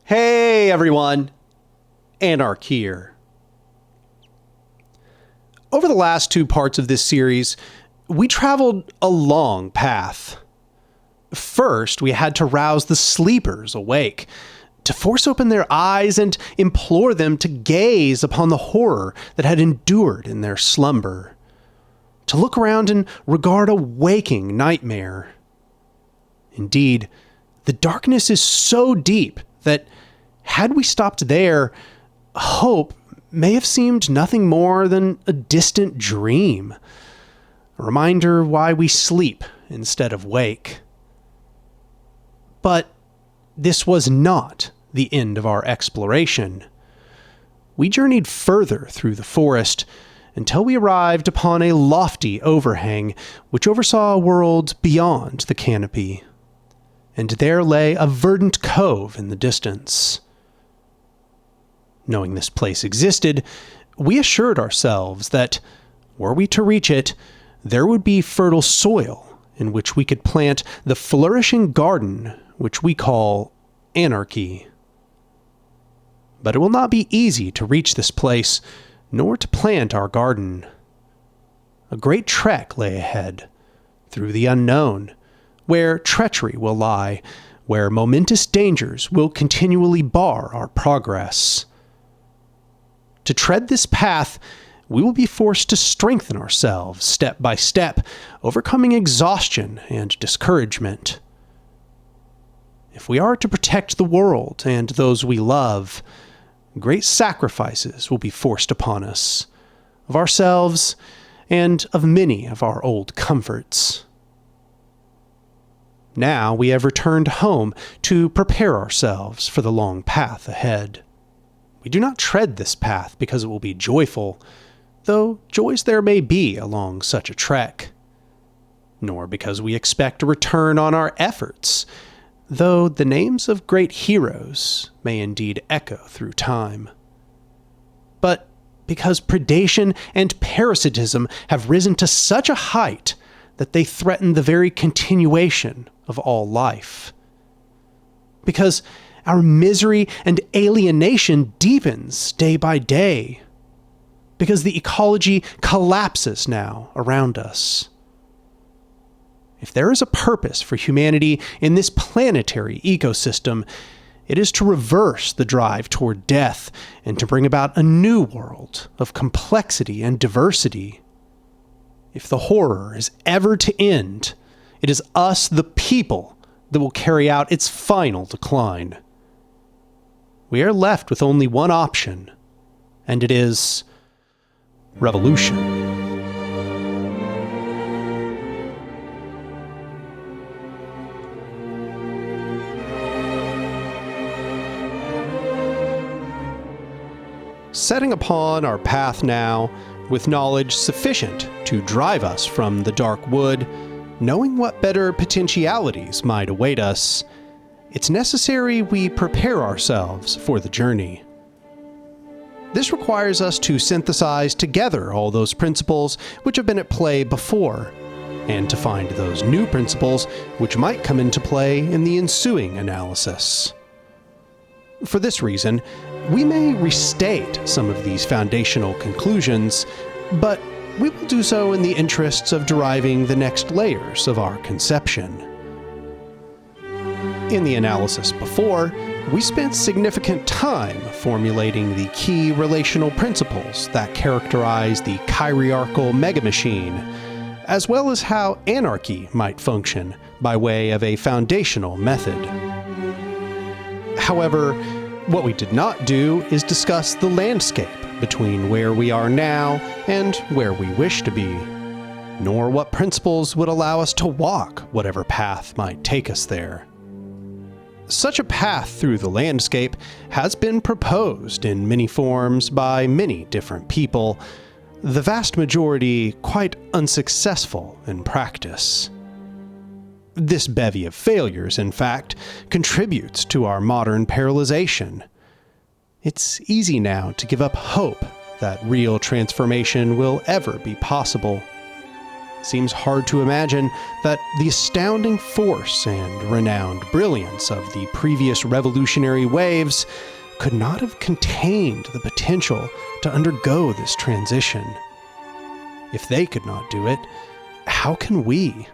Hey everyone, Anarchy here. Over the last two parts of this series, we traveled a long path. First, we had to rouse the sleepers awake, to force open their eyes and implore them to gaze upon the horror that had endured in their slumber, to look around and regard a waking nightmare. Indeed, the darkness is so deep that, had we stopped there, hope may have seemed nothing more than a distant dream, a reminder why we sleep instead of wake. But this was not the end of our exploration. We journeyed further through the forest until we arrived upon a lofty overhang which oversaw a world beyond the canopy. And there lay a verdant cove in the distance. Knowing this place existed, we assured ourselves that, were we to reach it, there would be fertile soil in which we could plant the flourishing garden which we call Anarchy. But it will not be easy to reach this place, nor to plant our garden. A great trek lay ahead, through the unknown, where treachery will lie, where momentous dangers will continually bar our progress. To tread this path, we will be forced to strengthen ourselves step by step, overcoming exhaustion and discouragement. If we are to protect the world and those we love, great sacrifices will be forced upon us, of ourselves and of many of our old comforts. Now we have returned home to prepare ourselves for the long path ahead. We do not tread this path because it will be joyful, though joys there may be along such a trek, nor because we expect a return on our efforts, though the names of great heroes may indeed echo through time, but because predation and parasitism have risen to such a height that they threaten the very continuation of all life. Because our misery and alienation deepens day by day. Because the ecology collapses now around us. If there is a purpose for humanity in this planetary ecosystem, it is to reverse the drive toward death and to bring about a new world of complexity and diversity. If the horror is ever to end, it is us, the people, that will carry out its final decline. We are left with only one option, and it is revolution. Setting upon our path now, with knowledge sufficient to drive us from the dark wood, knowing what better potentialities might await us, it's necessary we prepare ourselves for the journey. This requires us to synthesize together all those principles which have been at play before, and to find those new principles which might come into play in the ensuing analysis. For this reason, we may restate some of these foundational conclusions, but we will do so in the interests of deriving the next layers of our conception. In the analysis before, we spent significant time formulating the key relational principles that characterize the chiarchical megamachine, as well as how anarchy might function by way of a foundational method. However, what we did not do is discuss the landscape between where we are now and where we wish to be, nor what principles would allow us to walk whatever path might take us there. Such a path through the landscape has been proposed in many forms by many different people, the vast majority quite unsuccessful in practice. This bevy of failures, in fact, contributes to our modern paralyzation. It's easy now to give up hope that real transformation will ever be possible. seems hard to imagine that the astounding force and renowned brilliance of the previous revolutionary waves could not have contained the potential to undergo this transition. If they could not do it, how can we?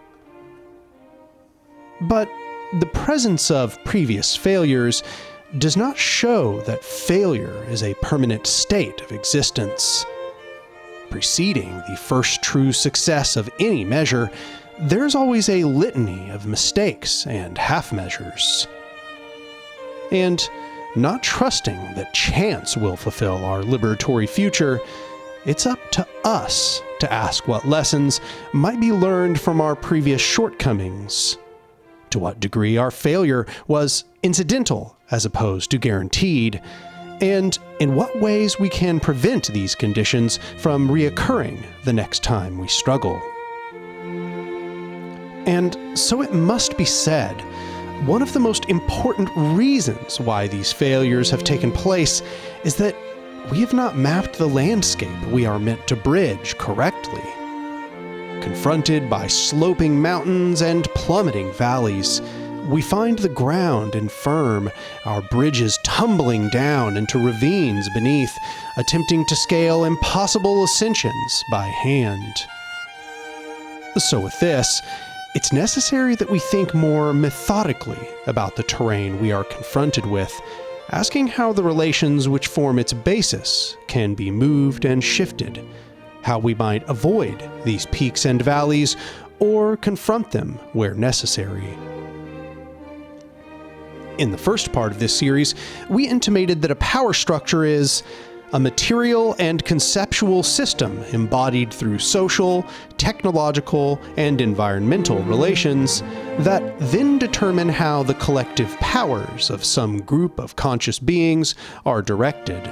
But the presence of previous failures does not show that failure is a permanent state of existence. Preceding the first true success of any measure, there's always a litany of mistakes and half-measures. And not trusting that chance will fulfill our liberatory future, it's up to us to ask what lessons might be learned from our previous shortcomings, to what degree our failure was incidental as opposed to guaranteed, and in what ways we can prevent these conditions from reoccurring the next time we struggle. And so it must be said, one of the most important reasons why these failures have taken place is that we have not mapped the landscape we are meant to bridge correctly. Confronted by sloping mountains and plummeting valleys, we find the ground infirm, our bridges tumbling down into ravines beneath, attempting to scale impossible ascensions by hand. So with this, it's necessary that we think more methodically about the terrain we are confronted with, asking how the relations which form its basis can be moved and shifted, how we might avoid these peaks and valleys or confront them where necessary. In the first part of this series, we intimated that a power structure is a material and conceptual system embodied through social, technological, and environmental relations that then determine how the collective powers of some group of conscious beings are directed.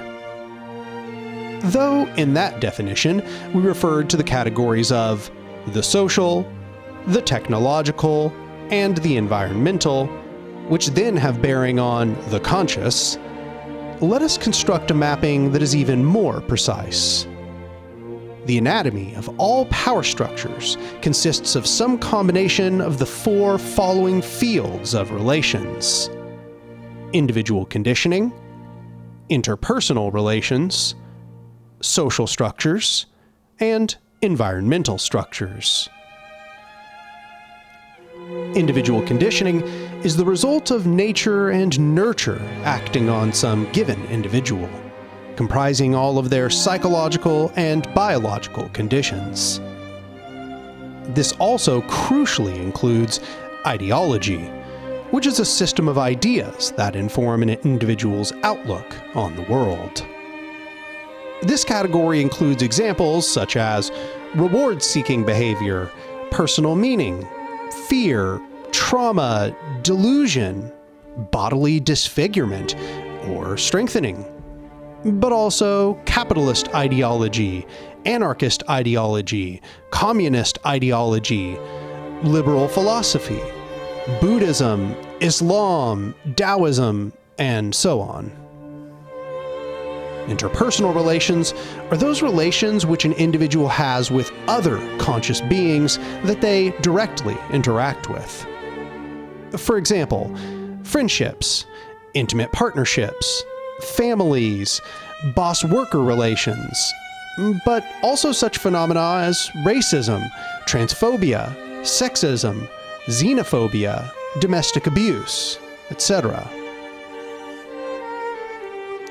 Though, in that definition, we referred to the categories of the social, the technological, and the environmental, which then have bearing on the conscious, let us construct a mapping that is even more precise. The anatomy of all power structures consists of some combination of the four following fields of relations: individual conditioning, interpersonal relations, social structures, and environmental structures. Individual conditioning is the result of nature and nurture acting on some given individual, comprising all of their psychological and biological conditions. This also crucially includes ideology, which is a system of ideas that inform an individual's outlook on the world. This category includes examples such as reward-seeking behavior, personal meaning, fear, trauma, delusion, bodily disfigurement, or strengthening, but also capitalist ideology, anarchist ideology, communist ideology, liberal philosophy, Buddhism, Islam, Taoism, and so on. Interpersonal relations are those relations which an individual has with other conscious beings that they directly interact with. For example, friendships, intimate partnerships, families, boss-worker relations, but also such phenomena as racism, transphobia, sexism, xenophobia, domestic abuse, etc.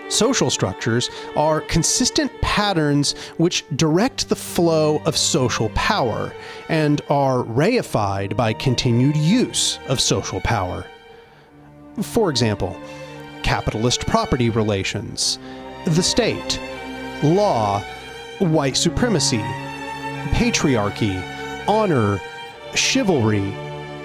Social structures are consistent patterns which direct the flow of social power and are reified by continued use of social power. For example, capitalist property relations, the state, law, white supremacy, patriarchy, honor, chivalry,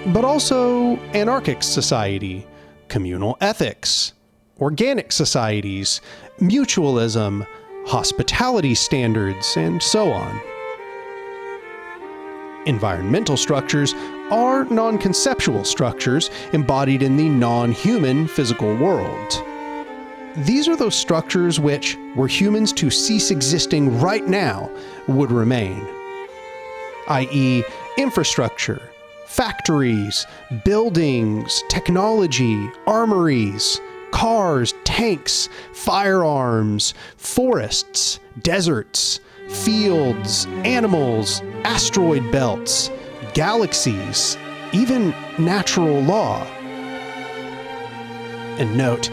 but also anarchic society, communal ethics, organic societies, mutualism, hospitality standards, and so on. Environmental structures are non-conceptual structures embodied in the non-human physical world. These are those structures which, were humans to cease existing right now, would remain. i.e., infrastructure, factories, buildings, technology, armories, cars, tanks, firearms, forests, deserts, fields, animals, asteroid belts, galaxies, even natural law. And note,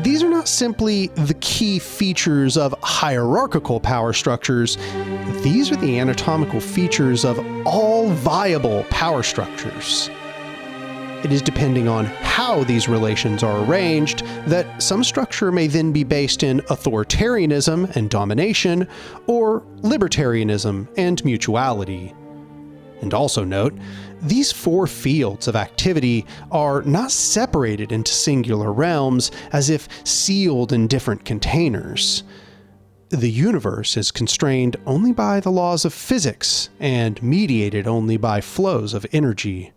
these are not simply the key features of hierarchical power structures, these are the anatomical features of all viable power structures. It is depending on how these relations are arranged that some structure may then be based in authoritarianism and domination, or libertarianism and mutuality. And also note, these four fields of activity are not separated into singular realms as if sealed in different containers. The universe is constrained only by the laws of physics and mediated only by flows of energy.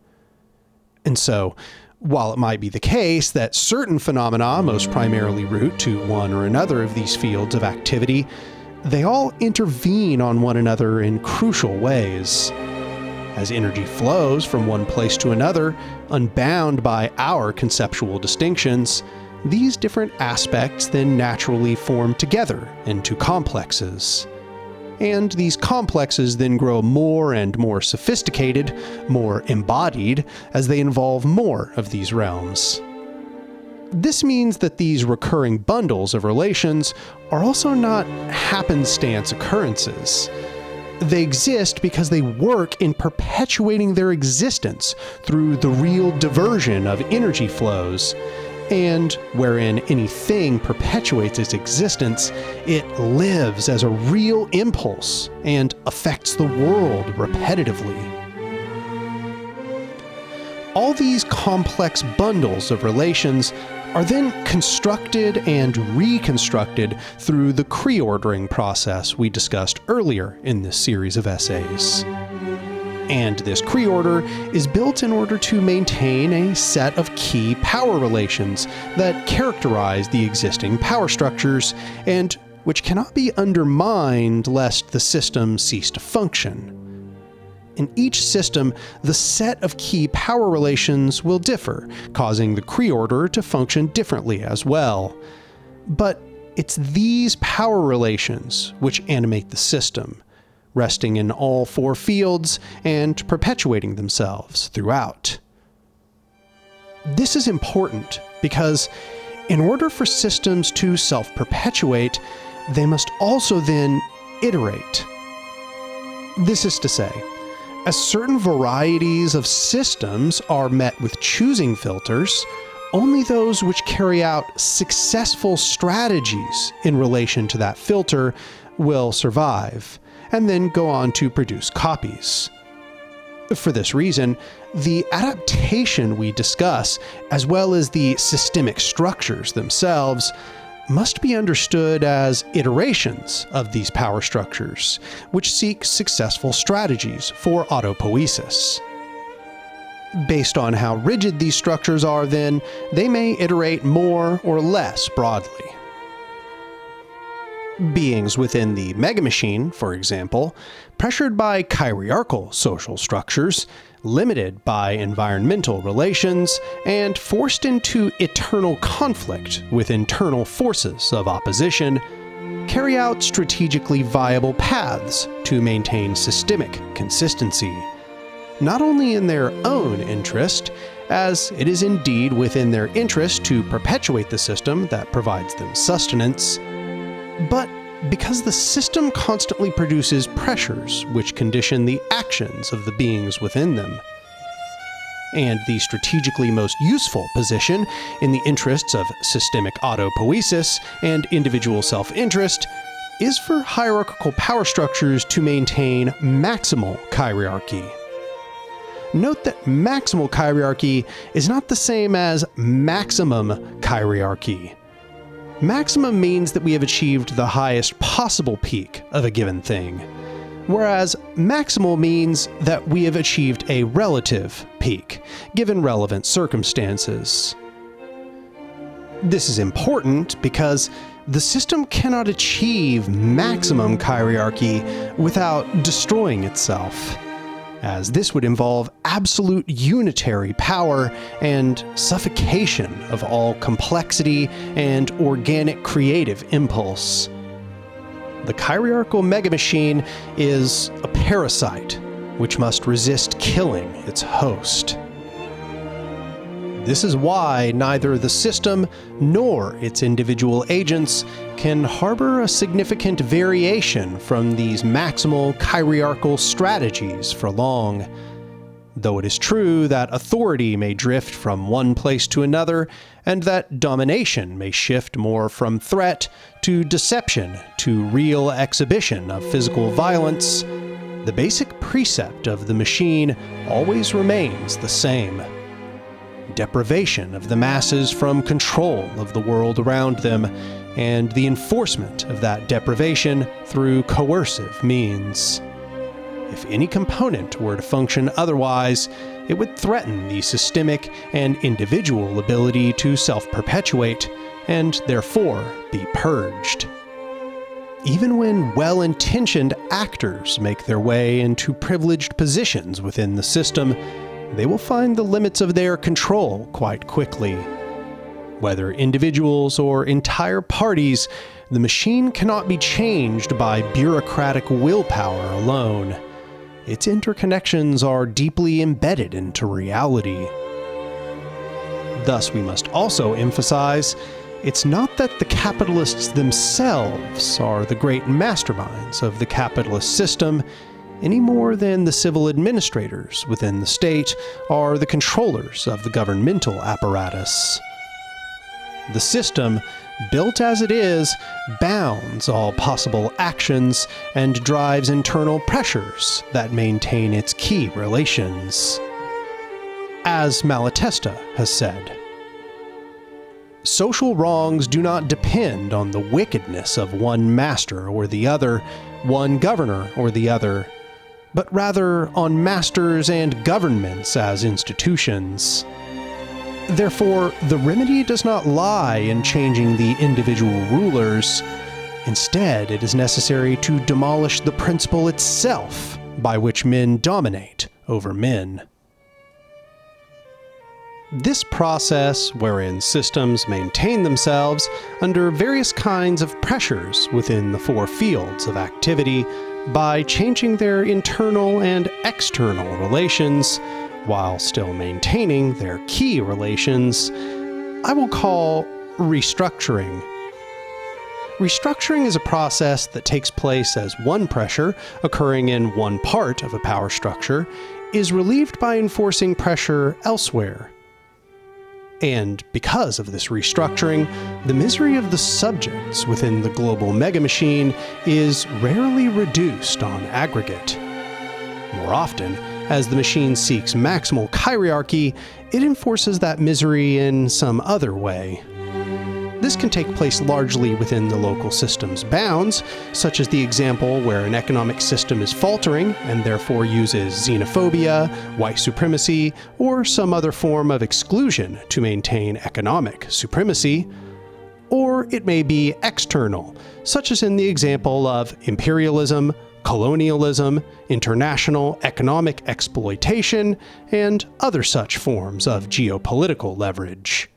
And so, while it might be the case that certain phenomena most primarily root to one or another of these fields of activity, they all intervene on one another in crucial ways. As energy flows from one place to another, unbound by our conceptual distinctions, these different aspects then naturally form together into complexes. And these complexes then grow more and more sophisticated, more embodied, as they involve more of these realms. This means that these recurring bundles of relations are also not happenstance occurrences. They exist because they work in perpetuating their existence through the real diversion of energy flows, and wherein anything perpetuates its existence, it lives as a real impulse and affects the world repetitively. All these complex bundles of relations are then constructed and reconstructed through the Creordering process we discussed earlier in this series of essays. And this Creorder is built in order to maintain a set of key power relations that characterize the existing power structures and which cannot be undermined lest the system cease to function. In each system, the set of key power relations will differ, causing the Creorder to function differently as well. But it's these power relations which animate the system, resting in all four fields and perpetuating themselves throughout. This is important because in order for systems to self-perpetuate, they must also then iterate. This is to say, as certain varieties of systems are met with choosing filters, only those which carry out successful strategies in relation to that filter will survive, and then go on to produce copies. For this reason, the adaptation we discuss, as well as the systemic structures themselves, must be understood as iterations of these power structures, which seek successful strategies for autopoiesis. Based on how rigid these structures are, then, they may iterate more or less broadly. Beings within the megamachine, for example, pressured by chirarchical social structures, limited by environmental relations, and forced into eternal conflict with internal forces of opposition, carry out strategically viable paths to maintain systemic consistency, not only in their own interest, as it is indeed within their interest to perpetuate the system that provides them sustenance, but because the system constantly produces pressures which condition the actions of the beings within them. And the strategically most useful position in the interests of systemic autopoiesis and individual self-interest is for hierarchical power structures to maintain maximal chirarchy. Note that maximal chirarchy is not the same as maximum chirarchy. Maximum means that we have achieved the highest possible peak of a given thing, whereas maximal means that we have achieved a relative peak, given relevant circumstances. This is important because the system cannot achieve maximum chirarchy without destroying itself. as this would involve absolute unitary power and suffocation of all complexity and organic creative impulse. The chirarchical megamachine is a parasite which must resist killing its host. This is why neither the system nor its individual agents can harbor a significant variation from these maximal chirarchical strategies for long. Though it is true that authority may drift from one place to another, and that domination may shift more from threat to deception to real exhibition of physical violence, the basic precept of the machine always remains the same: deprivation of the masses from control of the world around them, and the enforcement of that deprivation through coercive means. If any component were to function otherwise, it would threaten the systemic and individual ability to self-perpetuate, and therefore be purged. Even when well-intentioned actors make their way into privileged positions within the system, they will find the limits of their control quite quickly. Whether individuals or entire parties, the machine cannot be changed by bureaucratic willpower alone. Its interconnections are deeply embedded into reality. Thus, we must also emphasize, it's not that the capitalists themselves are the great masterminds of the capitalist system, any more than the civil administrators within the state are the controllers of the governmental apparatus. The system, built as it is, bounds all possible actions and drives internal pressures that maintain its key relations. As Malatesta has said, social wrongs do not depend on the wickedness of one master or the other, one governor or the other, but rather on masters and governments as institutions. Therefore, the remedy does not lie in changing the individual rulers. Instead, it is necessary to demolish the principle itself by which men dominate over men. This process, wherein systems maintain themselves under various kinds of pressures within the four fields of activity by changing their internal and external relations, while still maintaining their key relations, I will call restructuring. Restructuring is a process that takes place as one pressure, occurring in one part of a power structure, is relieved by enforcing pressure elsewhere. And because of this restructuring, the misery of the subjects within the global megamachine is rarely reduced on aggregate. More often, as the machine seeks maximal chirarchy, it enforces that misery in some other way. This can take place largely within the local system's bounds, such as the example where an economic system is faltering and therefore uses xenophobia, white supremacy, or some other form of exclusion to maintain economic supremacy. Or it may be external, such as in the example of imperialism, colonialism, international economic exploitation, and other such forms of geopolitical leverage.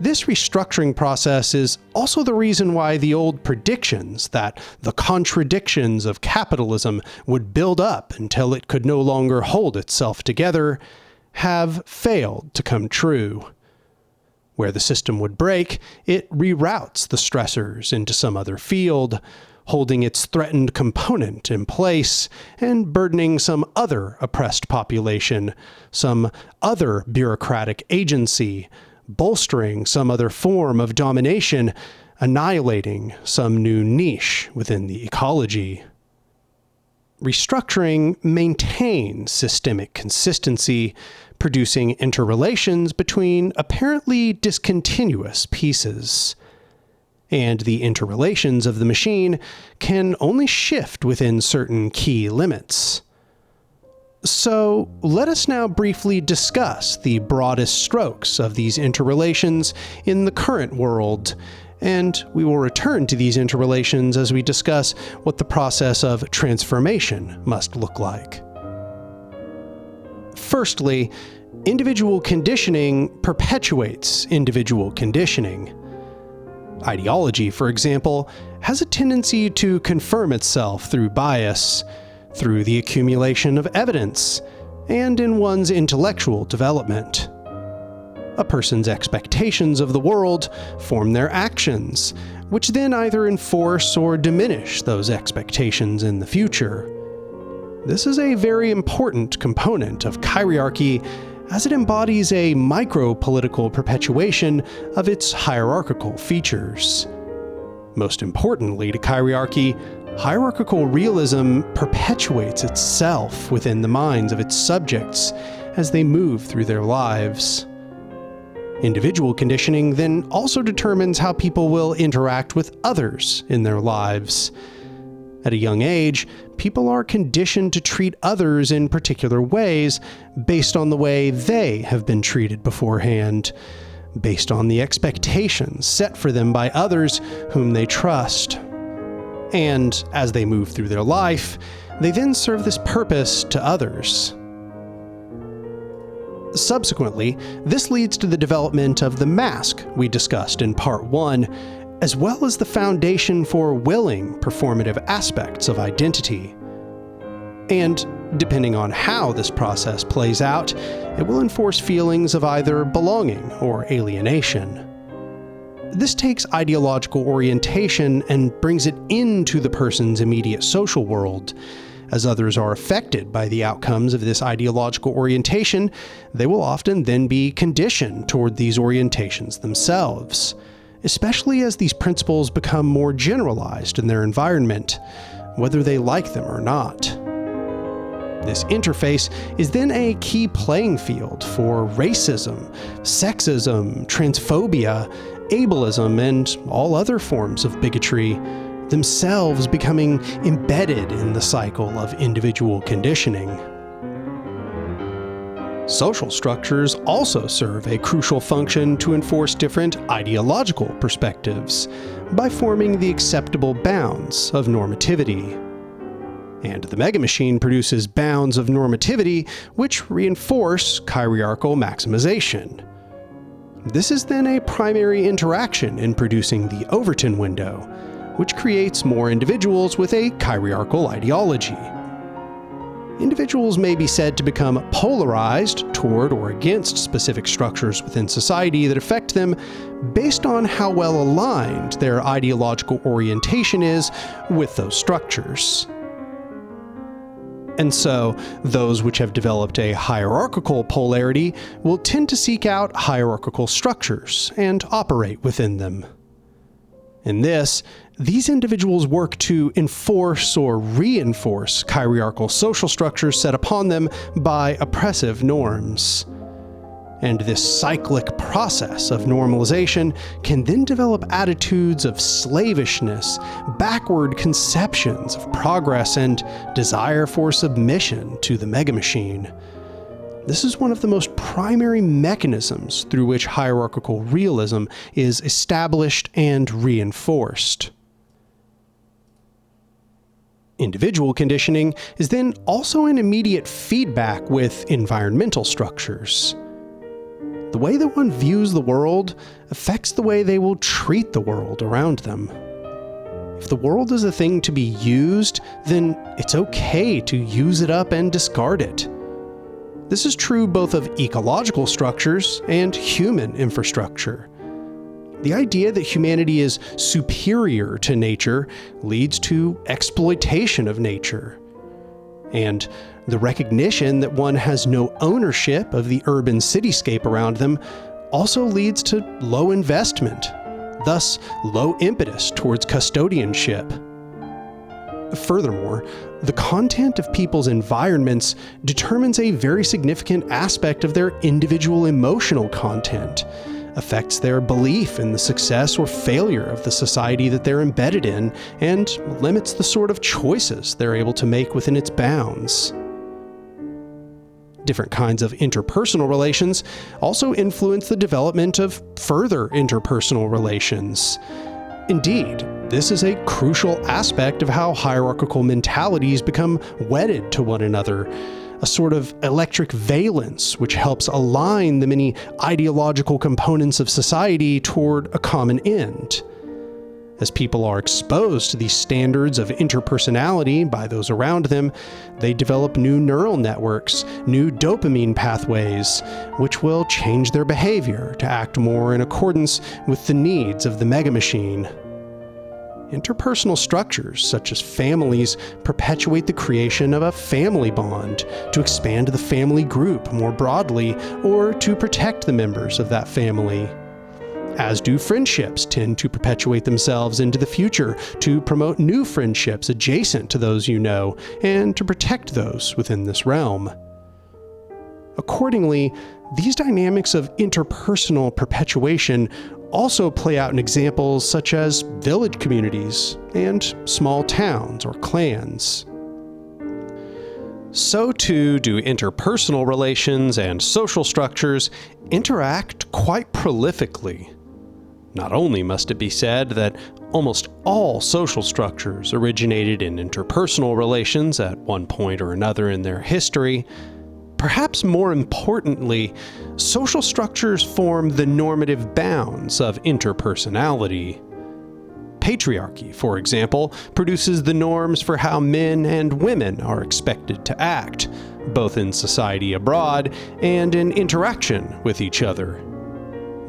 This restructuring process is also the reason why the old predictions that the contradictions of capitalism would build up until it could no longer hold itself together have failed to come true. Where the system would break, it reroutes the stressors into some other field, holding its threatened component in place and burdening some other oppressed population, some other bureaucratic agency, bolstering some other form of domination, annihilating some new niche within the ecology. Restructuring maintains systemic consistency, producing interrelations between apparently discontinuous pieces. And the interrelations of the machine can only shift within certain key limits. So, let us now briefly discuss the broadest strokes of these interrelations in the current world, and we will return to these interrelations as we discuss what the process of transformation must look like. Firstly, individual conditioning perpetuates individual conditioning. Ideology, for example, has a tendency to confirm itself through bias, through the accumulation of evidence, and in one's intellectual development. A person's expectations of the world form their actions, which then either enforce or diminish those expectations in the future. This is a very important component of chiriarchy, as it embodies a micro-political perpetuation of its hierarchical features. Most importantly to chiriarchy, hierarchical realism perpetuates itself within the minds of its subjects as they move through their lives. Individual conditioning then also determines how people will interact with others in their lives. At a young age, people are conditioned to treat others in particular ways based on the way they have been treated beforehand, based on the expectations set for them by others whom they trust. And as they move through their life, they then serve this purpose to others. Subsequently, this leads to the development of the mask we discussed in Part 1, as well as the foundation for willing performative aspects of identity. And depending on how this process plays out, it will enforce feelings of either belonging or alienation. This takes ideological orientation and brings it into the person's immediate social world. As others are affected by the outcomes of this ideological orientation, they will often then be conditioned toward these orientations themselves, especially as these principles become more generalized in their environment, whether they like them or not. This interface is then a key playing field for racism, sexism, transphobia, ableism, and all other forms of bigotry, themselves becoming embedded in the cycle of individual conditioning. Social structures also serve a crucial function to enforce different ideological perspectives by forming the acceptable bounds of normativity. And the megamachine produces bounds of normativity which reinforce chiriarchal maximization. This is then a primary interaction in producing the Overton window, which creates more individuals with a chiriarchal ideology. Individuals may be said to become polarized toward or against specific structures within society that affect them based on how well aligned their ideological orientation is with those structures. And so, those which have developed a hierarchical polarity will tend to seek out hierarchical structures and operate within them. In this, these individuals work to enforce or reinforce chiriarchal social structures set upon them by oppressive norms. And this cyclic process of normalization can then develop attitudes of slavishness, backward conceptions of progress, and desire for submission to the megamachine. This is one of the most primary mechanisms through which hierarchical realism is established and reinforced. Individual conditioning is then also an immediate feedback with environmental structures. The way that one views the world affects the way they will treat the world around them. If the world is a thing to be used, then it's okay to use it up and discard it. This is true both of ecological structures and human infrastructure. The idea that humanity is superior to nature leads to exploitation of nature. And the recognition that one has no ownership of the urban cityscape around them also leads to low investment, thus low impetus towards custodianship. Furthermore, the content of people's environments determines a very significant aspect of their individual emotional content, affects their belief in the success or failure of the society that they're embedded in, and limits the sort of choices they're able to make within its bounds. Different kinds of interpersonal relations also influence the development of further interpersonal relations. Indeed, this is a crucial aspect of how hierarchical mentalities become wedded to one another, a sort of electric valence which helps align the many ideological components of society toward a common end. As people are exposed to these standards of interpersonality by those around them, they develop new neural networks, new dopamine pathways, which will change their behavior to act more in accordance with the needs of the megamachine. Interpersonal structures, such as families, perpetuate the creation of a family bond to expand the family group more broadly or to protect the members of that family. As do friendships tend to perpetuate themselves into the future to promote new friendships adjacent to those you know and to protect those within this realm. Accordingly, these dynamics of interpersonal perpetuation also play out in examples such as village communities and small towns or clans. So too do interpersonal relations and social structures interact quite prolifically. Not only must it be said that almost all social structures originated in interpersonal relations at one point or another in their history, perhaps more importantly, social structures form the normative bounds of interpersonality. Patriarchy, for example, produces the norms for how men and women are expected to act, both in society abroad and in interaction with each other.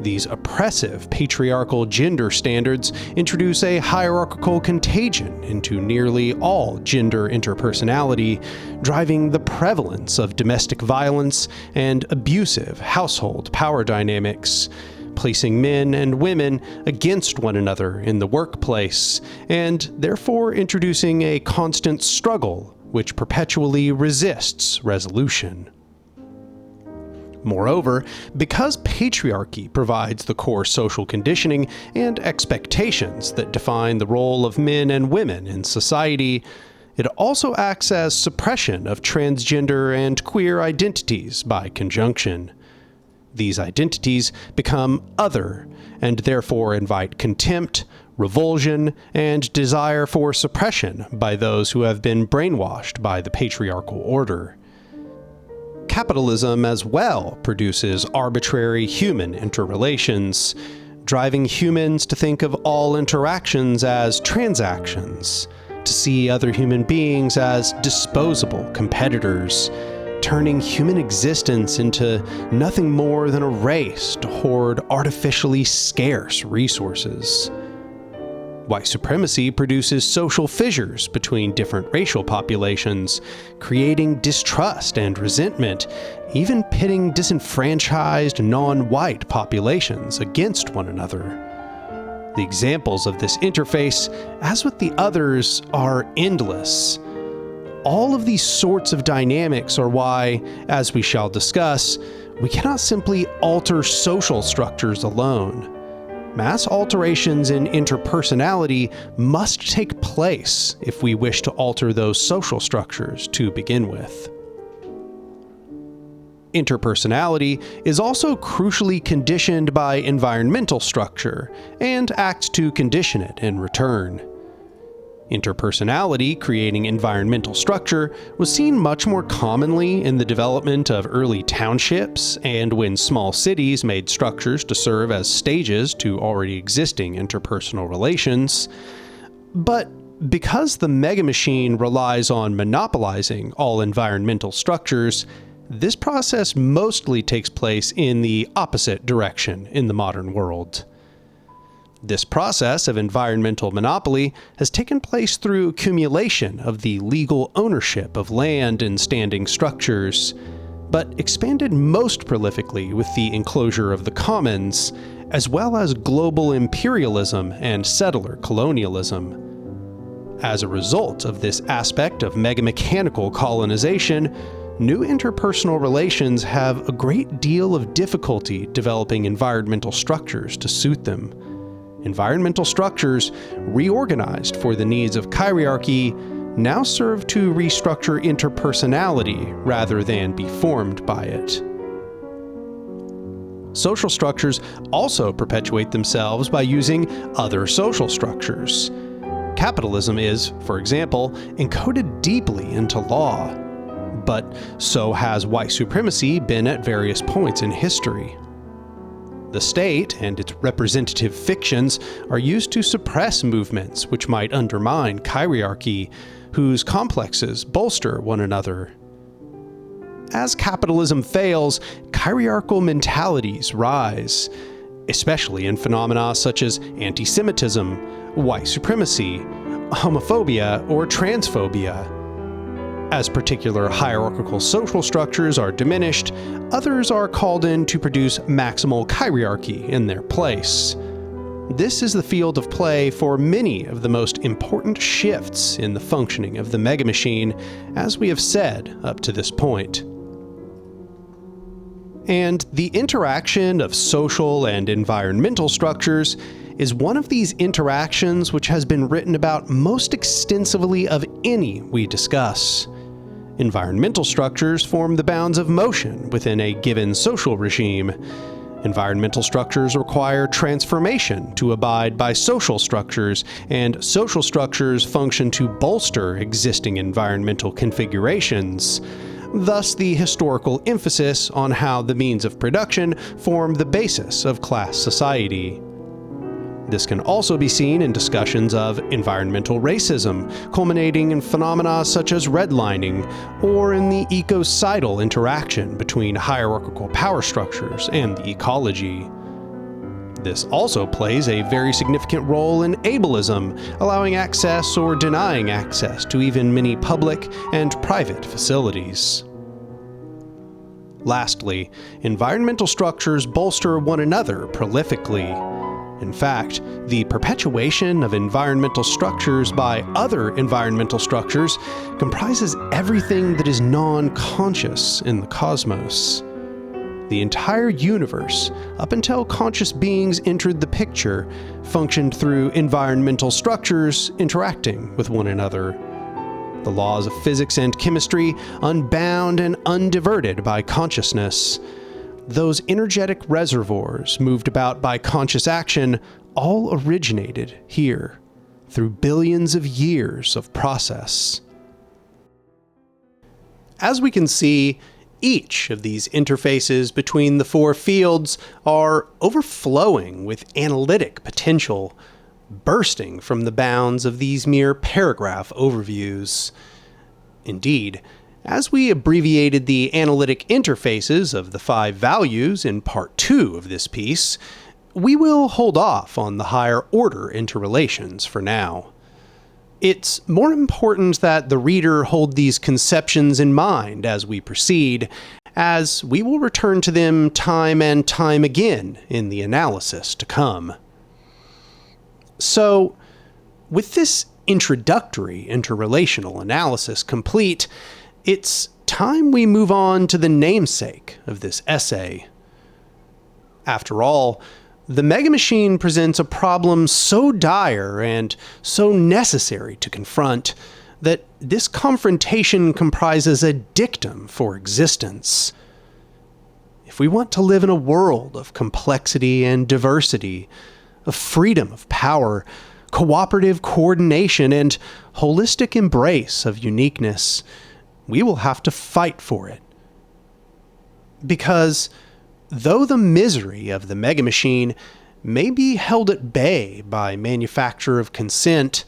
These oppressive patriarchal gender standards introduce a hierarchical contagion into nearly all gender interpersonality, driving the prevalence of domestic violence and abusive household power dynamics, placing men and women against one another in the workplace, and therefore introducing a constant struggle which perpetually resists resolution. Moreover, because patriarchy provides the core social conditioning and expectations that define the role of men and women in society, it also acts as suppression of transgender and queer identities by conjunction. These identities become other, and therefore invite contempt, revulsion, and desire for suppression by those who have been brainwashed by the patriarchal order. Capitalism as well produces arbitrary human interrelations, driving humans to think of all interactions as transactions, to see other human beings as disposable competitors, turning human existence into nothing more than a race to hoard artificially scarce resources. White supremacy produces social fissures between different racial populations, creating distrust and resentment, even pitting disenfranchised non-white populations against one another. The examples of this interface, as with the others, are endless. All of these sorts of dynamics are why, as we shall discuss, we cannot simply alter social structures alone. Mass alterations in interpersonality must take place if we wish to alter those social structures to begin with. Interpersonality is also crucially conditioned by environmental structure and acts to condition it in return. Interpersonality creating environmental structure was seen much more commonly in the development of early townships and when small cities made structures to serve as stages to already existing interpersonal relations. But because the megamachine relies on monopolizing all environmental structures, this process mostly takes place in the opposite direction in the modern world. This process of environmental monopoly has taken place through accumulation of the legal ownership of land and standing structures, but expanded most prolifically with the enclosure of the commons, as well as global imperialism and settler colonialism. As a result of this aspect of megamechanical colonization, new interpersonal relations have a great deal of difficulty developing environmental structures to suit them. Environmental structures, reorganized for the needs of chirarchy, now serve to restructure interpersonality rather than be formed by it. Social structures also perpetuate themselves by using other social structures. Capitalism is, for example, encoded deeply into law. but so has white supremacy been at various points in history. The state and its representative fictions are used to suppress movements which might undermine chirarchy, whose complexes bolster one another. As capitalism fails, chirarchal mentalities rise, especially in phenomena such as anti-Semitism, white supremacy, homophobia, or transphobia. As particular hierarchical social structures are diminished, others are called in to produce maximal chirarchy in their place. This is the field of play for many of the most important shifts in the functioning of the megamachine, as we have said up to this point. And the interaction of social and environmental structures is one of these interactions which has been written about most extensively of any we discuss. Environmental structures form the bounds of motion within a given social regime. Environmental structures require transformation to abide by social structures, and social structures function to bolster existing environmental configurations. Thus, the historical emphasis on how the means of production form the basis of class society. This can also be seen in discussions of environmental racism, culminating in phenomena such as redlining, or in the ecocidal interaction between hierarchical power structures and the ecology. This also plays a very significant role in ableism, allowing access or denying access to even many public and private facilities. Lastly, environmental structures bolster one another prolifically. In fact, the perpetuation of environmental structures by other environmental structures comprises everything that is non-conscious in the cosmos. The entire universe, up until conscious beings entered the picture, functioned through environmental structures interacting with one another. The laws of physics and chemistry, unbound and undiverted by consciousness. Those energetic reservoirs moved about by conscious action all originated here, through billions of years of process. As we can see, each of these interfaces between the four fields are overflowing with analytic potential, bursting from the bounds of these mere paragraph overviews. Indeed, as we abbreviated the analytic interfaces of the 5 values in part 2 of this piece, we will hold off on the higher order interrelations for now. It's more important that the reader hold these conceptions in mind as we proceed, as we will return to them time and time again in the analysis to come. So, with this introductory interrelational analysis complete, it's time we move on to the namesake of this essay. After all, the megamachine presents a problem so dire and so necessary to confront that this confrontation comprises a dictum for existence. If we want to live in a world of complexity and diversity, of freedom of power, cooperative coordination, and holistic embrace of uniqueness, we will have to fight for it. Because though the misery of the megamachine may be held at bay by manufacture of consent,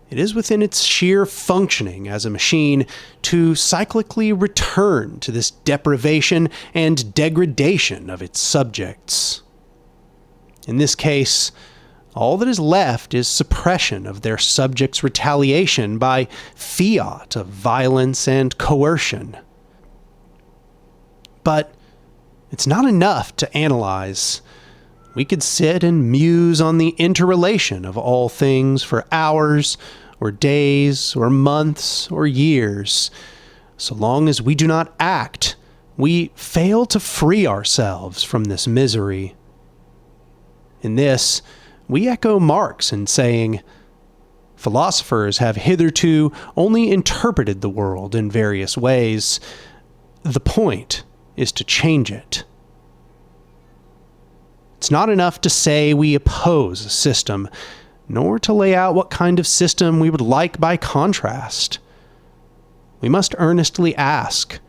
it is within its sheer functioning as a machine to cyclically return to this deprivation and degradation of its subjects. In this case, all that is left is suppression of their subjects' retaliation by fiat of violence and coercion. But it's not enough to analyze. We could sit and muse on the interrelation of all things for hours, or days, or months, or years. So long as we do not act, we fail to free ourselves from this misery. In this, we echo Marx in saying, philosophers have hitherto only interpreted the world in various ways. The point is to change it. It's not enough to say we oppose a system, nor to lay out what kind of system we would like by contrast. we must earnestly ask,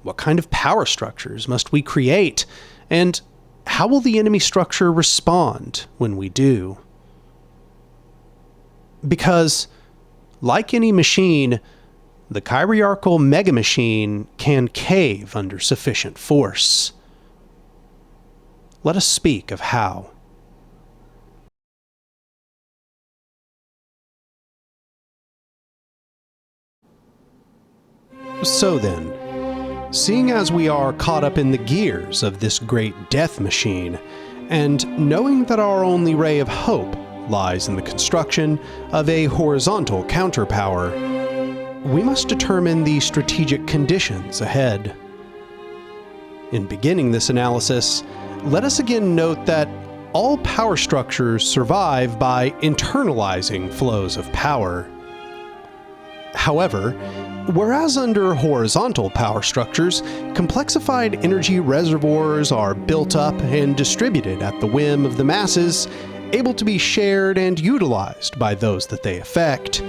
what kind of power structures must we create, and how will the enemy structure respond when we do? Because, like any machine, the hierarchical megamachine can cave under sufficient force. Let us speak of how. So then, seeing as we are caught up in the gears of this great death machine, and knowing that our only ray of hope lies in the construction of a horizontal counterpower, we must determine the strategic conditions ahead. In beginning this analysis, let us again note that all power structures survive by internalizing flows of power. However, whereas under horizontal power structures, complexified energy reservoirs are built up and distributed at the whim of the masses, able to be shared and utilized by those that they affect,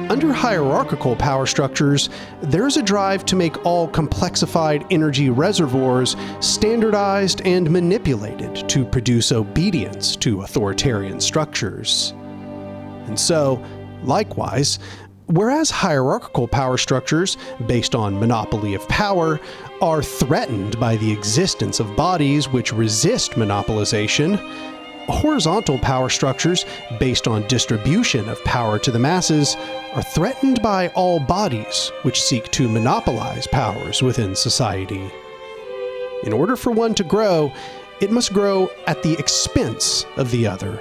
under hierarchical power structures, there's a drive to make all complexified energy reservoirs standardized and manipulated to produce obedience to authoritarian structures. And so, likewise, whereas hierarchical power structures, based on monopoly of power, are threatened by the existence of bodies which resist monopolization, horizontal power structures, based on distribution of power to the masses, are threatened by all bodies which seek to monopolize powers within society. In order for one to grow, it must grow at the expense of the other.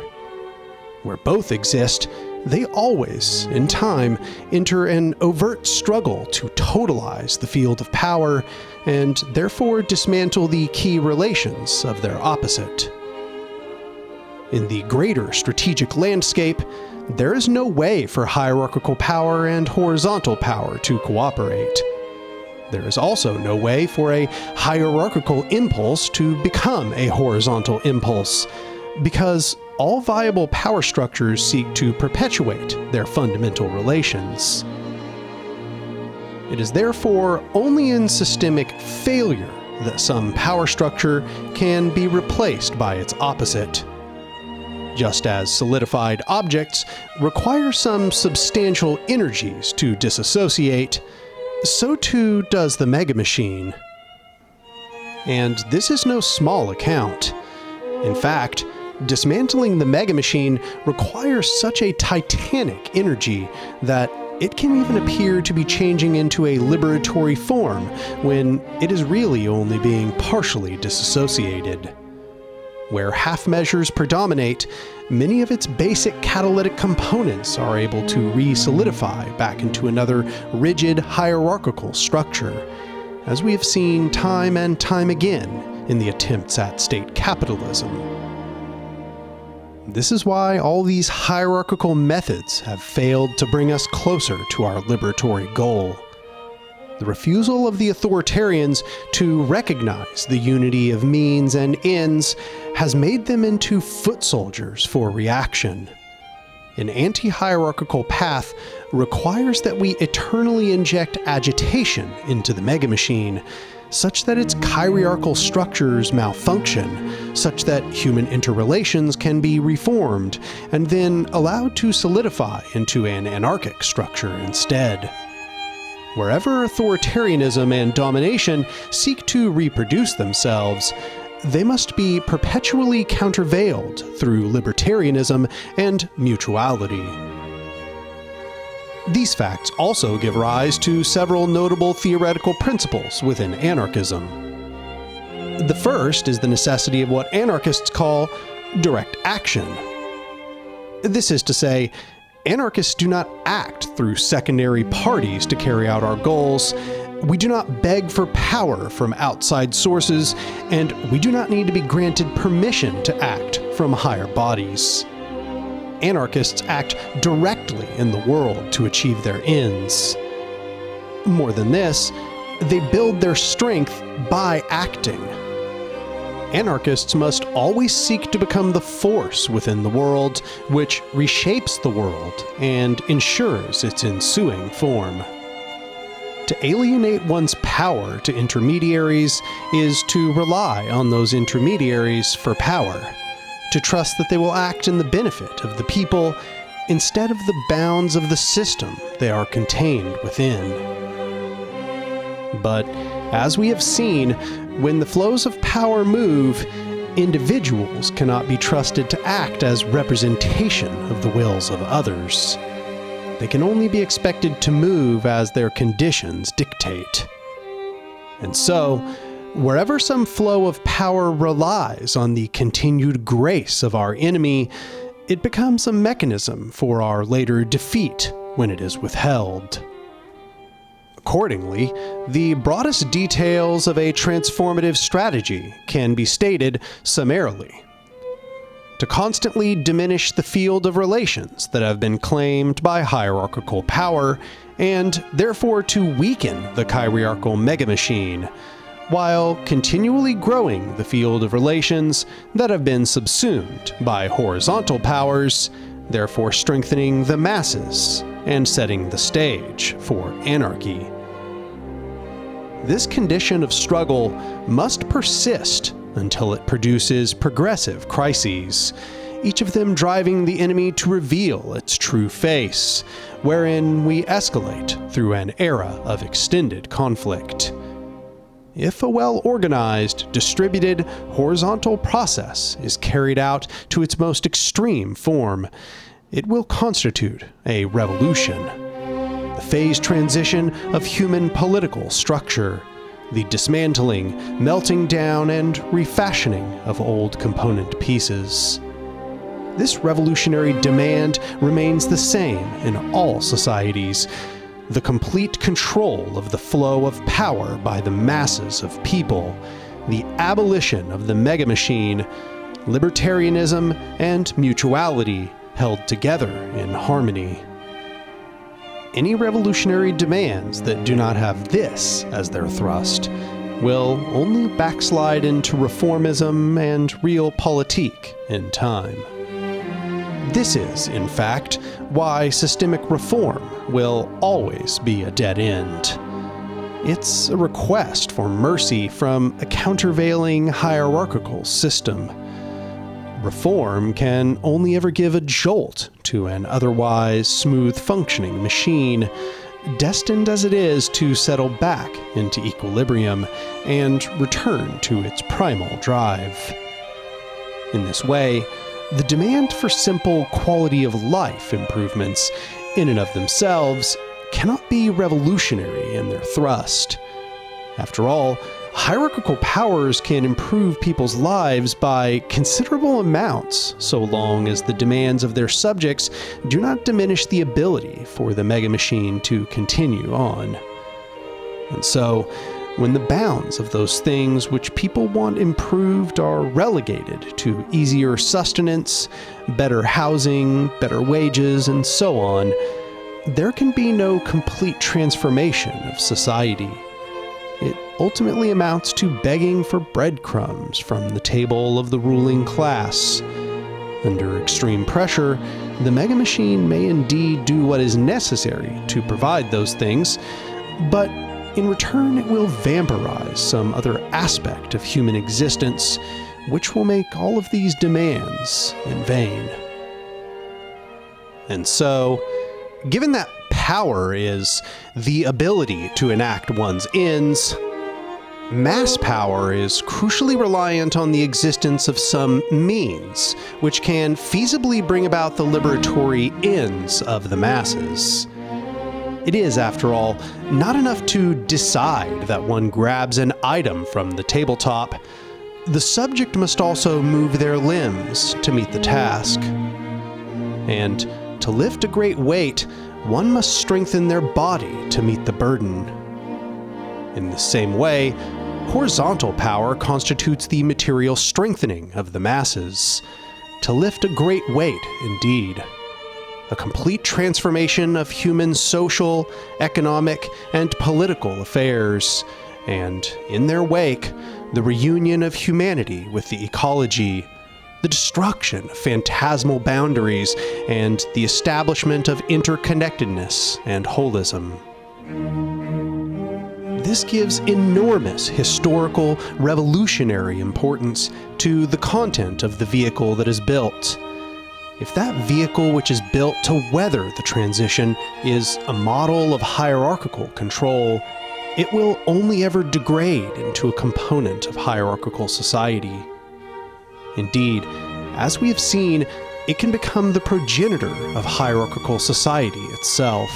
Where both exist, they always, in time, enter an overt struggle to totalize the field of power and therefore dismantle the key relations of their opposite. In the greater strategic landscape, there is no way for hierarchical power and horizontal power to cooperate. There is also no way for a hierarchical impulse to become a horizontal impulse, because all viable power structures seek to perpetuate their fundamental relations. It is therefore only in systemic failure that some power structure can be replaced by its opposite. Just as solidified objects require some substantial energies to disassociate, so too does the megamachine. And this is no small account. In fact, dismantling the megamachine requires such a titanic energy that it can even appear to be changing into a liberatory form when it is really only being partially disassociated. Where half measures predominate, many of its basic catalytic components are able to re-solidify back into another rigid hierarchical structure, as we have seen time and time again in the attempts at state capitalism. This is why all these hierarchical methods have failed to bring us closer to our liberatory goal. The refusal of the authoritarians to recognize the unity of means and ends has made them into foot soldiers for reaction. An anti-hierarchical path requires that we eternally inject agitation into the megamachine, such that its hierarchical structures malfunction, such that human interrelations can be reformed, and then allowed to solidify into an anarchic structure instead. Wherever authoritarianism and domination seek to reproduce themselves, they must be perpetually countervailed through libertarianism and mutuality. These facts also give rise to several notable theoretical principles within anarchism. The first is the necessity of what anarchists call direct action. This is to say, anarchists do not act through secondary parties to carry out our goals. We do not beg for power from outside sources, and we do not need to be granted permission to act from higher bodies. Anarchists act directly in the world to achieve their ends. More than this, they build their strength by acting. Anarchists must always seek to become the force within the world which reshapes the world and ensures its ensuing form. To alienate one's power to intermediaries is to rely on those intermediaries for power, to trust that they will act in the benefit of the people instead of the bounds of the system they are contained within. But as we have seen, when the flows of power move, individuals cannot be trusted to act as representation of the wills of others. They can only be expected to move as their conditions dictate. And so, wherever some flow of power relies on the continued grace of our enemy, it becomes a mechanism for our later defeat when it is withheld. Accordingly, the broadest details of a transformative strategy can be stated summarily. To constantly diminish the field of relations that have been claimed by hierarchical power, and therefore to weaken the chiriarchal megamachine, while continually growing the field of relations that have been subsumed by horizontal powers, therefore strengthening the masses and setting the stage for anarchy. This condition of struggle must persist until it produces progressive crises, each of them driving the enemy to reveal its true face, wherein we escalate through an era of extended conflict. If a well-organized, distributed, horizontal process is carried out to its most extreme form, it will constitute a revolution. The phase transition of human political structure, the dismantling, melting down, and refashioning of old component pieces. This revolutionary demand remains the same in all societies: the complete control of the flow of power by the masses of people, the abolition of the megamachine, libertarianism, and mutuality held together in harmony. Any revolutionary demands that do not have this as their thrust will only backslide into reformism and realpolitik in time. This is, in fact, why systemic reform will always be a dead end. It's a request for mercy from a countervailing hierarchical system. Reform can only ever give a jolt to an otherwise smooth-functioning machine, destined as it is to settle back into equilibrium and return to its primal drive. In this way, the demand for simple quality-of-life improvements in and of themselves cannot be revolutionary in their thrust. After all, hierarchical powers can improve people's lives by considerable amounts so long as the demands of their subjects do not diminish the ability for the megamachine to continue on. And so, when the bounds of those things which people want improved are relegated to easier sustenance, better housing, better wages, and so on, there can be no complete transformation of society. It ultimately amounts to begging for breadcrumbs from the table of the ruling class. Under extreme pressure, the megamachine may indeed do what is necessary to provide those things, but in return it will vampirize some other aspect of human existence, which will make all of these demands in vain. And so, given that power is the ability to enact one's ends, mass power is crucially reliant on the existence of some means which can feasibly bring about the liberatory ends of the masses. It is, after all, not enough to decide that one grabs an item from the tabletop. The subject must also move their limbs to meet the task. And to lift a great weight, one must strengthen their body to meet the burden. In the same way, horizontal power constitutes the material strengthening of the masses. To lift a great weight, indeed. A complete transformation of human social, economic, and political affairs, and, in their wake, the reunion of humanity with the ecology, the destruction of phantasmal boundaries, and the establishment of interconnectedness and holism. This gives enormous historical, revolutionary importance to the content of the vehicle that is built. If that vehicle which is built to weather the transition is a model of hierarchical control, it will only ever degrade into a component of hierarchical society. Indeed, as we have seen, it can become the progenitor of hierarchical society itself.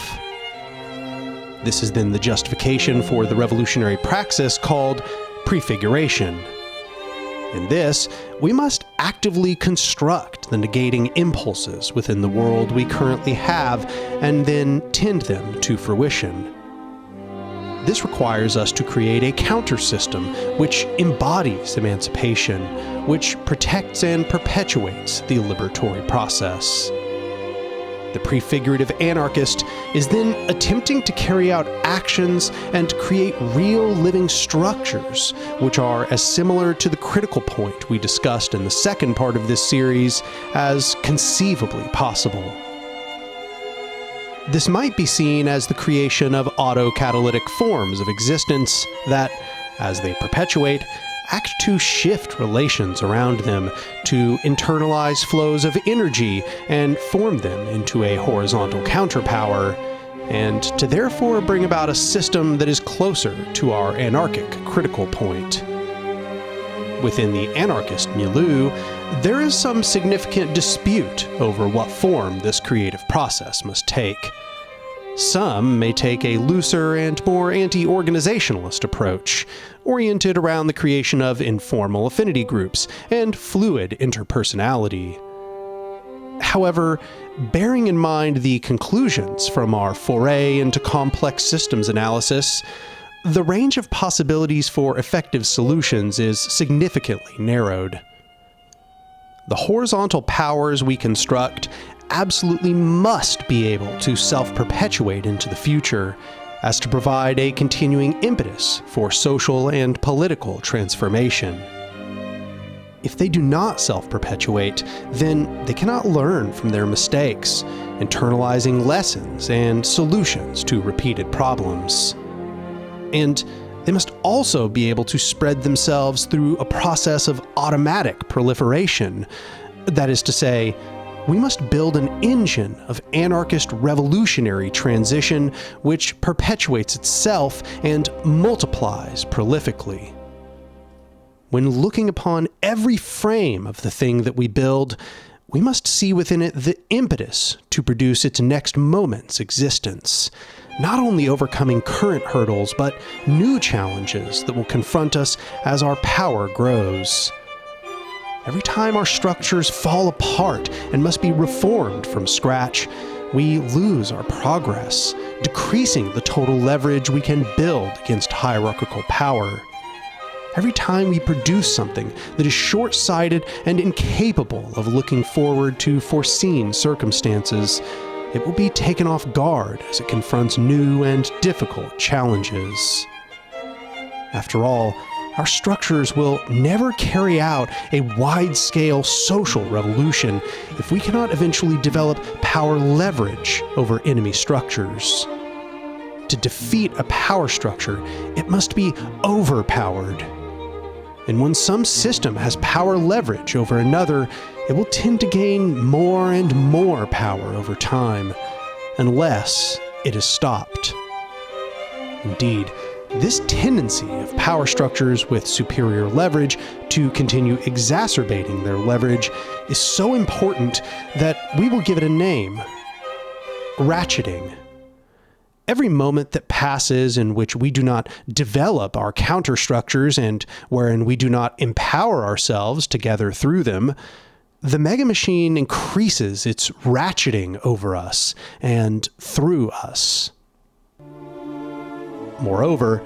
This is then the justification for the revolutionary praxis called prefiguration. In this, we must actively construct the negating impulses within the world we currently have and then tend them to fruition. This requires us to create a counter-system which embodies emancipation, which protects and perpetuates the liberatory process. The prefigurative anarchist is then attempting to carry out actions and create real living structures, which are as similar to the critical point we discussed in the second part of this series as conceivably possible. This might be seen as the creation of autocatalytic forms of existence that, as they perpetuate, act to shift relations around them, to internalize flows of energy and form them into a horizontal counterpower, and to therefore bring about a system that is closer to our anarchic critical point. Within the anarchist milieu, there is some significant dispute over what form this creative process must take. Some may take a looser and more anti-organizationalist approach, oriented around the creation of informal affinity groups and fluid interpersonality. However, bearing in mind the conclusions from our foray into complex systems analysis, the range of possibilities for effective solutions is significantly narrowed. The horizontal powers we construct absolutely must be able to self-perpetuate into the future, as to provide a continuing impetus for social and political transformation. If they do not self-perpetuate, then they cannot learn from their mistakes, internalizing lessons and solutions to repeated problems. And they must also be able to spread themselves through a process of automatic proliferation. That is to say, we must build an engine of anarchist revolutionary transition which perpetuates itself and multiplies prolifically. When looking upon every frame of the thing that we build, we must see within it the impetus to produce its next moment's existence, not only overcoming current hurdles, but new challenges that will confront us as our power grows. Every time our structures fall apart and must be reformed from scratch, we lose our progress, decreasing the total leverage we can build against hierarchical power. Every time we produce something that is short-sighted and incapable of looking forward to foreseen circumstances, it will be taken off guard as it confronts new and difficult challenges. After all, our structures will never carry out a wide-scale social revolution if we cannot eventually develop power leverage over enemy structures. To defeat a power structure, it must be overpowered. And when some system has power leverage over another, it will tend to gain more and more power over time, unless it is stopped. Indeed, this tendency of power structures with superior leverage to continue exacerbating their leverage is so important that we will give it a name: ratcheting. Every moment that passes in which we do not develop our counterstructures and wherein we do not empower ourselves together through them, the mega machine increases its ratcheting over us and through us. Moreover,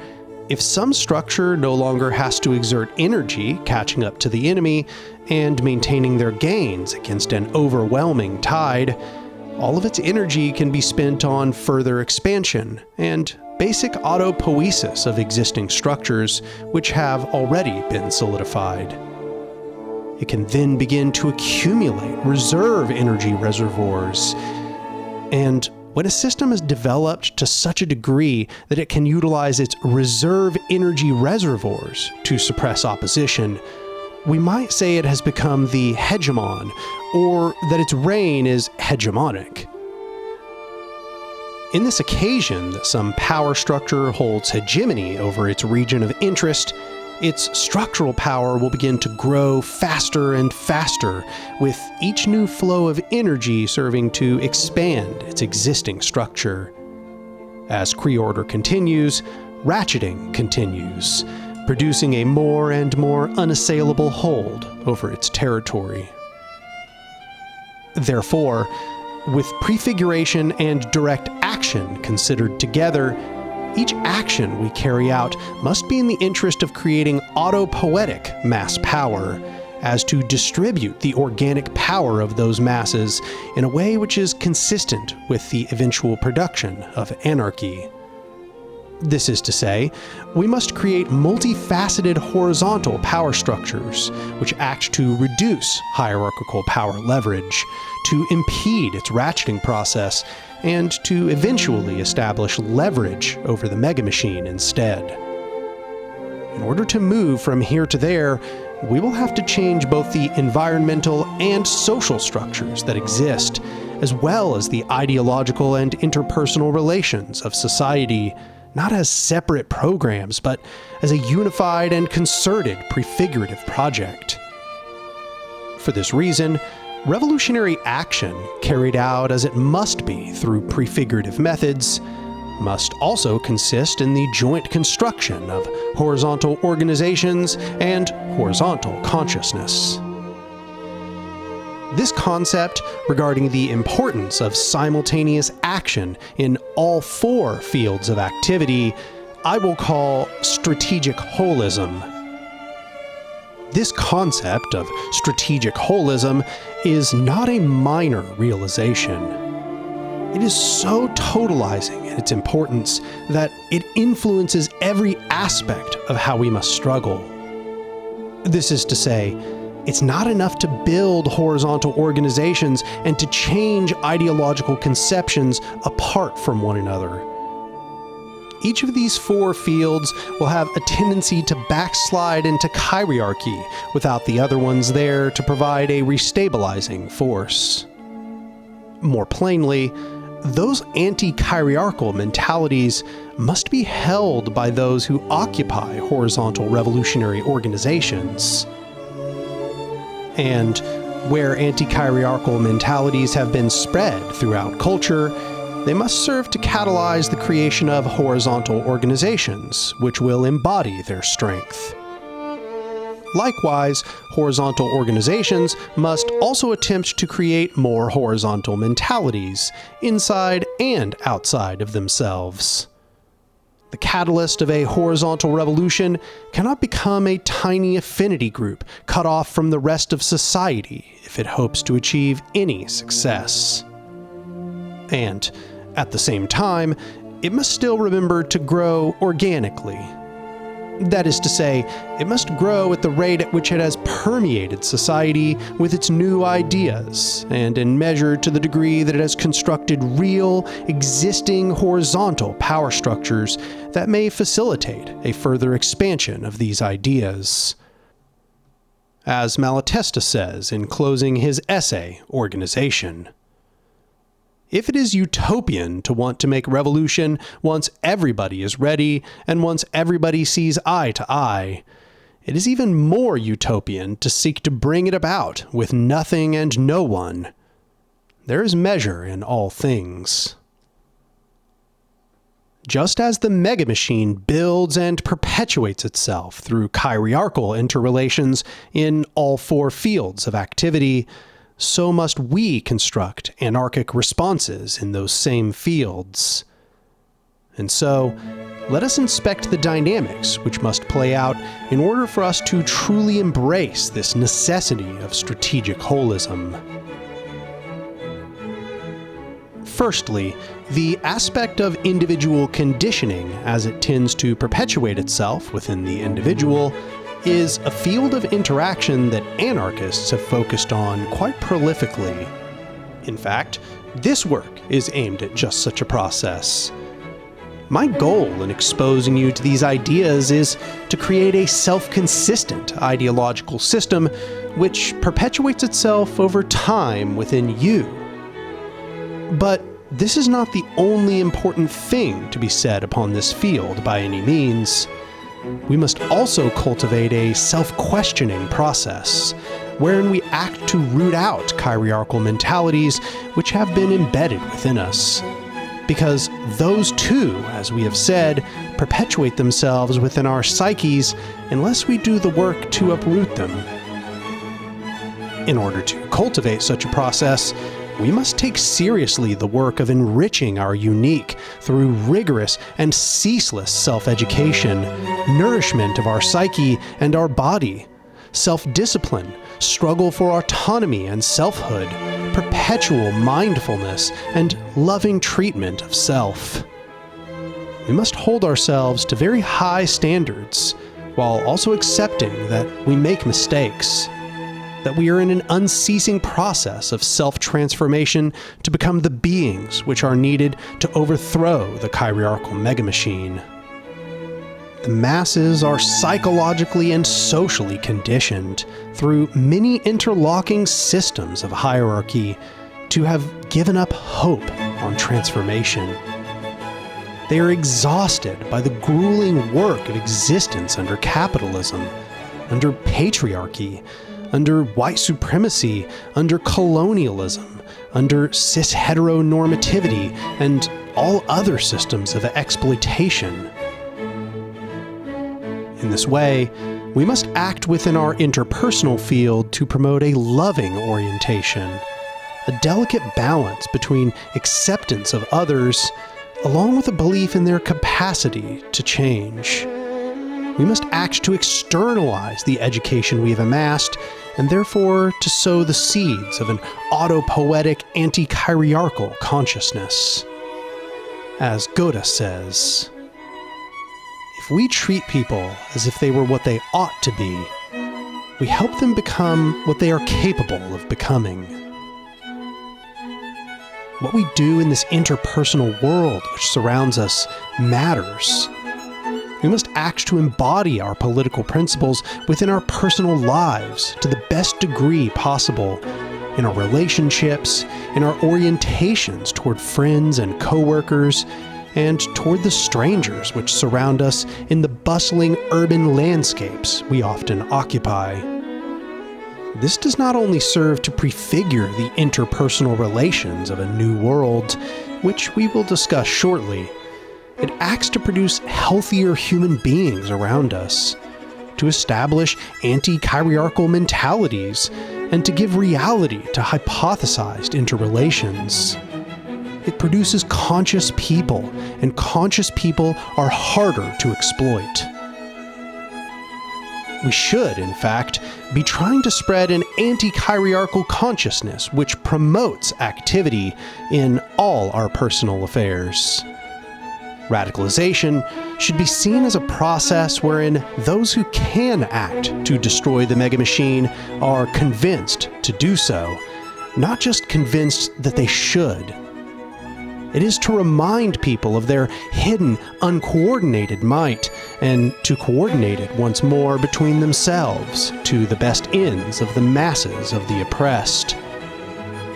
if some structure no longer has to exert energy catching up to the enemy and maintaining their gains against an overwhelming tide, all of its energy can be spent on further expansion and basic autopoiesis of existing structures which have already been solidified. It can then begin to accumulate reserve energy reservoirs, and When a system is developed to such a degree that it can utilize its reserve energy reservoirs to suppress opposition, we might say it has become the hegemon, or that its reign is hegemonic. In this occasion that some power structure holds hegemony over its region of interest, its structural power will begin to grow faster and faster, with each new flow of energy serving to expand its existing structure. As Kree order continues, ratcheting continues, producing a more and more unassailable hold over its territory. Therefore, with prefiguration and direct action considered together, each action we carry out must be in the interest of creating autopoietic mass power, as to distribute the organic power of those masses in a way which is consistent with the eventual production of anarchy. This is to say, we must create multifaceted horizontal power structures which act to reduce hierarchical power leverage, to impede its ratcheting process, and to eventually establish leverage over the megamachine instead. In order to move from here to there, we will have to change both the environmental and social structures that exist, as well as the ideological and interpersonal relations of society, not as separate programs, but as a unified and concerted prefigurative project. For this reason, revolutionary action, carried out as it must be through prefigurative methods, must also consist in the joint construction of horizontal organizations and horizontal consciousness. This concept regarding the importance of simultaneous action in all four fields of activity, I will call strategic holism. This concept of strategic holism is not a minor realization. It is so totalizing in its importance that it influences every aspect of how we must struggle. This is to say, it's not enough to build horizontal organizations and to change ideological conceptions apart from one another. Each of these four fields will have a tendency to backslide into chirarchy without the other ones there to provide a restabilizing force. More plainly, those anti-chirarchal mentalities must be held by those who occupy horizontal revolutionary organizations. And where anti-chirarchal mentalities have been spread throughout culture, they must serve to catalyze the creation of horizontal organizations, which will embody their strength. Likewise, horizontal organizations must also attempt to create more horizontal mentalities, inside and outside of themselves. The catalyst of a horizontal revolution cannot become a tiny affinity group cut off from the rest of society if it hopes to achieve any success. And, at the same time, it must still remember to grow organically. That is to say, it must grow at the rate at which it has permeated society with its new ideas, and in measure to the degree that it has constructed real, existing horizontal power structures that may facilitate a further expansion of these ideas. As Malatesta says in closing his essay, Organization, if it is utopian to want to make revolution once everybody is ready and once everybody sees eye to eye, it is even more utopian to seek to bring it about with nothing and no one. There is measure in all things. Just as the megamachine builds and perpetuates itself through chirarchal interrelations in all four fields of activity, so must we construct anarchic responses in those same fields. And so, let us inspect the dynamics which must play out in order for us to truly embrace this necessity of strategic holism. Firstly, the aspect of individual conditioning as it tends to perpetuate itself within the individual is a field of interaction that anarchists have focused on quite prolifically. In fact, this work is aimed at just such a process. My goal in exposing you to these ideas is to create a self-consistent ideological system which perpetuates itself over time within you. But this is not the only important thing to be said upon this field by any means. We must also cultivate a self-questioning process, wherein we act to root out hierarchical mentalities which have been embedded within us. Because those too, as we have said, perpetuate themselves within our psyches unless we do the work to uproot them. In order to cultivate such a process, we must take seriously the work of enriching our unique through rigorous and ceaseless self-education, nourishment of our psyche and our body, self-discipline, struggle for autonomy and selfhood, perpetual mindfulness, and loving treatment of self. We must hold ourselves to very high standards, while also accepting that we make mistakes, that we are in an unceasing process of self-transformation to become the beings which are needed to overthrow the hierarchical megamachine. The masses are psychologically and socially conditioned through many interlocking systems of hierarchy to have given up hope on transformation. They are exhausted by the grueling work of existence under capitalism, under patriarchy, under white supremacy, under colonialism, under cis-heteronormativity, and all other systems of exploitation. In this way, we must act within our interpersonal field to promote a loving orientation, a delicate balance between acceptance of others, along with a belief in their capacity to change. We must act to externalize the education we have amassed, and therefore to sow the seeds of an autopoetic anti-hierarchical consciousness. As Goethe says, if we treat people as if they were what they ought to be, we help them become what they are capable of becoming. What we do in this interpersonal world which surrounds us matters. We must act to embody our political principles within our personal lives to the best degree possible, in our relationships, in our orientations toward friends and co-workers, and toward the strangers which surround us in the bustling urban landscapes we often occupy. This does not only serve to prefigure the interpersonal relations of a new world, which we will discuss shortly. It acts to produce healthier human beings around us, to establish anti-hierarchical mentalities, and to give reality to hypothesized interrelations. It produces conscious people, and conscious people are harder to exploit. We should, in fact, be trying to spread an anti-hierarchical consciousness which promotes activity in all our personal affairs. Radicalization should be seen as a process wherein those who can act to destroy the megamachine are convinced to do so, not just convinced that they should. It is to remind people of their hidden, uncoordinated might, and to coordinate it once more between themselves to the best ends of the masses of the oppressed.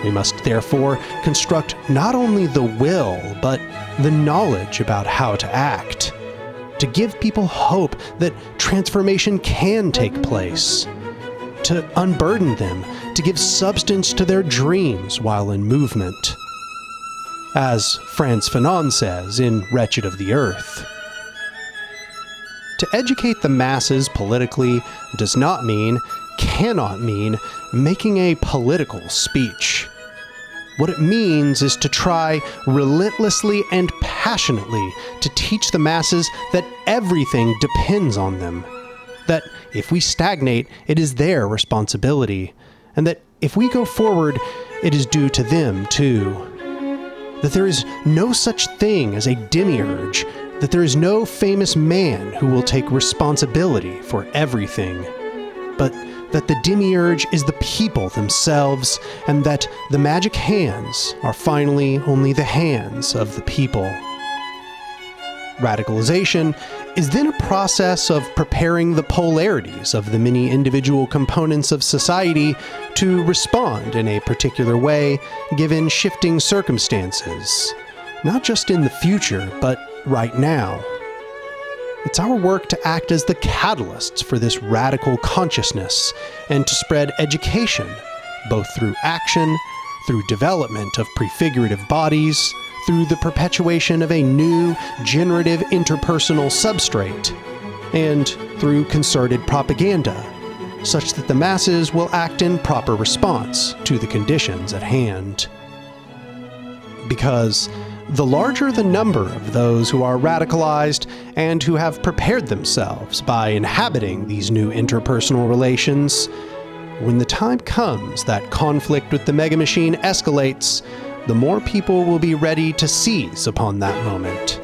We must therefore construct not only the will, but the knowledge about how to act, to give people hope that transformation can take place, to unburden them, to give substance to their dreams while in movement. As Frantz Fanon says in Wretched of the Earth, to educate the masses politically does not mean, cannot mean, making a political speech. What it means is to try relentlessly and passionately to teach the masses that everything depends on them, that if we stagnate, it is their responsibility, and that if we go forward, it is due to them too. That there is no such thing as a demiurge, that there is no famous man who will take responsibility for everything, but that the demiurge is the people themselves, and that the magic hands are finally only the hands of the people. Radicalization is then a process of preparing the polarities of the many individual components of society to respond in a particular way given shifting circumstances, not just in the future, but right now. It's our work to act as the catalysts for this radical consciousness and to spread education, both through action, through development of prefigurative bodies, through the perpetuation of a new, generative interpersonal substrate, and through concerted propaganda, such that the masses will act in proper response to the conditions at hand. Because the larger the number of those who are radicalized and who have prepared themselves by inhabiting these new interpersonal relations, when the time comes that conflict with the megamachine escalates, the more people will be ready to seize upon that moment.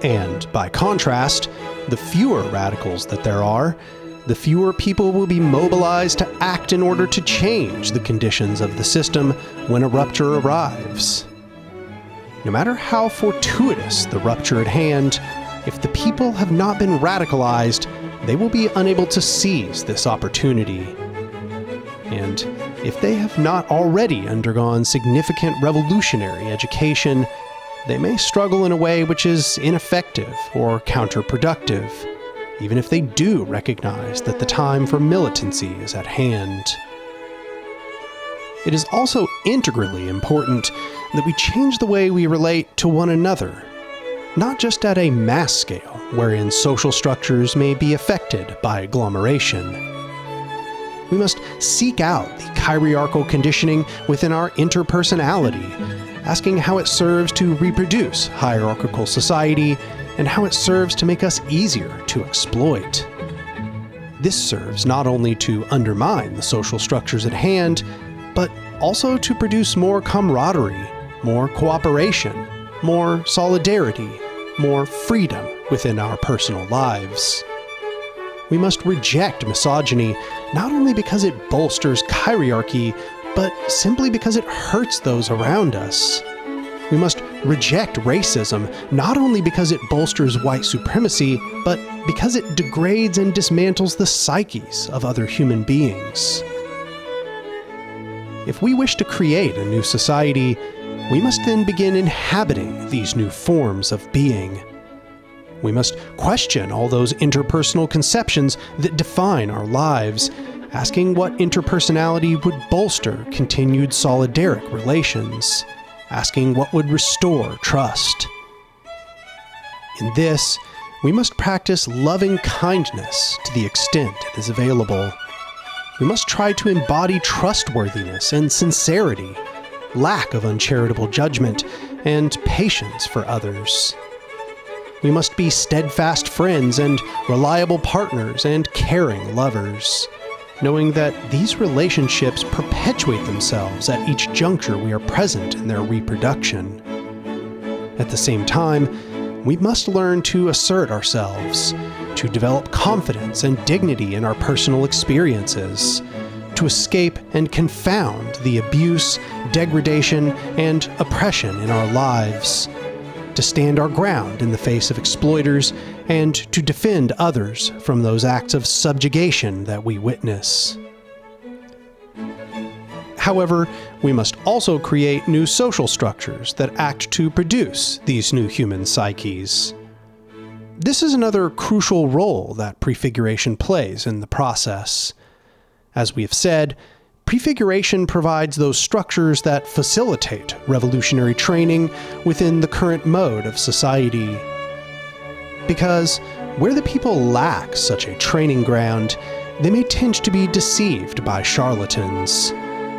And, by contrast, the fewer radicals that there are, the fewer people will be mobilized to act in order to change the conditions of the system when a rupture arrives. No matter how fortuitous the rupture at hand, if the people have not been radicalized, they will be unable to seize this opportunity. And if they have not already undergone significant revolutionary education, they may struggle in a way which is ineffective or counterproductive, even if they do recognize that the time for militancy is at hand. It is also integrally important that we change the way we relate to one another, not just at a mass scale, wherein social structures may be affected by agglomeration. We must seek out the hierarchical conditioning within our interpersonality, asking how it serves to reproduce hierarchical society and how it serves to make us easier to exploit. This serves not only to undermine the social structures at hand, but also to produce more camaraderie, more cooperation, more solidarity, more freedom within our personal lives. We must reject misogyny not only because it bolsters hierarchy, but simply because it hurts those around us. We must reject racism not only because it bolsters white supremacy, but because it degrades and dismantles the psyches of other human beings. If we wish to create a new society, we must then begin inhabiting these new forms of being. We must question all those interpersonal conceptions that define our lives, asking what interpersonality would bolster continued solidaric relations, asking what would restore trust. In this, we must practice loving kindness to the extent it is available. We must try to embody trustworthiness and sincerity, lack of uncharitable judgment, and patience for others. We must be steadfast friends and reliable partners and caring lovers, knowing that these relationships perpetuate themselves at each juncture we are present in their reproduction. At the same time, we must learn to assert ourselves, to develop confidence and dignity in our personal experiences, to escape and confound the abuse, degradation, and oppression in our lives, to stand our ground in the face of exploiters, and to defend others from those acts of subjugation that we witness. However, we must also create new social structures that act to produce these new human psyches. This is another crucial role that prefiguration plays in the process. As we have said, prefiguration provides those structures that facilitate revolutionary training within the current mode of society. Because where the people lack such a training ground, they may tend to be deceived by charlatans,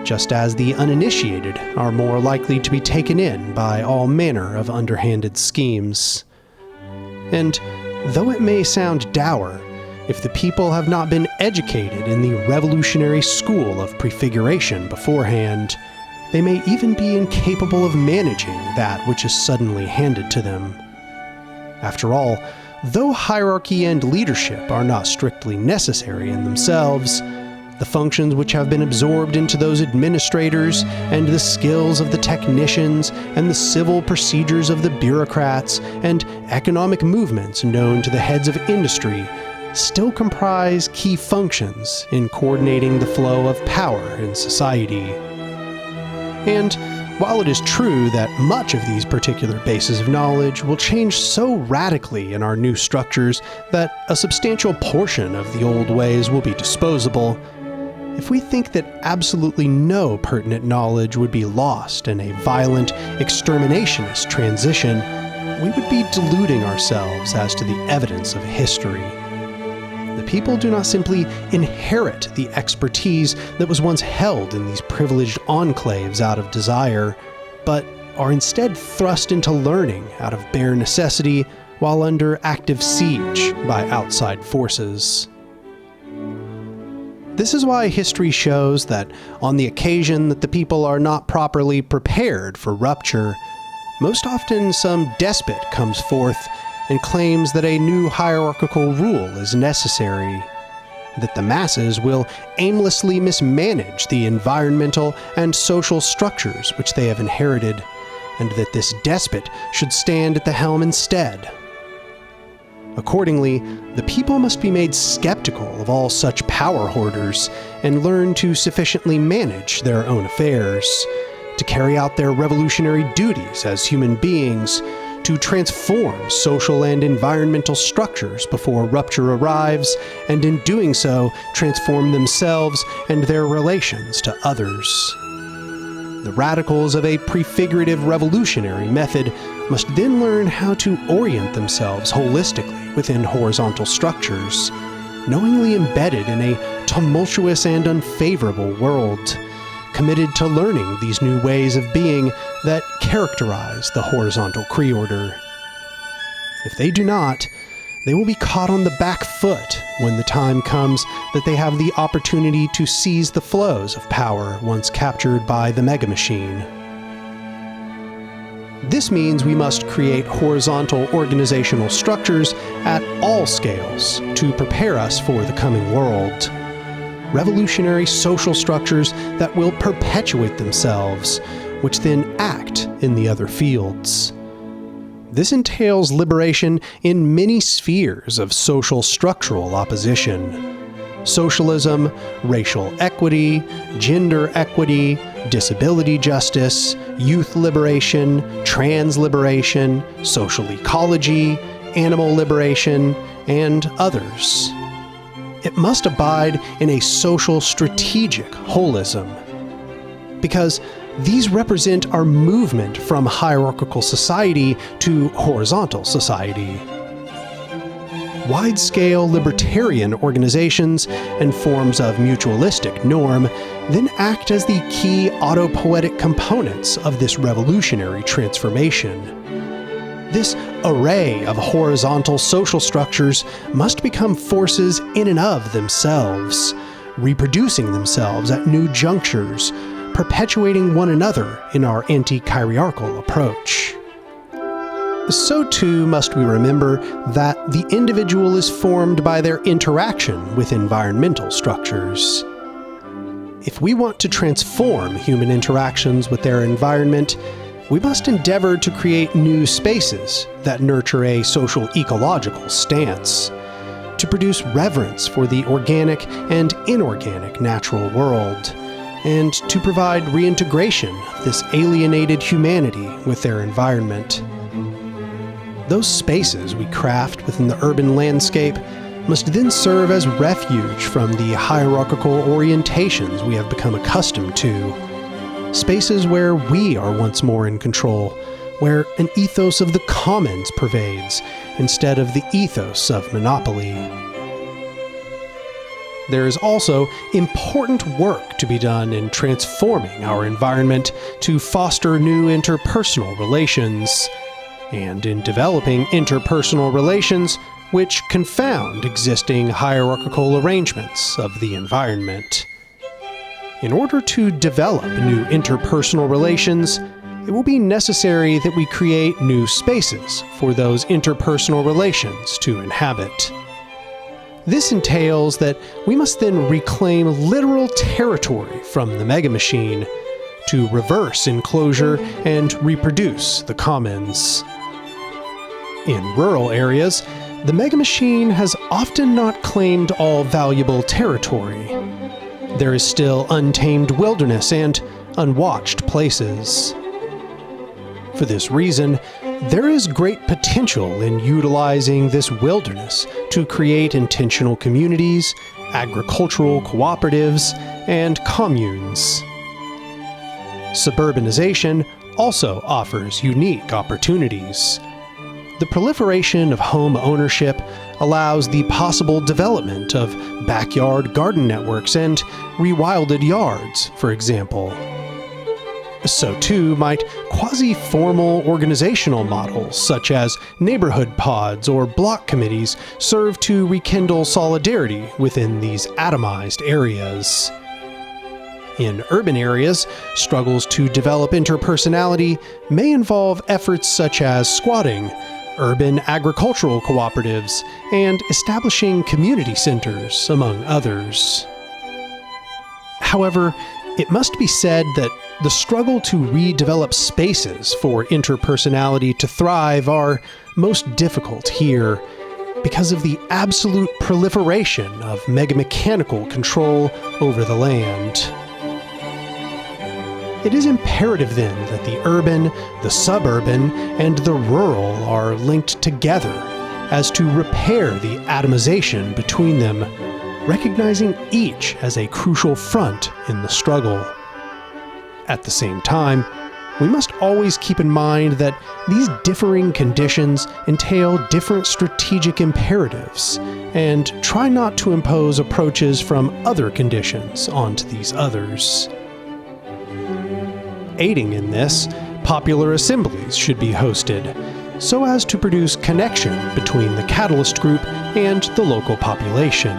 just as the uninitiated are more likely to be taken in by all manner of underhanded schemes. And though it may sound dour, if the people have not been educated in the revolutionary school of prefiguration beforehand, they may even be incapable of managing that which is suddenly handed to them. After all, though hierarchy and leadership are not strictly necessary in themselves, the functions which have been absorbed into those administrators, and the skills of the technicians, and the civil procedures of the bureaucrats, and economic movements known to the heads of industry, still comprise key functions in coordinating the flow of power in society. And while it is true that much of these particular bases of knowledge will change so radically in our new structures that a substantial portion of the old ways will be disposable, if we think that absolutely no pertinent knowledge would be lost in a violent, exterminationist transition, we would be deluding ourselves as to the evidence of history. The people do not simply inherit the expertise that was once held in these privileged enclaves out of desire, but are instead thrust into learning out of bare necessity while under active siege by outside forces. This is why history shows that on the occasion that the people are not properly prepared for rupture, most often some despot comes forth and claims that a new hierarchical rule is necessary, that the masses will aimlessly mismanage the environmental and social structures which they have inherited, and that this despot should stand at the helm instead. Accordingly, the people must be made skeptical of all such power hoarders and learn to sufficiently manage their own affairs, to carry out their revolutionary duties as human beings, to transform social and environmental structures before rupture arrives, and in doing so, transform themselves and their relations to others. The radicals of a prefigurative revolutionary method must then learn how to orient themselves holistically within horizontal structures, knowingly embedded in a tumultuous and unfavorable world, committed to learning these new ways of being that characterize the horizontal creorder. If they do not, they will be caught on the back foot when the time comes that they have the opportunity to seize the flows of power once captured by the mega-machine. This means we must create horizontal organizational structures at all scales to prepare us for the coming world. Revolutionary social structures that will perpetuate themselves, which then act in the other fields. This entails liberation in many spheres of social structural opposition. Socialism, racial equity, gender equity, disability justice, youth liberation, trans liberation, social ecology, animal liberation, and others. It must abide in a social strategic holism, because these represent our movement from hierarchical society to horizontal society. Wide-scale libertarian organizations and forms of mutualistic norm then act as the key autopoietic components of this revolutionary transformation. This array of horizontal social structures must become forces in and of themselves, reproducing themselves at new junctures, perpetuating one another in our anti-hierarchical approach. So too must we remember that the individual is formed by their interaction with environmental structures. If we want to transform human interactions with their environment, we must endeavor to create new spaces that nurture a social ecological stance, to produce reverence for the organic and inorganic natural world, and to provide reintegration of this alienated humanity with their environment. Those spaces we craft within the urban landscape must then serve as refuge from the hierarchical orientations we have become accustomed to. Spaces where we are once more in control, where an ethos of the commons pervades instead of the ethos of monopoly. There is also important work to be done in transforming our environment to foster new interpersonal relations, and in developing interpersonal relations which confound existing hierarchical arrangements of the environment. In order to develop new interpersonal relations, it will be necessary that we create new spaces for those interpersonal relations to inhabit. This entails that we must then reclaim literal territory from the megamachine to reverse enclosure and reproduce the commons. In rural areas, the megamachine has often not claimed all valuable territory. There is still untamed wilderness and unwatched places. For this reason, there is great potential in utilizing this wilderness to create intentional communities, agricultural cooperatives, and communes. Suburbanization also offers unique opportunities. The proliferation of home ownership allows the possible development of backyard garden networks and rewilded yards, for example. So too might quasi-formal organizational models such as neighborhood pods or block committees serve to rekindle solidarity within these atomized areas. In urban areas, struggles to develop interpersonality may involve efforts such as squatting, urban agricultural cooperatives, and establishing community centers, among others. However, it must be said that the struggle to redevelop spaces for interpersonality to thrive are most difficult here because of the absolute proliferation of megamechanical control over the land. It is imperative then that the urban, the suburban, and the rural are linked together as to repair the atomization between them, recognizing each as a crucial front in the struggle. At the same time, we must always keep in mind that these differing conditions entail different strategic imperatives, and try not to impose approaches from other conditions onto these others. Aiding in this, popular assemblies should be hosted, so as to produce connection between the catalyst group and the local population,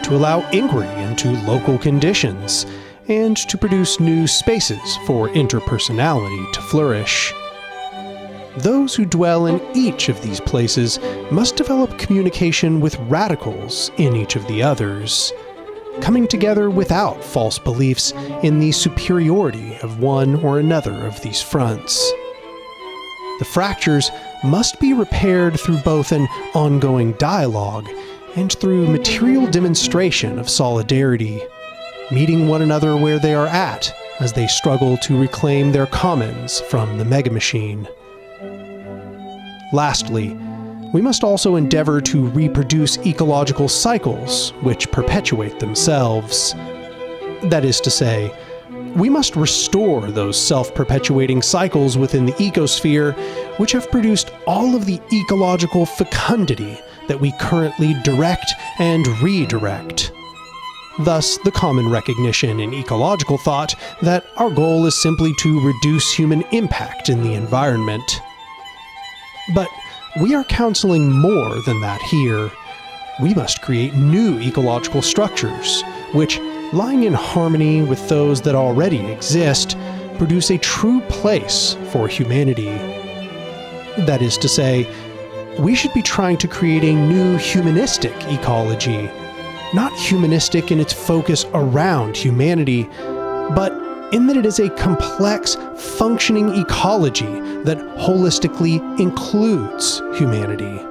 to allow inquiry into local conditions, and to produce new spaces for interpersonality to flourish. Those who dwell in each of these places must develop communication with radicals in each of the others, coming together without false beliefs in the superiority of one or another of these fronts. The fractures must be repaired through both an ongoing dialogue and through material demonstration of solidarity, meeting one another where they are at as they struggle to reclaim their commons from the megamachine. Lastly, we must also endeavor to reproduce ecological cycles which perpetuate themselves. That is to say, we must restore those self-perpetuating cycles within the ecosphere which have produced all of the ecological fecundity that we currently direct and redirect. Thus, the common recognition in ecological thought that our goal is simply to reduce human impact in the environment. But we are counseling more than that here. We must create new ecological structures, which, lying in harmony with those that already exist, produce a true place for humanity. That is to say, we should be trying to create a new humanistic ecology, not humanistic in its focus around humanity, but in that it is a complex, functioning ecology that holistically includes humanity.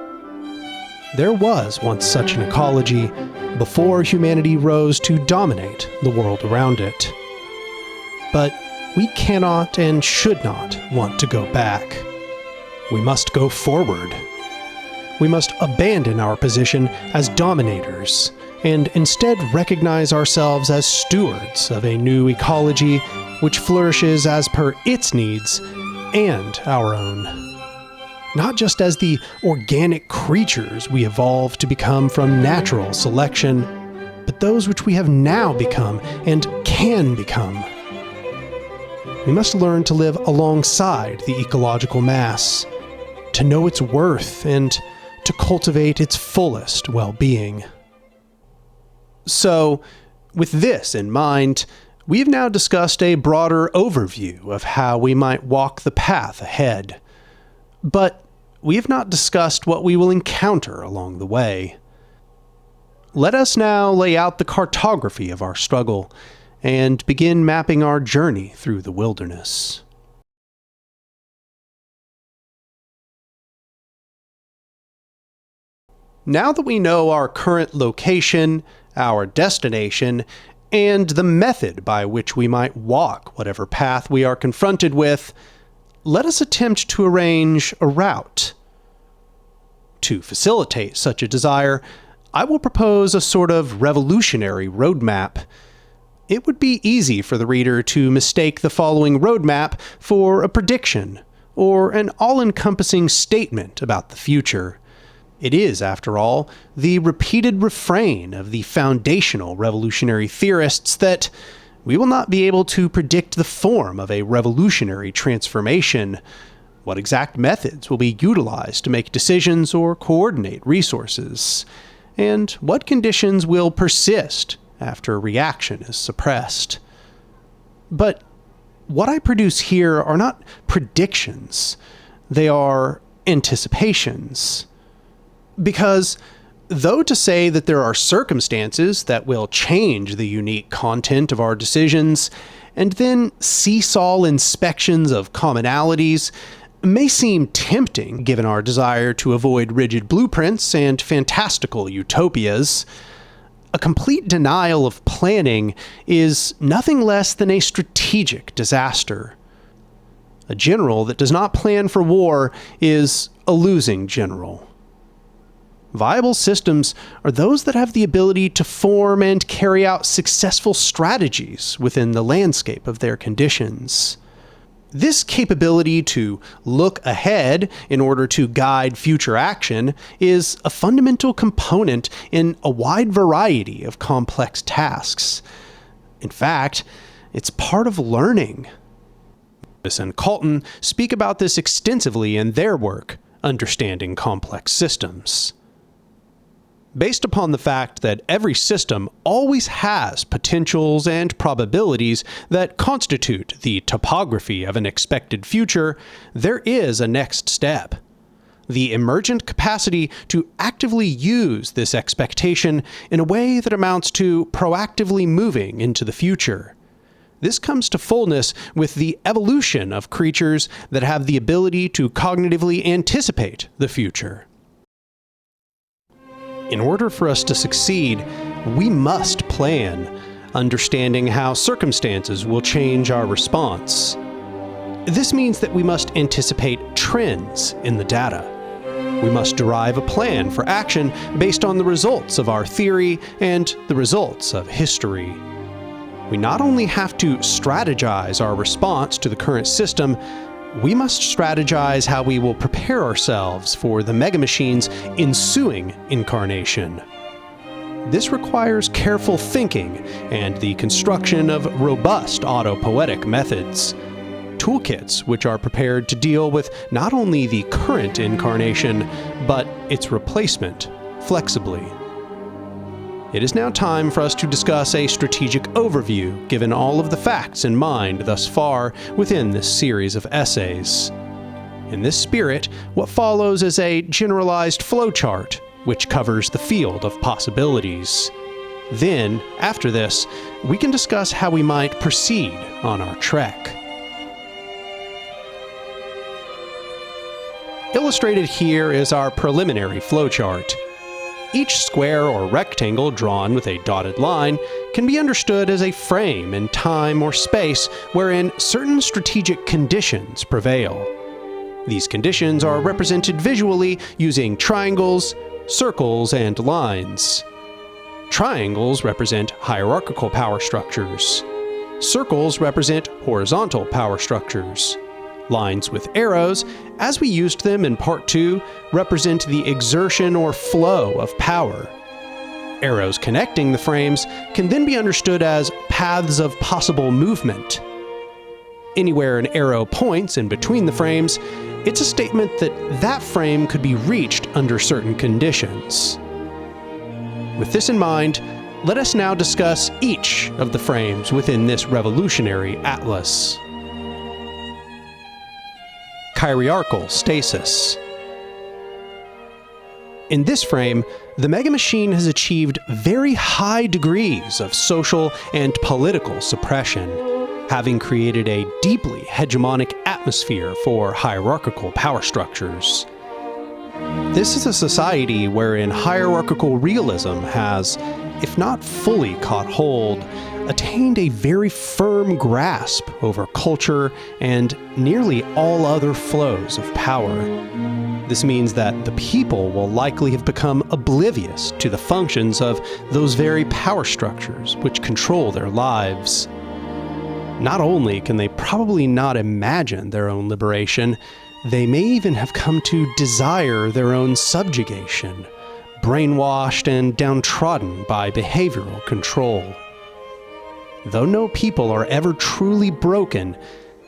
There was once such an ecology before humanity rose to dominate the world around it. But we cannot and should not want to go back. We must go forward. We must abandon our position as dominators and instead recognize ourselves as stewards of a new ecology which flourishes as per its needs and our own. Not just as the organic creatures we evolved to become from natural selection, but those which we have now become and can become. We must learn to live alongside the ecological mass, to know its worth and to cultivate its fullest well-being. So, with this in mind, We have now discussed a broader overview of how we might walk the path ahead, but we have not discussed what we will encounter along the way. Let us now lay out the cartography of our struggle and begin mapping our journey through the wilderness. Now that we know our current location, our destination, and the method by which we might walk whatever path we are confronted with, let us attempt to arrange a route. To facilitate such a desire, I will propose a sort of revolutionary roadmap. It would be easy for the reader to mistake the following roadmap for a prediction or an all-encompassing statement about the future. It is, after all, the repeated refrain of the foundational revolutionary theorists that we will not be able to predict the form of a revolutionary transformation, what exact methods will be utilized to make decisions or coordinate resources, and what conditions will persist after reaction is suppressed. But what I produce here are not predictions, they are anticipations. Because, though to say that there are circumstances that will change the unique content of our decisions, and then seesaw inspections of commonalities may seem tempting given our desire to avoid rigid blueprints and fantastical utopias, a complete denial of planning is nothing less than a strategic disaster. A general that does not plan for war is a losing general. Viable systems are those that have the ability to form and carry out successful strategies within the landscape of their conditions. This capability to look ahead in order to guide future action is a fundamental component in a wide variety of complex tasks. In fact, it's part of learning. Lewis and Colton speak about this extensively in their work, Understanding Complex Systems. Based upon the fact that every system always has potentials and probabilities that constitute the topography of an expected future, there is a next step. The emergent capacity to actively use this expectation in a way that amounts to proactively moving into the future. This comes to fullness with the evolution of creatures that have the ability to cognitively anticipate the future. In order for us to succeed, we must plan, understanding how circumstances will change our response. This means that we must anticipate trends in the data. We must derive a plan for action based on the results of our theory and the results of history. We not only have to strategize our response to the current system, we must strategize how we will prepare ourselves for the megamachine's ensuing incarnation. This requires careful thinking and the construction of robust autopoietic methods, toolkits which are prepared to deal with not only the current incarnation, but its replacement flexibly. It is now time for us to discuss a strategic overview, given all of the facts in mind thus far within this series of essays. In this spirit, what follows is a generalized flowchart, which covers the field of possibilities. Then, after this, we can discuss how we might proceed on our trek. Illustrated here is our preliminary flowchart. Each square or rectangle drawn with a dotted line can be understood as a frame in time or space wherein certain strategic conditions prevail. These conditions are represented visually using triangles, circles, and lines. Triangles represent hierarchical power structures. Circles represent horizontal power structures. Lines with arrows, as we used them in Part 2, represent the exertion or flow of power. Arrows connecting the frames can then be understood as paths of possible movement. Anywhere an arrow points in between the frames, it's a statement that that frame could be reached under certain conditions. With this in mind, Let us now discuss each of the frames within this revolutionary atlas. Hierarchical stasis. In this frame, the mega machine has achieved very high degrees of social and political suppression, having created a deeply hegemonic atmosphere for hierarchical power structures. This is a society wherein hierarchical realism has, if not fully caught hold, attained a very firm grasp over culture and nearly all other flows of power. This means that the people will likely have become oblivious to the functions of those very power structures which control their lives. Not only can they probably not imagine their own liberation, they may even have come to desire their own subjugation, brainwashed and downtrodden by behavioral control. Though no people are ever truly broken,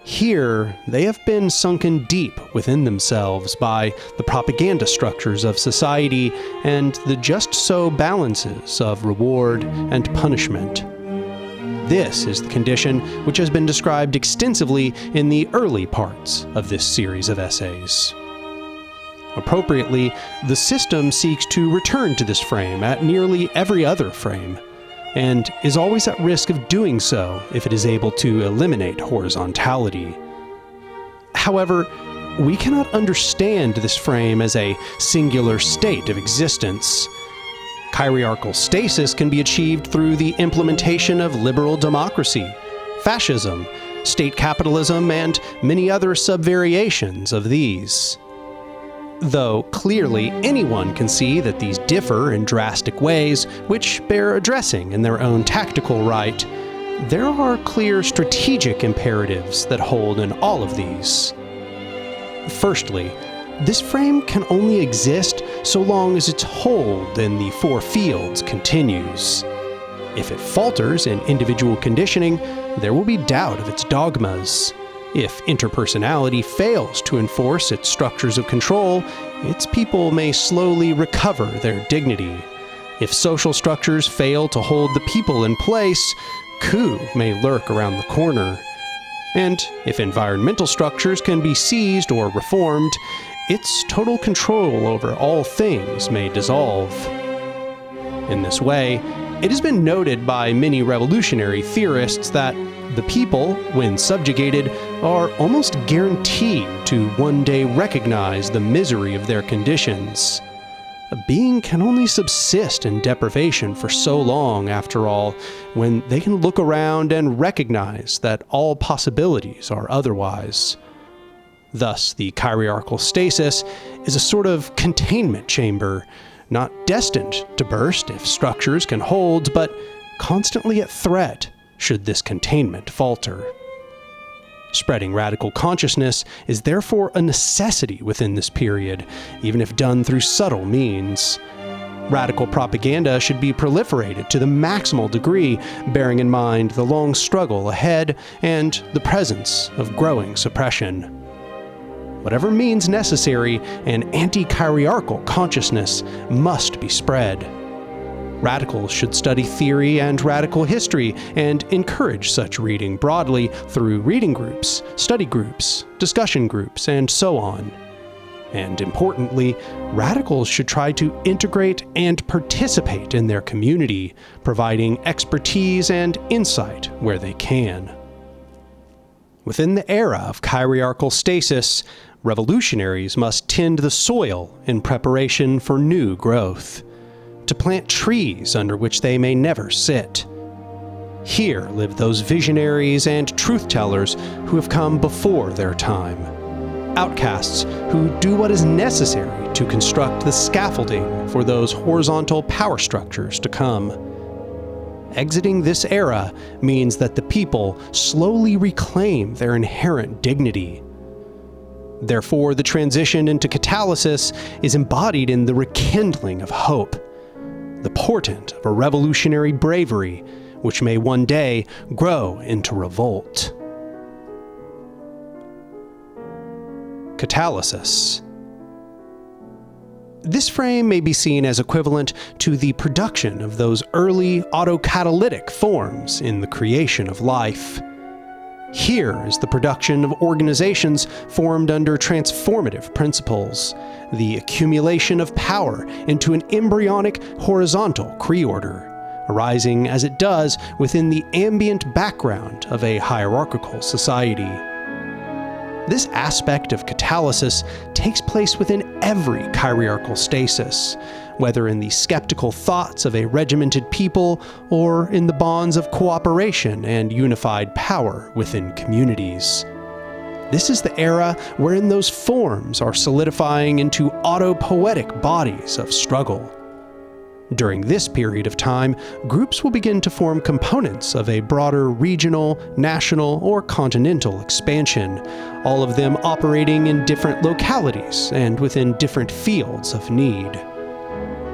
here they have been sunken deep within themselves by the propaganda structures of society and the just-so balances of reward and punishment. This is the condition which has been described extensively in the early parts of this series of essays. Appropriately, the system seeks to return to this frame at nearly every other frame, and is always at risk of doing so if it is able to eliminate horizontality. However, we cannot understand this frame as a singular state of existence. Hierarchical stasis can be achieved through the implementation of liberal democracy, fascism, state capitalism, and many other subvariations of these. Though clearly anyone can see that these differ in drastic ways which bear addressing in their own tactical right, there are clear strategic imperatives that hold in all of these. Firstly, this frame can only exist so long as its hold in the four fields continues. If it falters in individual conditioning, there will be doubt of its dogmas. If interpersonality fails to enforce its structures of control, its people may slowly recover their dignity. If social structures fail to hold the people in place, coup may lurk around the corner. And if environmental structures can be seized or reformed, its total control over all things may dissolve. In this way, it has been noted by many revolutionary theorists that the people, when subjugated, are almost guaranteed to one day recognize the misery of their conditions. A being can only subsist in deprivation for so long, after all, when they can look around and recognize that all possibilities are otherwise. Thus, the hierarchical stasis is a sort of containment chamber, not destined to burst if structures can hold, but constantly at threat should this containment falter. Spreading radical consciousness is therefore a necessity within this period, even if done through subtle means. Radical propaganda should be proliferated to the maximal degree, bearing in mind the long struggle ahead and the presence of growing suppression. Whatever means necessary, an anti-hierarchical consciousness must be spread. Radicals should study theory and radical history and encourage such reading broadly through reading groups, study groups, discussion groups, and so on. And importantly, radicals should try to integrate and participate in their community, providing expertise and insight where they can. Within the era of hierarchical stasis, revolutionaries must tend the soil in preparation for new growth, to plant trees under which they may never sit. Here live those visionaries and truth-tellers who have come before their time, outcasts who do what is necessary to construct the scaffolding for those horizontal power structures to come. Exiting this era means that the people slowly reclaim their inherent dignity. Therefore, the transition into catalysis is embodied in the rekindling of hope, the portent of a revolutionary bravery which may one day grow into revolt. Catalysis. This frame may be seen as equivalent to the production of those early autocatalytic forms in the creation of life. Here is the production of organizations formed under transformative principles, the accumulation of power into an embryonic horizontal creorder, arising as it does within the ambient background of a hierarchical society. This aspect of catalysis takes place within every chiriarchal stasis, whether in the skeptical thoughts of a regimented people or in the bonds of cooperation and unified power within communities. This is the era wherein those forms are solidifying into autopoietic bodies of struggle. During this period of time, groups will begin to form components of a broader regional, national, or continental expansion, all of them operating in different localities and within different fields of need.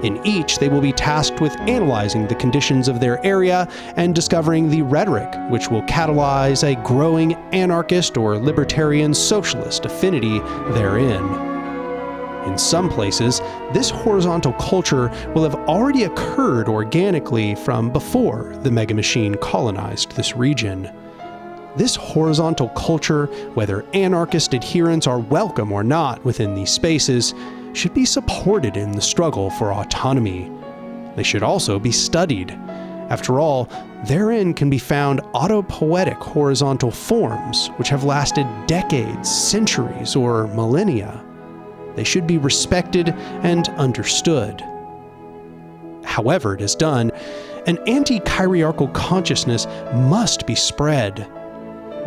In each, they will be tasked with analyzing the conditions of their area and discovering the rhetoric which will catalyze a growing anarchist or libertarian socialist affinity therein. In some places, this horizontal culture will have already occurred organically from before the megamachine colonized this region. This horizontal culture, whether anarchist adherents are welcome or not within these spaces, should be supported in the struggle for autonomy. They should also be studied. After all, therein can be found autopoietic horizontal forms which have lasted decades, centuries, or millennia. They should be respected and understood. However it is done, an anti-chiriarchal consciousness must be spread,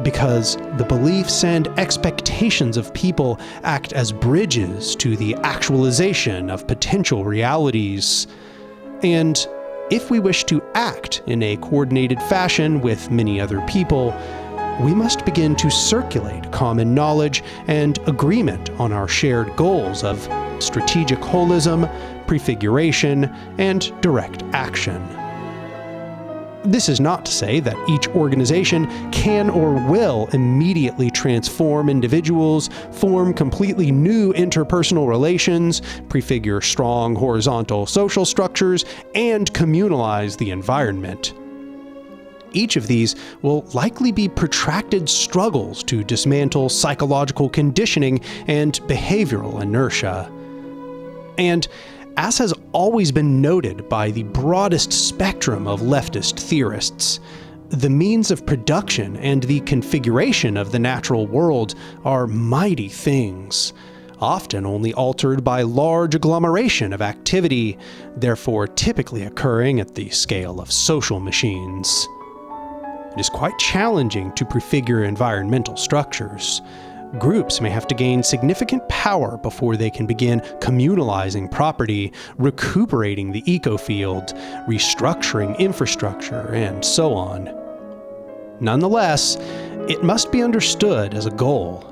because the beliefs and expectations of people act as bridges to the actualization of potential realities. And if we wish to act in a coordinated fashion with many other people, we must begin to circulate common knowledge and agreement on our shared goals of strategic holism, prefiguration, and direct action. This is not to say that each organization can or will immediately transform individuals, form completely new interpersonal relations, prefigure strong horizontal social structures, and communalize the environment. Each of these will likely be protracted struggles to dismantle psychological conditioning and behavioral inertia. And as has always been noted by the broadest spectrum of leftist theorists, the means of production and the configuration of the natural world are mighty things, often only altered by large agglomeration of activity, therefore typically occurring at the scale of social machines. It is quite challenging to prefigure environmental structures. Groups may have to gain significant power before they can begin communalizing property, recuperating the ecofield, restructuring infrastructure, and so on. Nonetheless, it must be understood as a goal.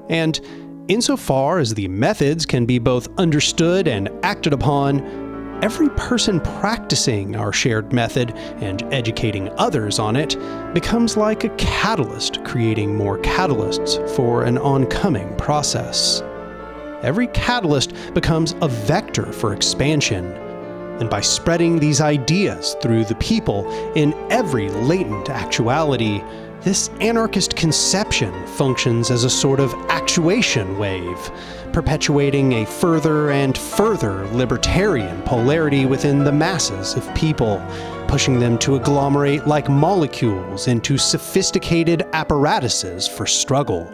And insofar as the methods can be both understood and acted upon, every person practicing our shared method and educating others on it becomes like a catalyst creating more catalysts for an oncoming process. Every catalyst becomes a vector for expansion, and by spreading these ideas through the people in every latent actuality, this anarchist conception functions as a sort of actuation wave, perpetuating a further and further libertarian polarity within the masses of people, pushing them to agglomerate like molecules into sophisticated apparatuses for struggle.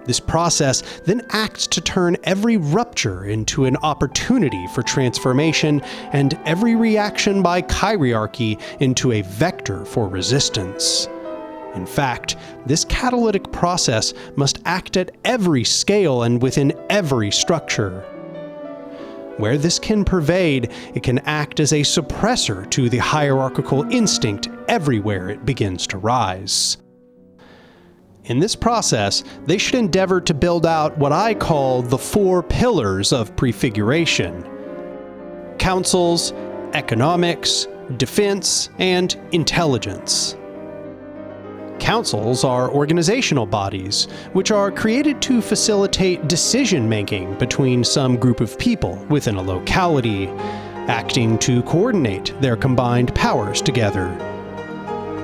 This process then acts to turn every rupture into an opportunity for transformation and every reaction by chiriarchy into a vector for resistance. In fact, this catalytic process must act at every scale and within every structure. Where this can pervade, it can act as a suppressor to the hierarchical instinct everywhere it begins to rise. In this process, they should endeavor to build out what I call the 4 pillars of prefiguration: councils, economics, defense, and intelligence. Councils are organizational bodies, which are created to facilitate decision-making between some group of people within a locality, acting to coordinate their combined powers together.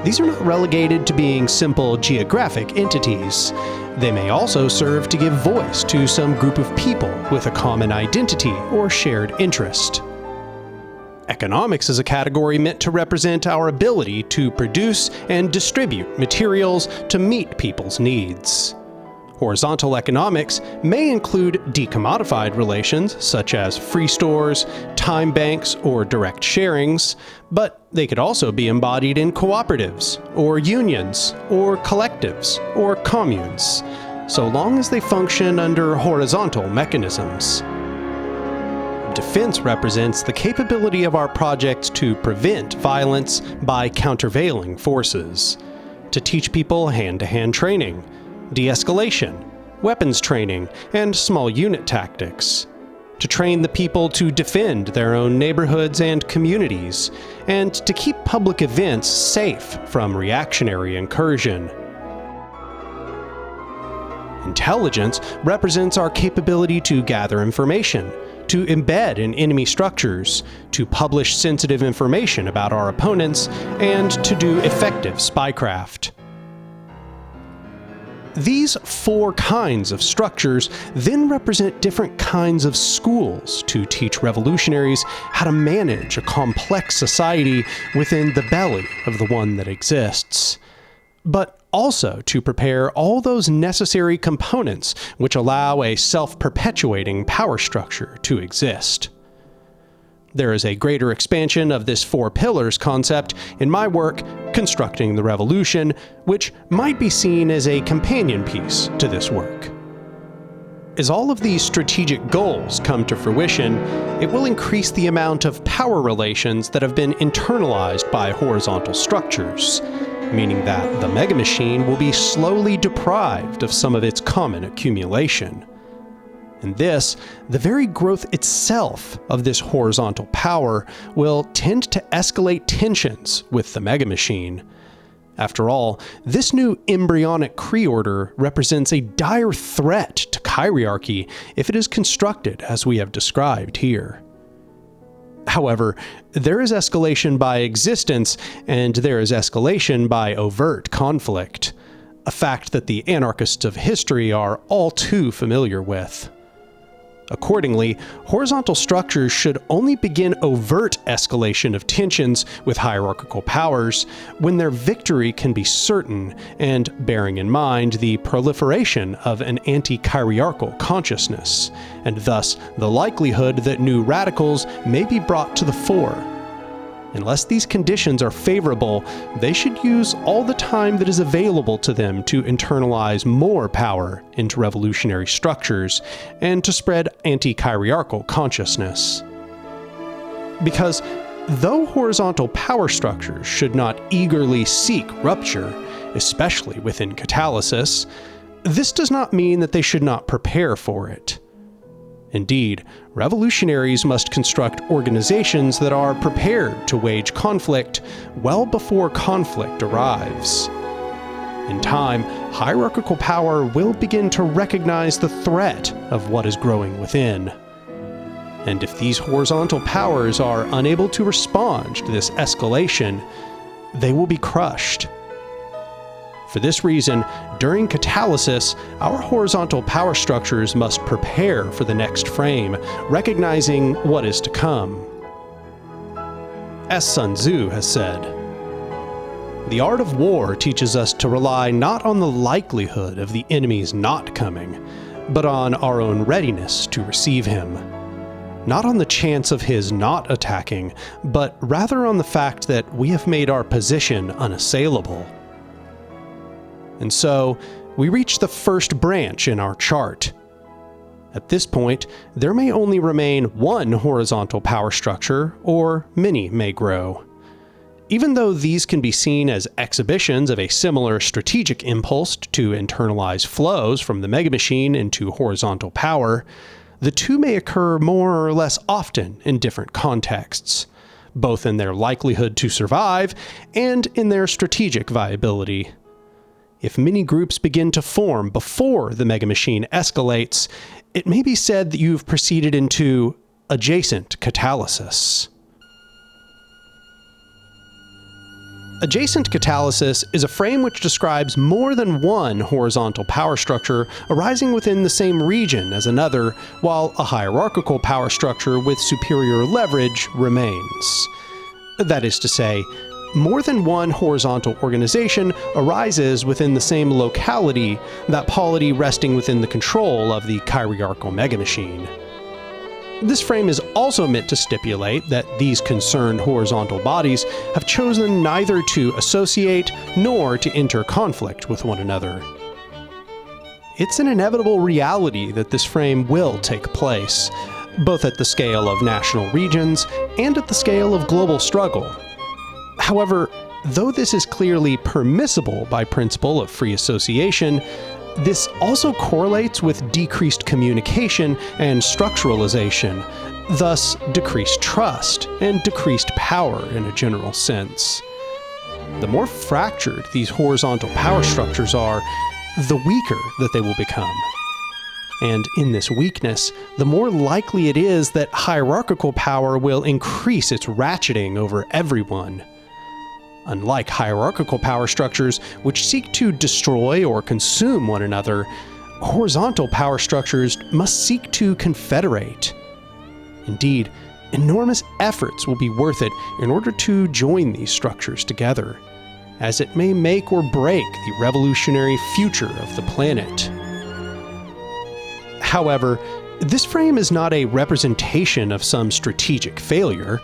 These are not relegated to being simple geographic entities. They may also serve to give voice to some group of people with a common identity or shared interest. Economics is a category meant to represent our ability to produce and distribute materials to meet people's needs. Horizontal economics may include decommodified relations, such as free stores, time banks, or direct sharings, but they could also be embodied in cooperatives, or unions, or collectives, or communes, so long as they function under horizontal mechanisms. Defense represents the capability of our projects to prevent violence by countervailing forces, to teach people hand-to-hand training, de-escalation, weapons training, and small unit tactics, to train the people to defend their own neighborhoods and communities, and to keep public events safe from reactionary incursion. Intelligence represents our capability to gather information, to embed in enemy structures, to publish sensitive information about our opponents, and to do effective spycraft. These four kinds of structures then represent different kinds of schools to teach revolutionaries how to manage a complex society within the belly of the one that exists, but also to prepare all those necessary components which allow a self-perpetuating power structure to exist. There is a greater expansion of this four pillars concept in my work, Constructing the Revolution, which might be seen as a companion piece to this work. As all of these strategic goals come to fruition, it will increase the amount of power relations that have been internalized by horizontal structures, meaning that the megamachine will be slowly deprived of some of its common accumulation. And this, the very growth itself of this horizontal power, will tend to escalate tensions with the megamachine. After all, this new embryonic Kree order represents a dire threat to chirarchy if it is constructed as we have described here. However, there is escalation by existence, and there is escalation by overt conflict, a fact that the anarchists of history are all too familiar with. Accordingly, horizontal structures should only begin overt escalation of tensions with hierarchical powers when their victory can be certain, and bearing in mind the proliferation of an anti-chirarchal consciousness, and thus the likelihood that new radicals may be brought to the fore. Unless these conditions are favorable, they should use all the time that is available to them to internalize more power into revolutionary structures and to spread anti-chirarchal consciousness. Because though horizontal power structures should not eagerly seek rupture, especially within catalysis, this does not mean that they should not prepare for it. Indeed, revolutionaries must construct organizations that are prepared to wage conflict well before conflict arrives. In time, hierarchical power will begin to recognize the threat of what is growing within. And if these horizontal powers are unable to respond to this escalation, they will be crushed. For this reason, during catalysis, our horizontal power structures must prepare for the next frame, recognizing what is to come. As Sun Tzu has said, "The art of war teaches us to rely not on the likelihood of the enemy's not coming, but on our own readiness to receive him. Not on the chance of his not attacking, but rather on the fact that we have made our position unassailable." And so, we reach the first branch in our chart. At this point, there may only remain one horizontal power structure, or many may grow. Even though these can be seen as exhibitions of a similar strategic impulse to internalize flows from the megamachine into horizontal power, the two may occur more or less often in different contexts, both in their likelihood to survive and in their strategic viability. if many groups begin to form before the megamachine escalates, it may be said that you've proceeded into adjacent catalysis. Adjacent catalysis is a frame which describes more than one horizontal power structure arising within the same region as another, while a hierarchical power structure with superior leverage remains. That is to say, more than one horizontal organization arises within the same locality, that polity resting within the control of the hierarchical megamachine. This frame is also meant to stipulate that these concerned horizontal bodies have chosen neither to associate nor to enter conflict with one another. It's an inevitable reality that this frame will take place, both at the scale of national regions and at the scale of global struggle. However, though this is clearly permissible by principle of free association, this also correlates with decreased communication and structuralization, thus decreased trust and decreased power in a general sense. The more fractured these horizontal power structures are, the weaker that they will become. And in this weakness, the more likely it is that hierarchical power will increase its ratcheting over everyone. Unlike hierarchical power structures, which seek to destroy or consume one another, horizontal power structures must seek to confederate. Indeed, enormous efforts will be worth it in order to join these structures together, as it may make or break the revolutionary future of the planet. However, this frame is not a representation of some strategic failure.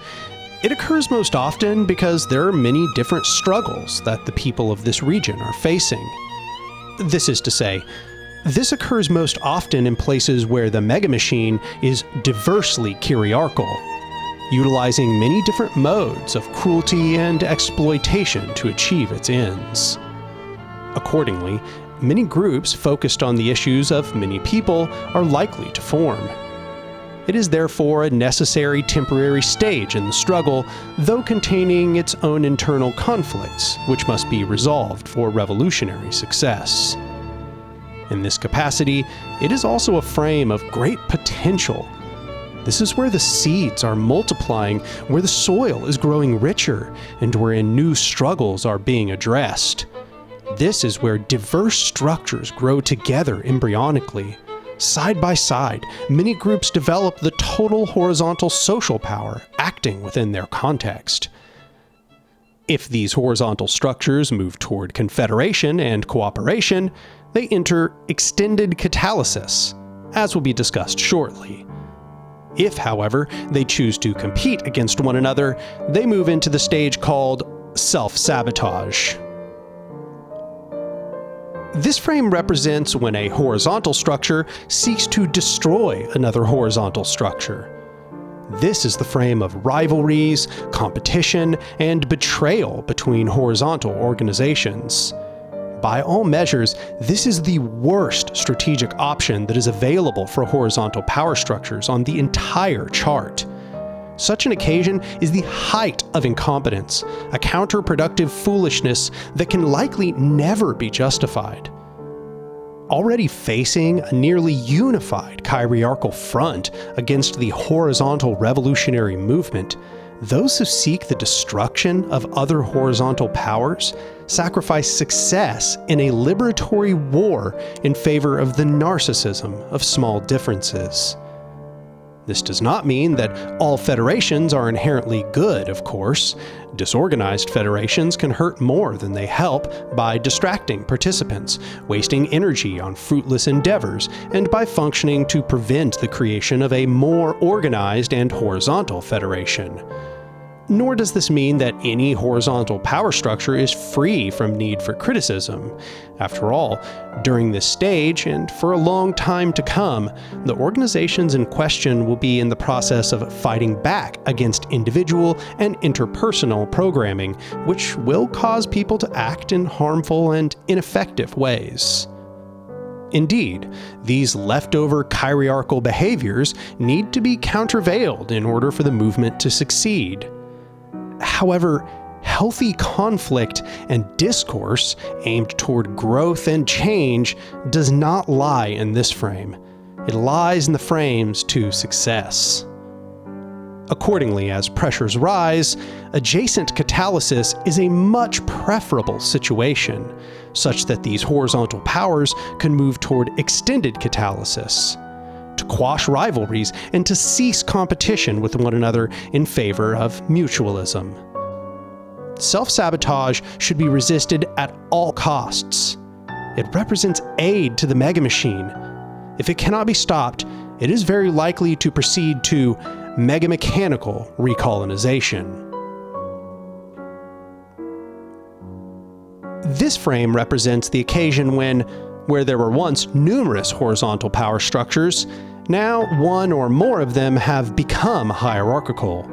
It occurs most often because there are many different struggles that the people of this region are facing. This is to say, this occurs most often in places where the megamachine is diversely hierarchical, utilizing many different modes of cruelty and exploitation to achieve its ends. Accordingly, many groups focused on the issues of many people are likely to form. It is therefore a necessary temporary stage in the struggle, though containing its own internal conflicts, which must be resolved for revolutionary success. In this capacity, it is also a frame of great potential. This is where the seeds are multiplying, where the soil is growing richer, and wherein new struggles are being addressed. This is where diverse structures grow together embryonically. Side by side, many groups develop the total horizontal social power acting within their context. If these horizontal structures move toward confederation and cooperation, they enter extended catalysis, as will be discussed shortly. If, however, they choose to compete against one another, they move into the stage called self-sabotage. This frame represents when a horizontal structure seeks to destroy another horizontal structure. This is the frame of rivalries, competition, and betrayal between horizontal organizations. By all measures, this is the worst strategic option that is available for horizontal power structures on the entire chart. Such an occasion is the height of incompetence, a counterproductive foolishness that can likely never be justified. Already facing a nearly unified hierarchical front against the horizontal revolutionary movement, those who seek the destruction of other horizontal powers sacrifice success in a liberatory war in favor of the narcissism of small differences. This does not mean that all federations are inherently good, of course. Disorganized federations can hurt more than they help by distracting participants, wasting energy on fruitless endeavors, and by functioning to prevent the creation of a more organized and horizontal federation. Nor does this mean that any horizontal power structure is free from need for criticism. After all, during this stage, and for a long time to come, the organizations in question will be in the process of fighting back against individual and interpersonal programming, which will cause people to act in harmful and ineffective ways. Indeed, these leftover hierarchical behaviors need to be countervailed in order for the movement to succeed. However, healthy conflict and discourse aimed toward growth and change does not lie in this frame. It lies in the frames to success. Accordingly, as pressures rise, adjacent catalysis is a much preferable situation, such that these horizontal powers can move toward extended catalysis, to quash rivalries and to cease competition with one another in favor of mutualism. Self-sabotage should be resisted at all costs. It represents aid to the mega-machine. If it cannot be stopped, it is very likely to proceed to mega-mechanical recolonization. This frame represents the occasion when, where there were once numerous horizontal power structures, now one or more of them have become hierarchical.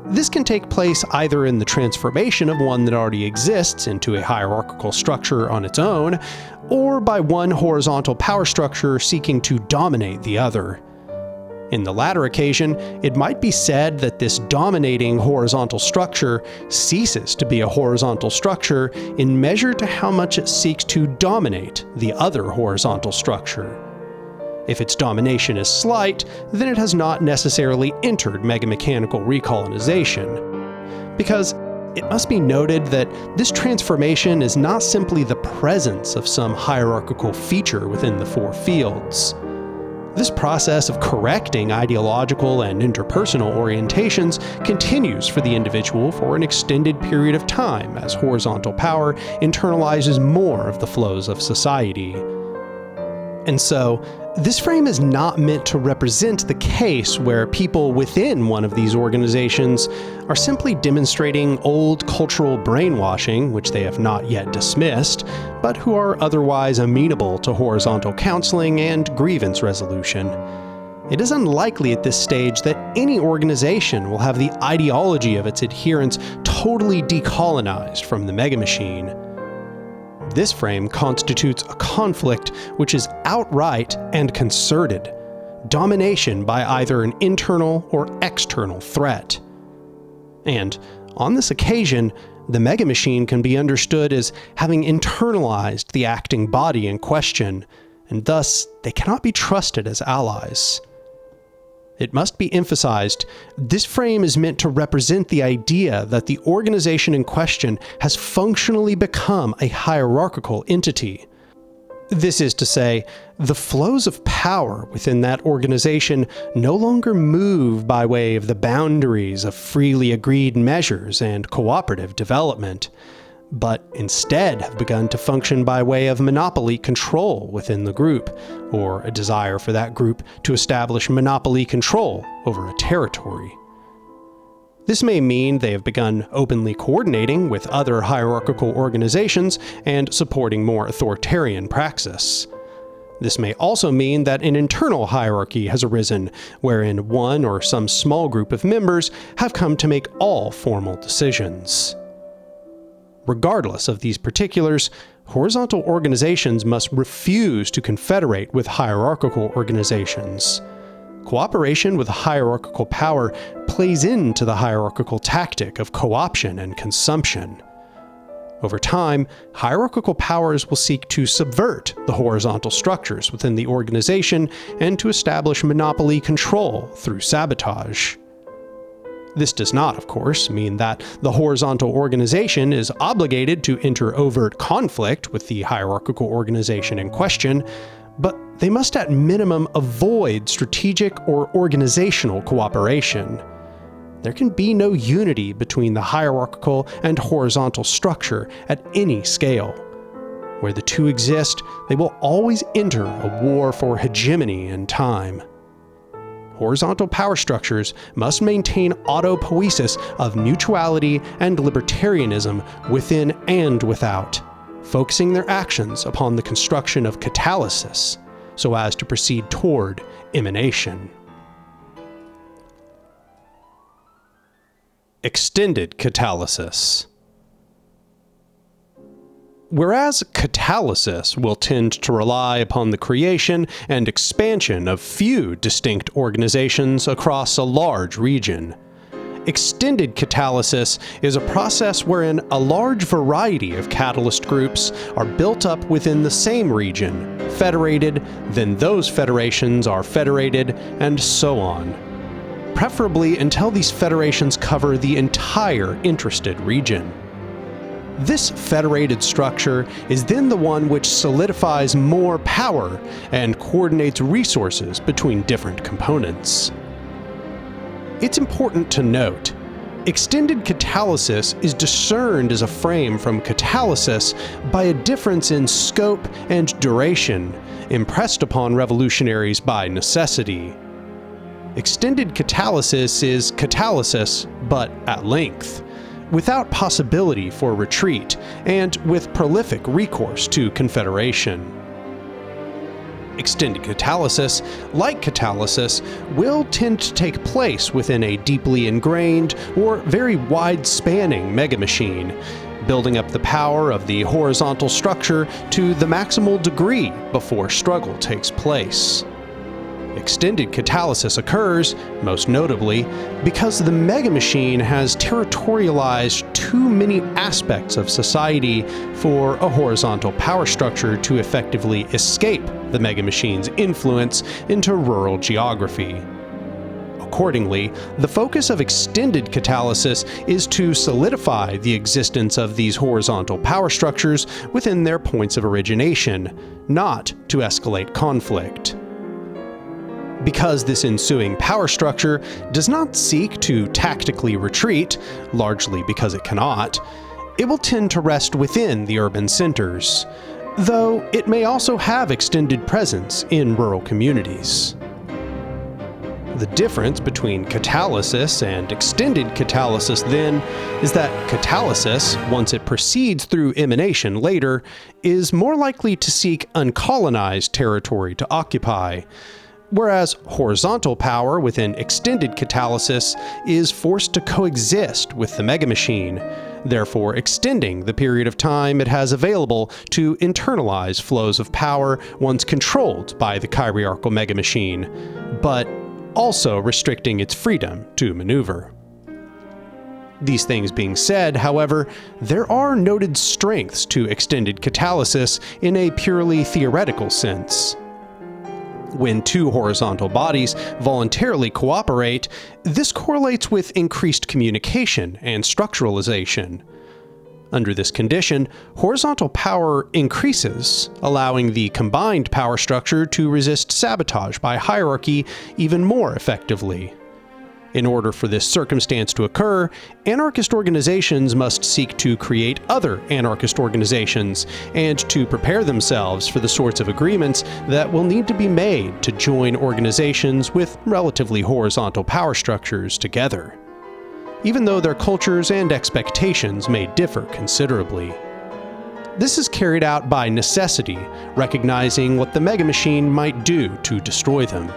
This can take place either in the transformation of one that already exists into a hierarchical structure on its own, or by one horizontal power structure seeking to dominate the other. In the latter occasion, it might be said that this dominating horizontal structure ceases to be a horizontal structure in measure to how much it seeks to dominate the other horizontal structure. If its domination is slight, then it has not necessarily entered megamechanical recolonization. Because it must be noted that this transformation is not simply the presence of some hierarchical feature within the four fields. This process of correcting ideological and interpersonal orientations continues for the individual for an extended period of time as horizontal power internalizes more of the flows of society. And so, this frame is not meant to represent the case where people within one of these organizations are simply demonstrating old cultural brainwashing, which they have not yet dismissed, but who are otherwise amenable to horizontal counseling and grievance resolution. It is unlikely at this stage that any organization will have the ideology of its adherents totally decolonized from the megamachine. This frame constitutes a conflict which is outright and concerted, domination by either an internal or external threat. And on this occasion, the megamachine can be understood as having internalized the acting body in question, and thus they cannot be trusted as allies. It must be emphasized, this frame is meant to represent the idea that the organization in question has functionally become a hierarchical entity. This is to say, the flows of power within that organization no longer move by way of the boundaries of freely agreed measures and cooperative development, but instead have begun to function by way of monopoly control within the group, or a desire for that group to establish monopoly control over a territory. This may mean they have begun openly coordinating with other hierarchical organizations and supporting more authoritarian praxis. This may also mean that an internal hierarchy has arisen, wherein one or some small group of members have come to make all formal decisions. Regardless of these particulars, horizontal organizations must refuse to confederate with hierarchical organizations. Cooperation with hierarchical power plays into the hierarchical tactic of co-option and consumption. Over time, hierarchical powers will seek to subvert the horizontal structures within the organization and to establish monopoly control through sabotage. This does not, of course, mean that the horizontal organization is obligated to enter overt conflict with the hierarchical organization in question, but they must at minimum avoid strategic or organizational cooperation. There can be no unity between the hierarchical and horizontal structure at any scale. Where the two exist, they will always enter a war for hegemony in time. Horizontal power structures must maintain autopoiesis of mutuality and libertarianism within and without, focusing their actions upon the construction of catalysis so as to proceed toward emanation. Extended catalysis. Whereas catalysis will tend to rely upon the creation and expansion of few distinct organizations across a large region, Extended catalysis is a process wherein a large variety of catalyst groups are built up within the same region, federated, then those federations are federated, and so on. Preferably until these federations cover the entire interested region. This federated structure is then the one which solidifies more power and coordinates resources between different components. It's important to note, extended catalysis is discerned as a frame from catalysis by a difference in scope and duration, impressed upon revolutionaries by necessity. Extended catalysis is catalysis, but at length, without possibility for retreat, and with prolific recourse to confederation. Extended catalysis, like catalysis, will tend to take place within a deeply ingrained or very wide-spanning megamachine, building up the power of the horizontal structure to the maximal degree before struggle takes place. Extended catalysis occurs, most notably, because the megamachine has territorialized too many aspects of society for a horizontal power structure to effectively escape the megamachine's influence into rural geography. Accordingly, the focus of extended catalysis is to solidify the existence of these horizontal power structures within their points of origination, not to escalate conflict. Because this ensuing power structure does not seek to tactically retreat, largely because it cannot, it will tend to rest within the urban centers, though it may also have extended presence in rural communities. The difference between catalysis and extended catalysis, then, is that catalysis, once it proceeds through emanation later, is more likely to seek uncolonized territory to occupy, whereas horizontal power within extended catalysis is forced to coexist with the megamachine, therefore extending the period of time it has available to internalize flows of power once controlled by the chiroarchical megamachine, but also restricting its freedom to maneuver. These things being said, however, there are noted strengths to extended catalysis in a purely theoretical sense. When two horizontal bodies voluntarily cooperate, this correlates with increased communication and structuralization. Under this condition, horizontal power increases, allowing the combined power structure to resist sabotage by hierarchy even more effectively. In order for this circumstance to occur, anarchist organizations must seek to create other anarchist organizations and to prepare themselves for the sorts of agreements that will need to be made to join organizations with relatively horizontal power structures together, even though their cultures and expectations may differ considerably. This is carried out by necessity, recognizing what the megamachine might do to destroy them.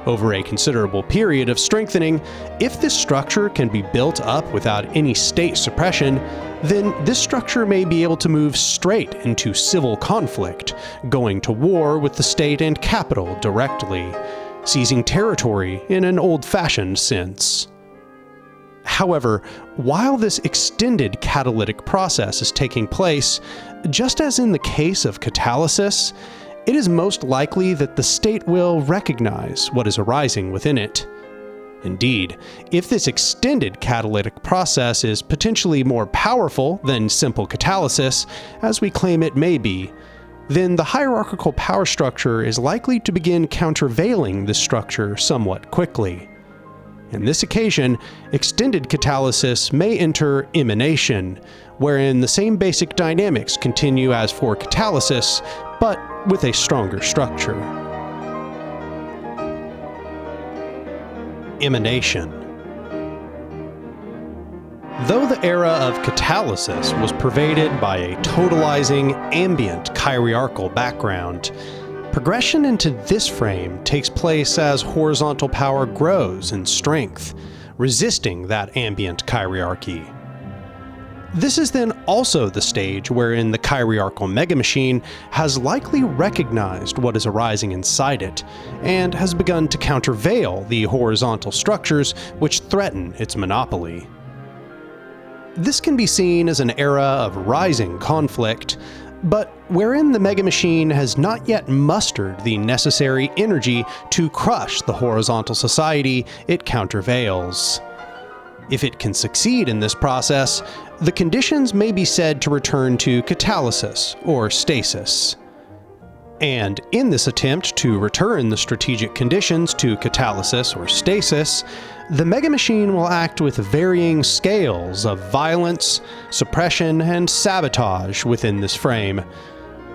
Over a considerable period of strengthening, if this structure can be built up without any state suppression, then this structure may be able to move straight into civil conflict, going to war with the state and capital directly, seizing territory in an old-fashioned sense. However, while this extended catalytic process is taking place, just as in the case of catalysis, it is most likely that the state will recognize what is arising within it. Indeed, if this extended catalytic process is potentially more powerful than simple catalysis, as we claim it may be, then the hierarchical power structure is likely to begin countervailing this structure somewhat quickly. In this occasion, extended catalysis may enter emanation, wherein the same basic dynamics continue as for catalysis, but with a stronger structure. Emanation. Though the era of catalysis was pervaded by a totalizing, ambient chiroarchical background, progression into this frame takes place as horizontal power grows in strength, resisting that ambient chiroarchy. This is then also the stage wherein the chiriarchal megamachine has likely recognized what is arising inside it, and has begun to countervail the horizontal structures which threaten its monopoly. This can be seen as an era of rising conflict, but wherein the megamachine has not yet mustered the necessary energy to crush the horizontal society it countervails. If it can succeed in this process, the conditions may be said to return to catalysis or stasis. And in this attempt to return the strategic conditions to catalysis or stasis, the megamachine will act with varying scales of violence, suppression, and sabotage within this frame,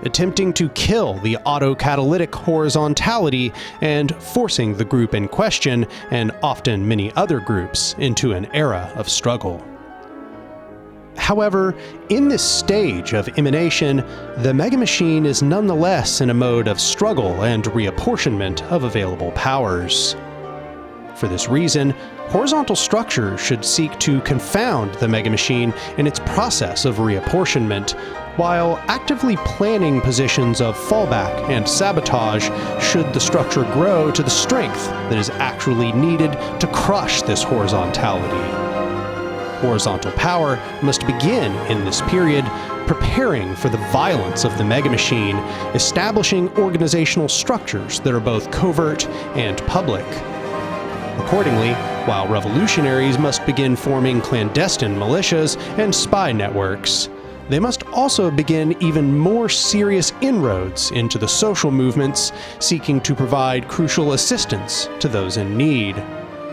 attempting to kill the autocatalytic horizontality and forcing the group in question, and often many other groups, into an era of struggle. However, in this stage of emanation, the megamachine is nonetheless in a mode of struggle and reapportionment of available powers. For this reason, horizontal structure should seek to confound the megamachine in its process of reapportionment, while actively planning positions of fallback and sabotage should the structure grow to the strength that is actually needed to crush this horizontality. Horizontal power must begin in this period preparing for the violence of the megamachine, establishing organizational structures that are both covert and public. Accordingly, while revolutionaries must begin forming clandestine militias and spy networks, they must also begin even more serious inroads into the social movements, seeking to provide crucial assistance to those in need,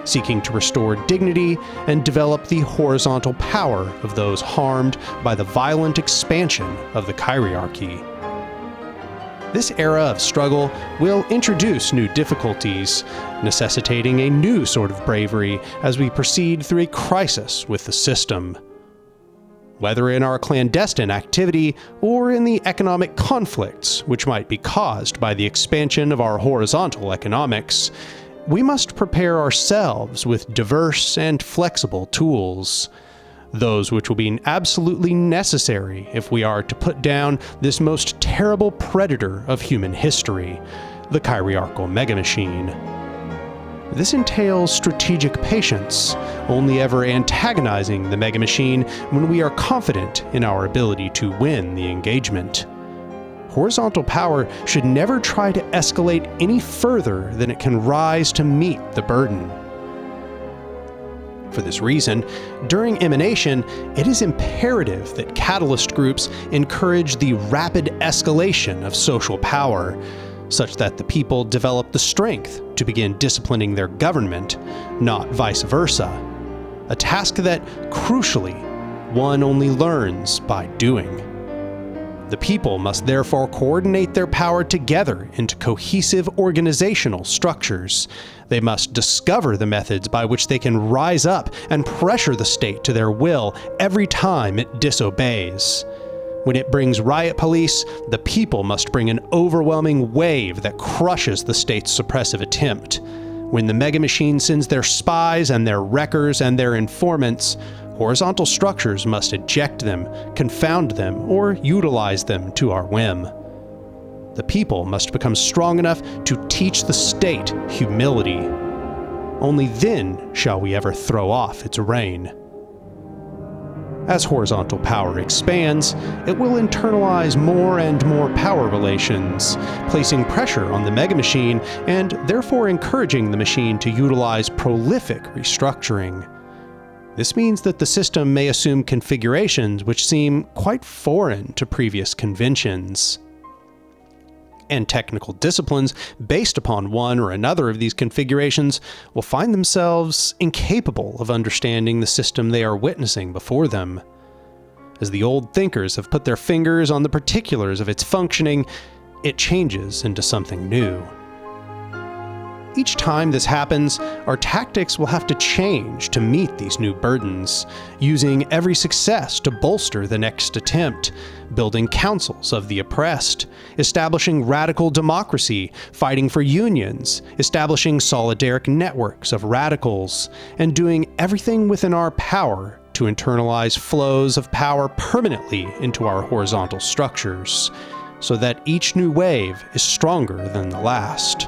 seeking to restore dignity and develop the horizontal power of those harmed by the violent expansion of the chiriarchy. This era of struggle will introduce new difficulties, necessitating a new sort of bravery as we proceed through a crisis with the system. Whether in our clandestine activity or in the economic conflicts which might be caused by the expansion of our horizontal economics, we must prepare ourselves with diverse and flexible tools, those which will be absolutely necessary if we are to put down this most terrible predator of human history, the chiriarchal megamachine. This entails strategic patience, only ever antagonizing the megamachine when we are confident in our ability to win the engagement. Horizontal power should never try to escalate any further than it can rise to meet the burden. For this reason, during emanation, it is imperative that catalyst groups encourage the rapid escalation of social power, such that the people develop the strength to begin disciplining their government, not vice versa, a task that, crucially, one only learns by doing. The people must therefore coordinate their power together into cohesive organizational structures. They must discover the methods by which they can rise up and pressure the state to their will every time it disobeys. When it brings riot police, the people must bring an overwhelming wave that crushes the state's suppressive attempt. When the megamachine sends their spies and their wreckers and their informants, horizontal structures must eject them, confound them, or utilize them to our whim. The people must become strong enough to teach the state humility. Only then shall we ever throw off its reign. As horizontal power expands, it will internalize more and more power relations, placing pressure on the megamachine and therefore encouraging the machine to utilize prolific restructuring. This means that the system may assume configurations which seem quite foreign to previous conventions. And technical disciplines based upon one or another of these configurations will find themselves incapable of understanding the system they are witnessing before them. As the old thinkers have put their fingers on the particulars of its functioning, it changes into something new. Each time this happens, our tactics will have to change to meet these new burdens, using every success to bolster the next attempt, building councils of the oppressed, establishing radical democracy, fighting for unions, establishing solidaric networks of radicals, and doing everything within our power to internalize flows of power permanently into our horizontal structures, so that each new wave is stronger than the last.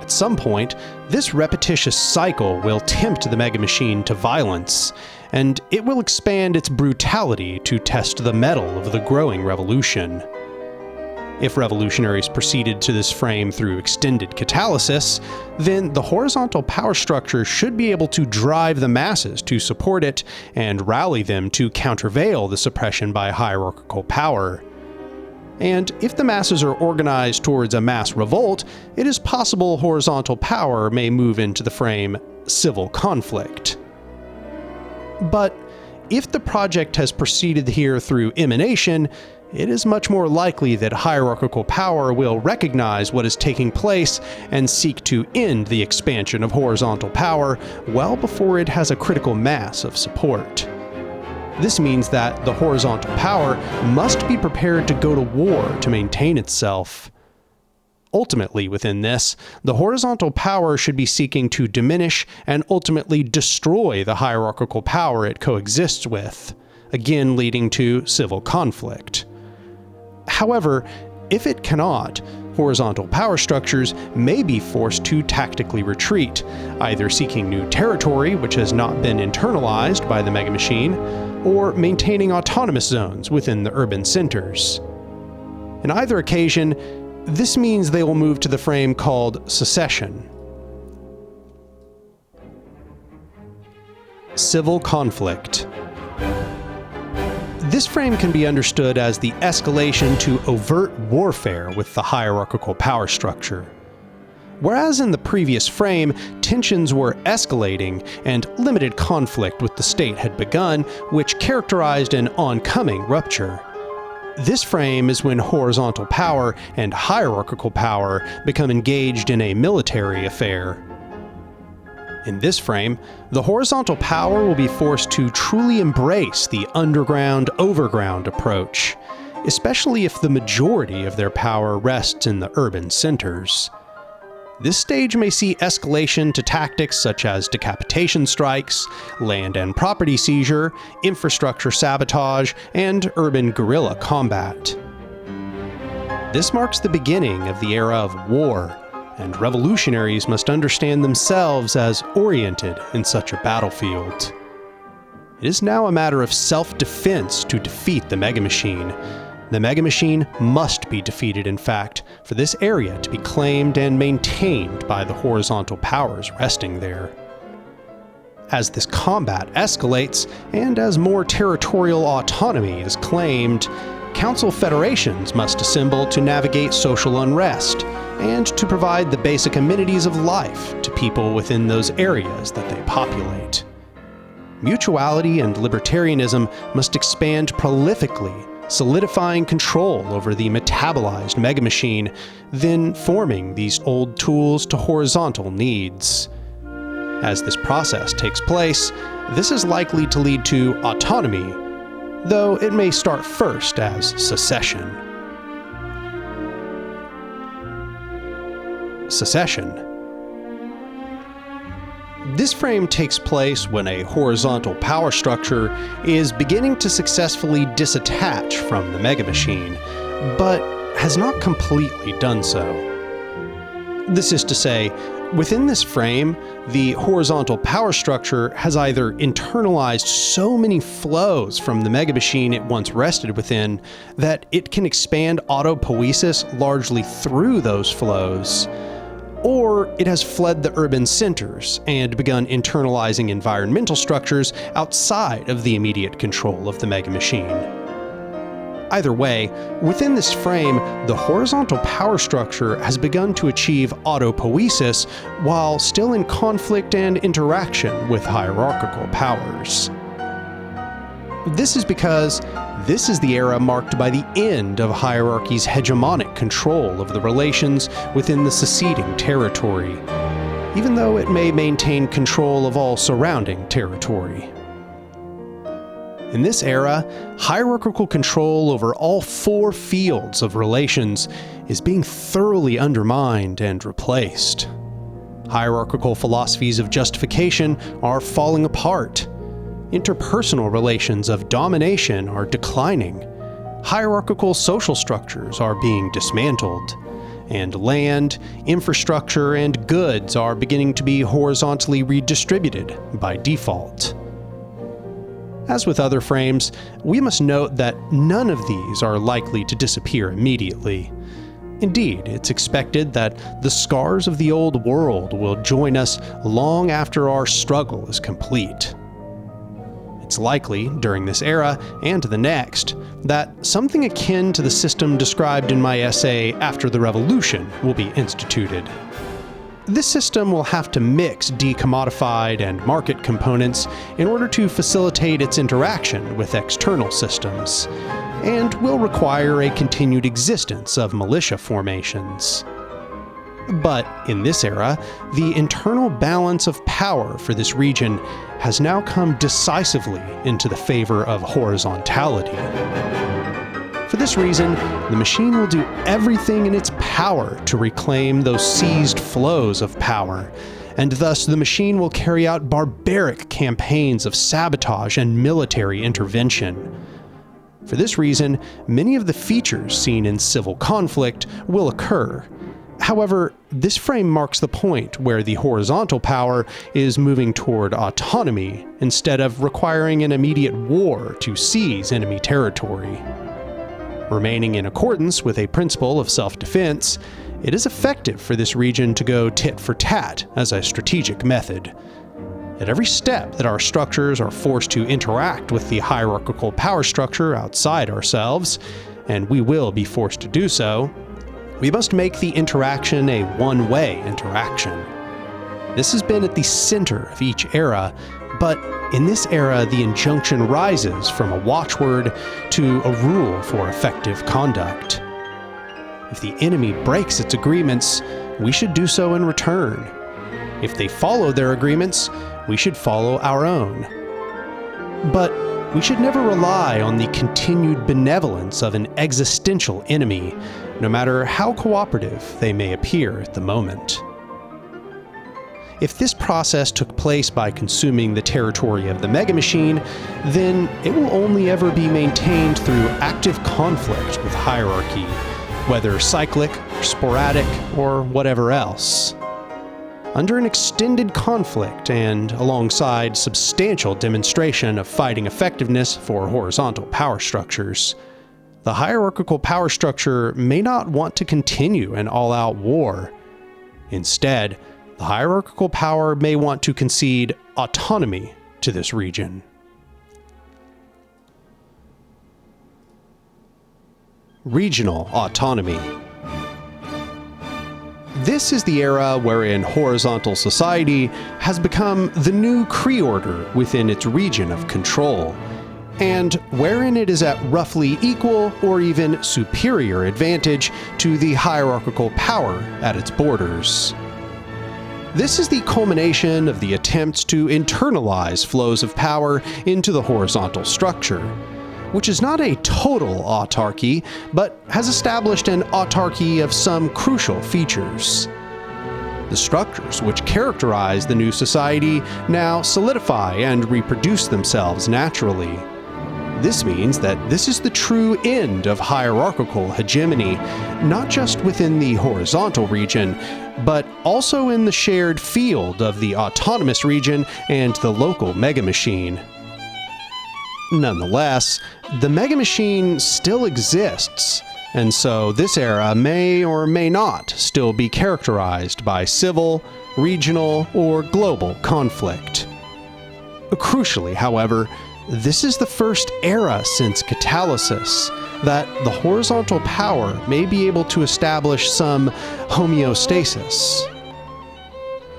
At some point, this repetitious cycle will tempt the megamachine to violence, and it will expand its brutality to test the mettle of the growing revolution. If revolutionaries proceeded to this frame through extended catalysis, then the horizontal power structure should be able to drive the masses to support it and rally them to countervail the suppression by hierarchical power. And if the masses are organized towards a mass revolt, it is possible horizontal power may move into the frame civil conflict. But if the project has proceeded here through emanation, it is much more likely that hierarchical power will recognize what is taking place and seek to end the expansion of horizontal power well before it has a critical mass of support. This means that the horizontal power must be prepared to go to war to maintain itself. Ultimately, within this, the horizontal power should be seeking to diminish and ultimately destroy the hierarchical power it coexists with, again leading to civil conflict. However, if it cannot, horizontal power structures may be forced to tactically retreat, either seeking new territory which has not been internalized by the megamachine, or maintaining autonomous zones within the urban centers. In either occasion, this means they will move to the frame called secession. Civil conflict. This frame can be understood as the escalation to overt warfare with the hierarchical power structure. Whereas in the previous frame, tensions were escalating and limited conflict with the state had begun, which characterized an oncoming rupture. This frame is when horizontal power and hierarchical power become engaged in a military affair. In this frame, the horizontal power will be forced to truly embrace the underground-overground approach, especially if the majority of their power rests in the urban centers. This stage may see escalation to tactics such as decapitation strikes, land and property seizure, infrastructure sabotage, and urban guerrilla combat. This marks the beginning of the era of war, and revolutionaries must understand themselves as oriented in such a battlefield. It is now a matter of self-defense to defeat the megamachine. The megamachine must be defeated, in fact, for this area to be claimed and maintained by the horizontal powers resting there. As this combat escalates, and as more territorial autonomy is claimed, council federations must assemble to navigate social unrest, and to provide the basic amenities of life to people within those areas that they populate. Mutuality and libertarianism must expand prolifically, solidifying control over the metabolized megamachine, then forming these old tools to horizontal needs. As this process takes place, this is likely to lead to autonomy, though it may start first as secession. Secession. This frame takes place when a horizontal power structure is beginning to successfully disattach from the megamachine, but has not completely done so. This is to say, within this frame, the horizontal power structure has either internalized so many flows from the megamachine it once rested within that it can expand autopoiesis largely through those flows, or it has fled the urban centers and begun internalizing environmental structures outside of the immediate control of the megamachine. Either way, within this frame, the horizontal power structure has begun to achieve autopoiesis while still in conflict and interaction with hierarchical powers. This is because this is the era marked by the end of hierarchy's hegemonic control of the relations within the seceding territory, even though it may maintain control of all surrounding territory. In this era, hierarchical control over all four fields of relations is being thoroughly undermined and replaced. Hierarchical philosophies of justification are falling apart. Interpersonal relations of domination are declining. Hierarchical social structures are being dismantled. And land, infrastructure, and goods are beginning to be horizontally redistributed by default. As with other frames, we must note that none of these are likely to disappear immediately. Indeed, it's expected that the scars of the old world will join us long after our struggle is complete. It's likely, during this era and the next, that something akin to the system described in my essay After the Revolution will be instituted. This system will have to mix decommodified and market components in order to facilitate its interaction with external systems, and will require a continued existence of militia formations. But in this era, the internal balance of power for this region has now come decisively into the favor of horizontality. For this reason, the machine will do everything in its power to reclaim those seized flows of power, and thus the machine will carry out barbaric campaigns of sabotage and military intervention. For this reason, many of the features seen in civil conflict will occur. However, this frame marks the point where the horizontal power is moving toward autonomy instead of requiring an immediate war to seize enemy territory. Remaining in accordance with a principle of self-defense, it is effective for this region to go tit for tat as a strategic method. At every step that our structures are forced to interact with the hierarchical power structure outside ourselves, and we will be forced to do so, we must make the interaction a one-way interaction. This has been at the center of each era, but in this era the injunction rises from a watchword to a rule for effective conduct. If the enemy breaks its agreements, we should do so in return. If they follow their agreements, we should follow our own. But we should never rely on the continued benevolence of an existential enemy, no matter how cooperative they may appear at the moment. If this process took place by consuming the territory of the megamachine, then it will only ever be maintained through active conflict with hierarchy, whether cyclic, or sporadic, or whatever else. Under an extended conflict and alongside substantial demonstration of fighting effectiveness for horizontal power structures, the hierarchical power structure may not want to continue an all-out war. Instead, the hierarchical power may want to concede autonomy to this region. Regional autonomy. This is the era wherein horizontal society has become the new Cree-order within its region of control, and wherein it is at roughly equal or even superior advantage to the hierarchical power at its borders. This is the culmination of the attempts to internalize flows of power into the horizontal structure, which is not a total autarky, but has established an autarky of some crucial features. The structures which characterize the new society now solidify and reproduce themselves naturally. This means that this is the true end of hierarchical hegemony, not just within the horizontal region, but also in the shared field of the autonomous region and the local megamachine. Nonetheless, the megamachine still exists, and so this era may or may not still be characterized by civil, regional, or global conflict. Crucially, however, this is the first era since catalysis that the horizontal power may be able to establish some homeostasis.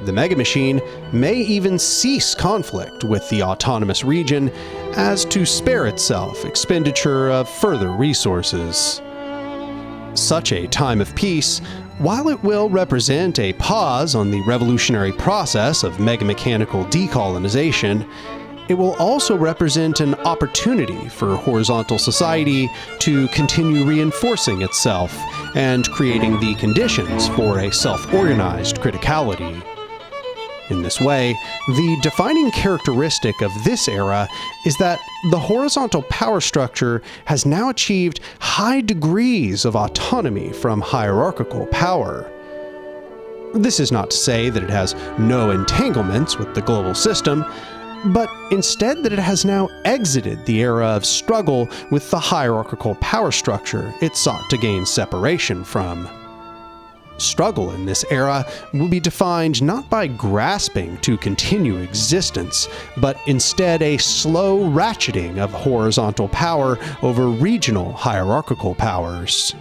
The megamachine may even cease conflict with the autonomous region as to spare itself expenditure of further resources. Such a time of peace, while it will represent a pause on the revolutionary process of megamechanical decolonization, it will also represent an opportunity for horizontal society to continue reinforcing itself and creating the conditions for a self-organized criticality. In this way, the defining characteristic of this era is that the horizontal power structure has now achieved high degrees of autonomy from hierarchical power. This is not to say that it has no entanglements with the global system, but instead that it has now exited the era of struggle with the hierarchical power structure it sought to gain separation from. Struggle in this era will be defined not by grasping to continue existence, but instead a slow ratcheting of horizontal power over regional hierarchical powers.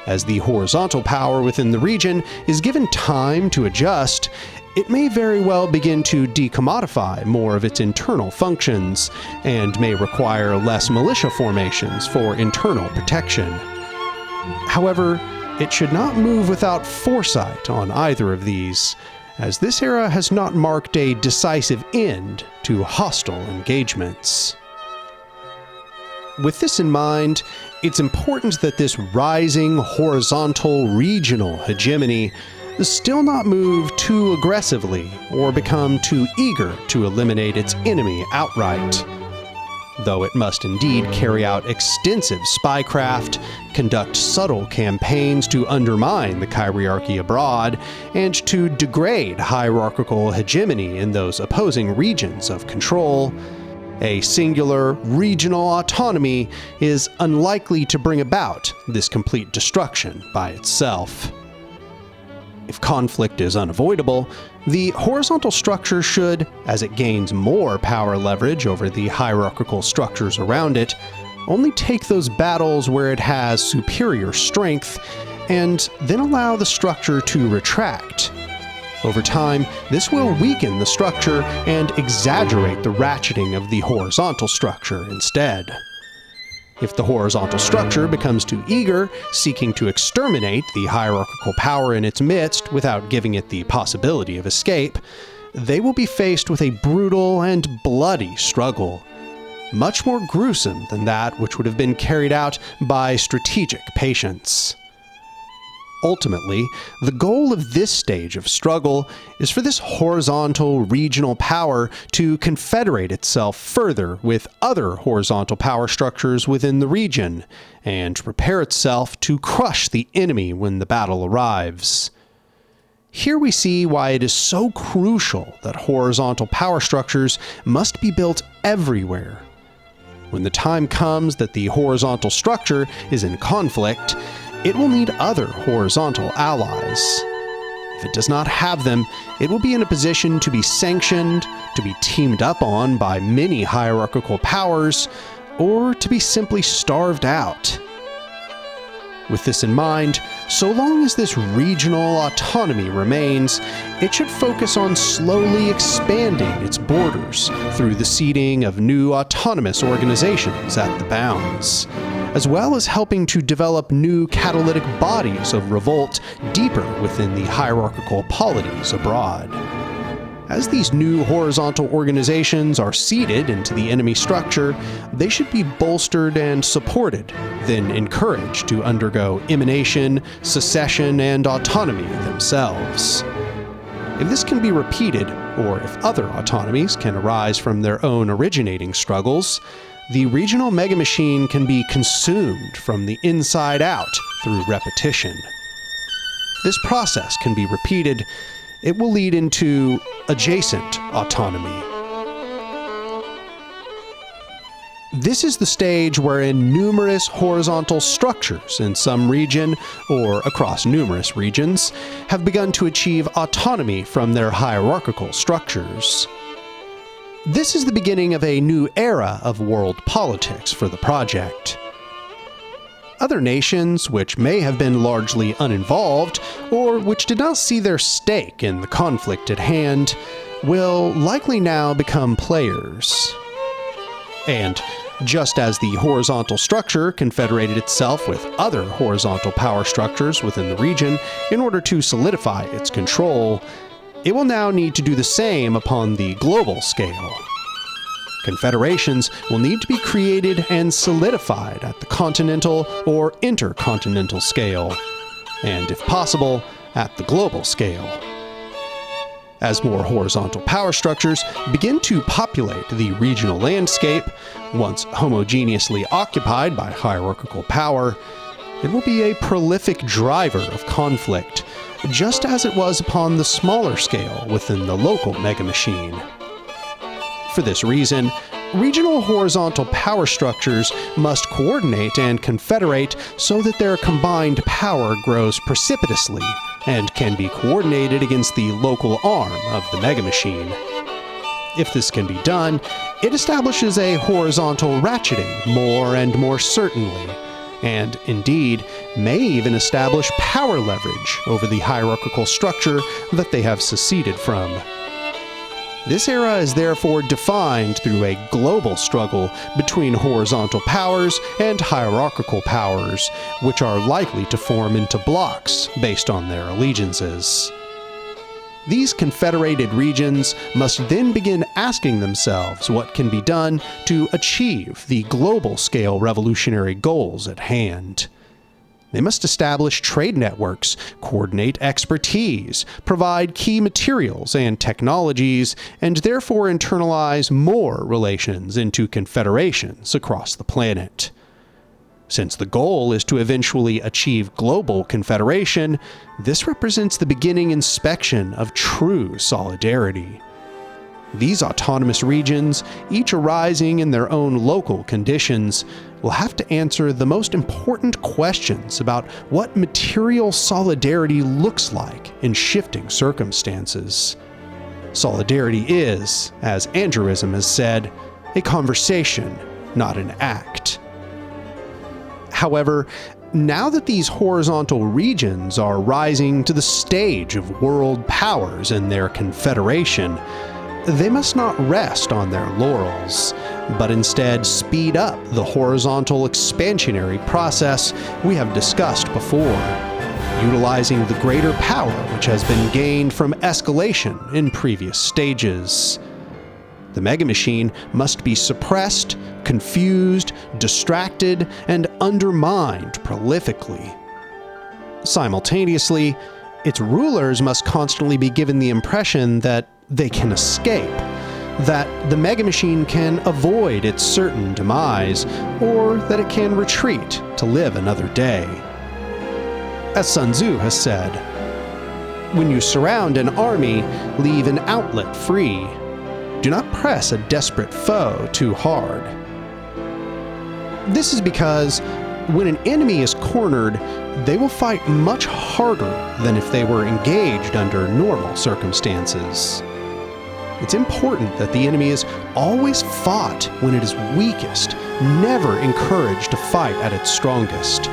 As the horizontal power within the region is given time to adjust, it may very well begin to decommodify more of its internal functions, and may require less militia formations for internal protection. However, it should not move without foresight on either of these, as this era has not marked a decisive end to hostile engagements. With this in mind, it's important that this rising horizontal regional hegemony still not move too aggressively or become too eager to eliminate its enemy outright. Though it must indeed carry out extensive spycraft, conduct subtle campaigns to undermine the chiriarchy abroad, and to degrade hierarchical hegemony in those opposing regions of control, a singular regional autonomy is unlikely to bring about this complete destruction by itself. If conflict is unavoidable, the horizontal structure should, as it gains more power leverage over the hierarchical structures around it, only take those battles where it has superior strength, and then allow the structure to retract. Over time, this will weaken the structure and exaggerate the ratcheting of the horizontal structure instead. If the horizontal structure becomes too eager, seeking to exterminate the hierarchical power in its midst without giving it the possibility of escape, they will be faced with a brutal and bloody struggle, much more gruesome than that which would have been carried out by strategic patience. Ultimately, the goal of this stage of struggle is for this horizontal regional power to confederate itself further with other horizontal power structures within the region, and prepare itself to crush the enemy when the battle arrives. Here we see why it is so crucial that horizontal power structures must be built everywhere. When the time comes that the horizontal structure is in conflict, it will need other horizontal allies. If it does not have them, it will be in a position to be sanctioned, to be teamed up on by many hierarchical powers, or to be simply starved out. With this in mind, so long as this regional autonomy remains, it should focus on slowly expanding its borders through the seeding of new autonomous organizations at the bounds, as well as helping to develop new catalytic bodies of revolt deeper within the hierarchical polities abroad. As these new horizontal organizations are seeded into the enemy structure, they should be bolstered and supported, then encouraged to undergo emanation, secession, and autonomy themselves. If this can be repeated, or if other autonomies can arise from their own originating struggles, the regional megamachine can be consumed from the inside out through repetition. If this process can be repeated, it will lead into adjacent autonomy. This is the stage wherein numerous horizontal structures in some region, or across numerous regions, have begun to achieve autonomy from their hierarchical structures. This is the beginning of a new era of world politics for the project. Other nations, which may have been largely uninvolved, or which did not see their stake in the conflict at hand, will likely now become players. And just as the horizontal structure confederated itself with other horizontal power structures within the region in order to solidify its control, it will now need to do the same upon the global scale. Confederations will need to be created and solidified at the continental or intercontinental scale, and if possible, at the global scale. As more horizontal power structures begin to populate the regional landscape, once homogeneously occupied by hierarchical power, it will be a prolific driver of conflict, just as it was upon the smaller scale within the local megamachine. For this reason, regional horizontal power structures must coordinate and confederate so that their combined power grows precipitously and can be coordinated against the local arm of the megamachine. If this can be done, it establishes a horizontal ratcheting more and more certainly, and indeed may even establish power leverage over the hierarchical structure that they have seceded from. This era is therefore defined through a global struggle between horizontal powers and hierarchical powers, which are likely to form into blocks based on their allegiances. These confederated regions must then begin asking themselves what can be done to achieve the global scale revolutionary goals at hand. They must establish trade networks, coordinate expertise, provide key materials and technologies, and therefore internalize more relations into confederations across the planet. Since the goal is to eventually achieve global confederation, this represents the beginning inspection of true solidarity. These autonomous regions, each arising in their own local conditions, will have to answer the most important questions about what material solidarity looks like in shifting circumstances. Solidarity is, as Anarchism has said, a conversation, not an act. However, now that these horizontal regions are rising to the stage of world powers in their confederation, they must not rest on their laurels, but instead speed up the horizontal expansionary process we have discussed before, utilizing the greater power which has been gained from escalation in previous stages. The megamachine must be suppressed, confused, distracted, and undermined prolifically. Simultaneously, its rulers must constantly be given the impression that they can escape, that the megamachine can avoid its certain demise, or that it can retreat to live another day. As Sun Tzu has said, "When you surround an army, leave an outlet free. Do not press a desperate foe too hard." This is because when an enemy is cornered, they will fight much harder than if they were engaged under normal circumstances. It's important that the enemy is always fought when it is weakest, never encouraged to fight at its strongest.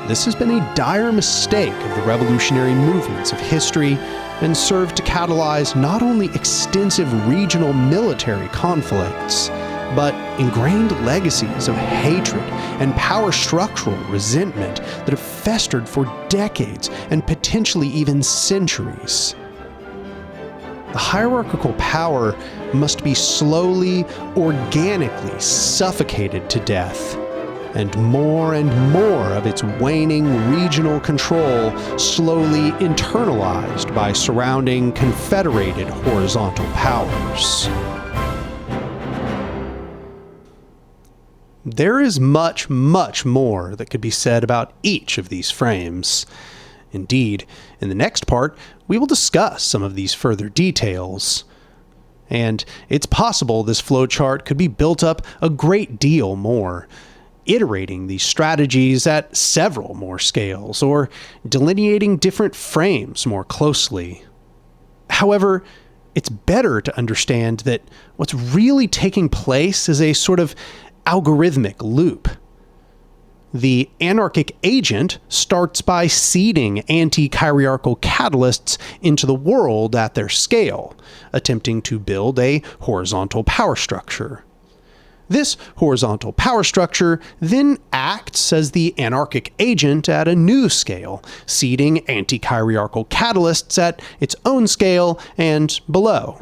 This has been a dire mistake of the revolutionary movements of history and served to catalyze not only extensive regional military conflicts, but ingrained legacies of hatred and power structural resentment that have festered for decades and potentially even centuries. The hierarchical power must be slowly, organically suffocated to death, and more of its waning regional control slowly internalized by surrounding confederated horizontal powers. There is much more that could be said about each of these frames. Indeed, in the next part, we will discuss some of these further details. And it's possible this flowchart could be built up a great deal more, iterating these strategies at several more scales, or delineating different frames more closely. However, it's better to understand that what's really taking place is a sort of algorithmic loop. The anarchic agent starts by seeding anti-hierarchical catalysts into the world at their scale, attempting to build a horizontal power structure. This horizontal power structure then acts as the anarchic agent at a new scale, seeding anti-hierarchical catalysts at its own scale and below.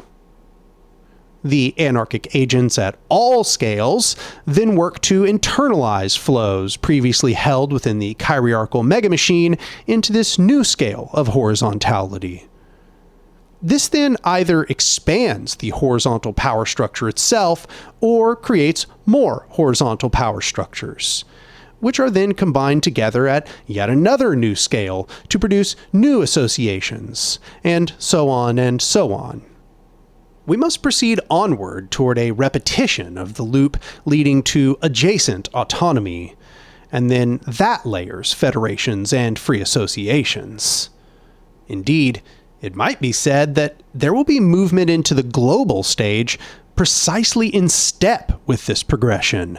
The anarchic agents at all scales then work to internalize flows previously held within the hierarchical megamachine into this new scale of horizontality. This then either expands the horizontal power structure itself or creates more horizontal power structures, which are then combined together at yet another new scale to produce new associations, and so on and so on. We must proceed onward toward a repetition of the loop leading to adjacent autonomy, and then that layers federations and free associations. Indeed, it might be said that there will be movement into the global stage precisely in step with this progression.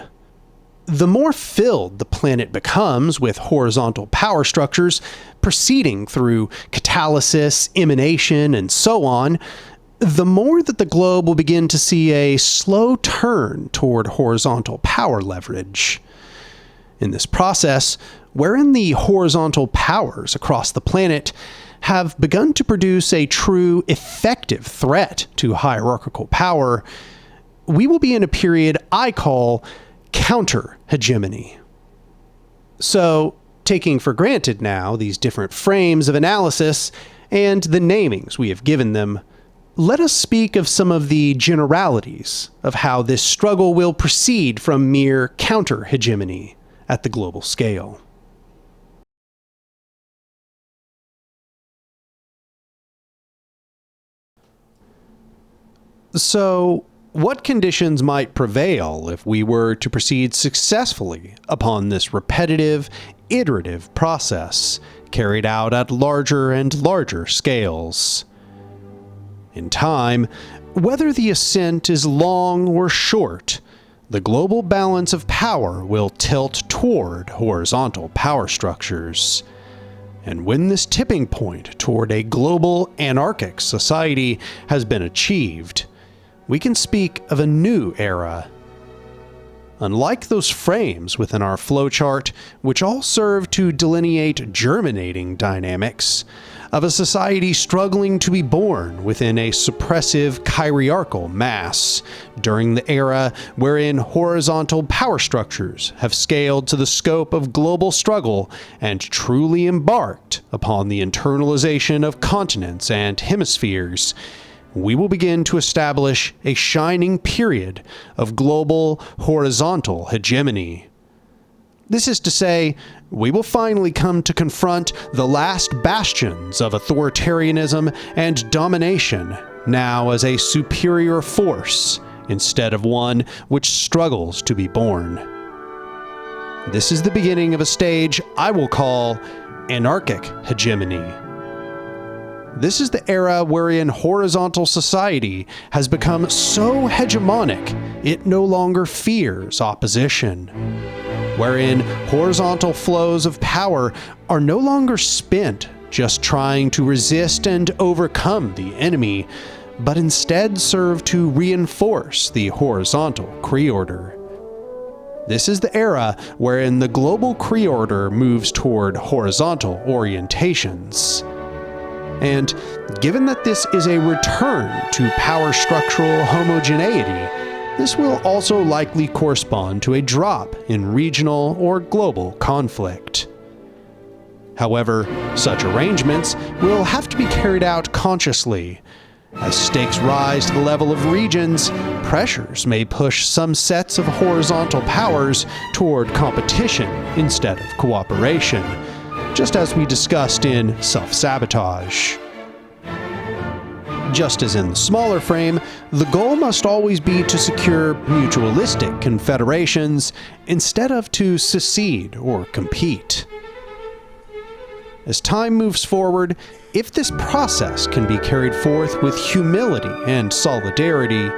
The more filled the planet becomes with horizontal power structures, proceeding through catalysis, emanation, and so on, the more that the globe will begin to see a slow turn toward horizontal power leverage. In this process, wherein the horizontal powers across the planet have begun to produce a true effective threat to hierarchical power, we will be in a period I call counter-hegemony. So, taking for granted now these different frames of analysis and the namings we have given them, let us speak of some of the generalities of how this struggle will proceed from mere counter-hegemony at the global scale. So, what conditions might prevail if we were to proceed successfully upon this repetitive, iterative process carried out at larger and larger scales? In time, whether the ascent is long or short, the global balance of power will tilt toward horizontal power structures. And when this tipping point toward a global anarchic society has been achieved, we can speak of a new era. Unlike those frames within our flowchart, which all serve to delineate germinating dynamics of a society struggling to be born within a suppressive chiarchical mass during the era wherein horizontal power structures have scaled to the scope of global struggle and truly embarked upon the internalization of continents and hemispheres, we will begin to establish a shining period of global horizontal hegemony. This is to say, we will finally come to confront the last bastions of authoritarianism and domination, now as a superior force, instead of one which struggles to be born. This is the beginning of a stage I will call anarchic hegemony. This is the era wherein horizontal society has become so hegemonic it no longer fears opposition, wherein horizontal flows of power are no longer spent just trying to resist and overcome the enemy, but instead serve to reinforce the horizontal Cree-order. This is the era wherein the global Cree-order moves toward horizontal orientations. And given that this is a return to power structural homogeneity, this will also likely correspond to a drop in regional or global conflict. However, such arrangements will have to be carried out consciously. As stakes rise to the level of regions, pressures may push some sets of horizontal powers toward competition instead of cooperation, just as we discussed in self-sabotage. Just as in the smaller frame, the goal must always be to secure mutualistic confederations instead of to secede or compete. As time moves forward, if this process can be carried forth with humility and solidarity,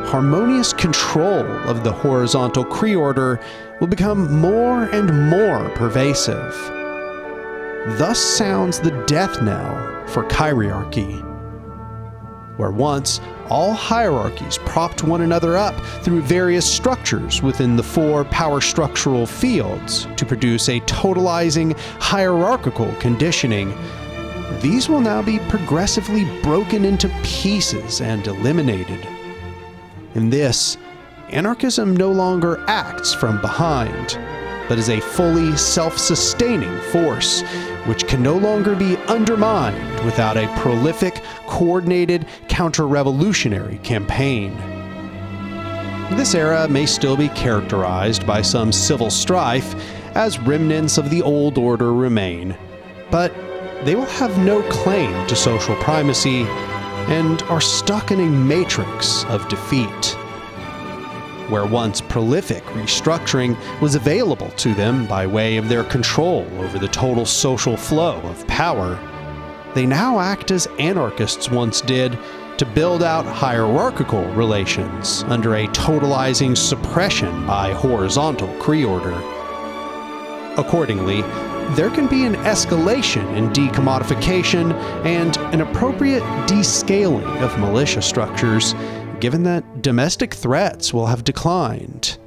harmonious control of the horizontal Cree-order will become more and more pervasive. Thus sounds the death knell for chiarchy, where once all hierarchies propped one another up through various structures within the four power structural fields to produce a totalizing hierarchical conditioning. These will now be progressively broken into pieces and eliminated. In this, anarchism no longer acts from behind, but as a fully self-sustaining force, which can no longer be undermined without a prolific, coordinated, counter-revolutionary campaign. This era may still be characterized by some civil strife, as remnants of the old order remain, but they will have no claim to social primacy and are stuck in a matrix of defeat. Where once prolific restructuring was available to them by way of their control over the total social flow of power, they now act as anarchists once did, to build out hierarchical relations under a totalizing suppression by horizontal creorder. Accordingly, there can be an escalation in decommodification and an appropriate descaling of militia structures, given that domestic threats will have declined.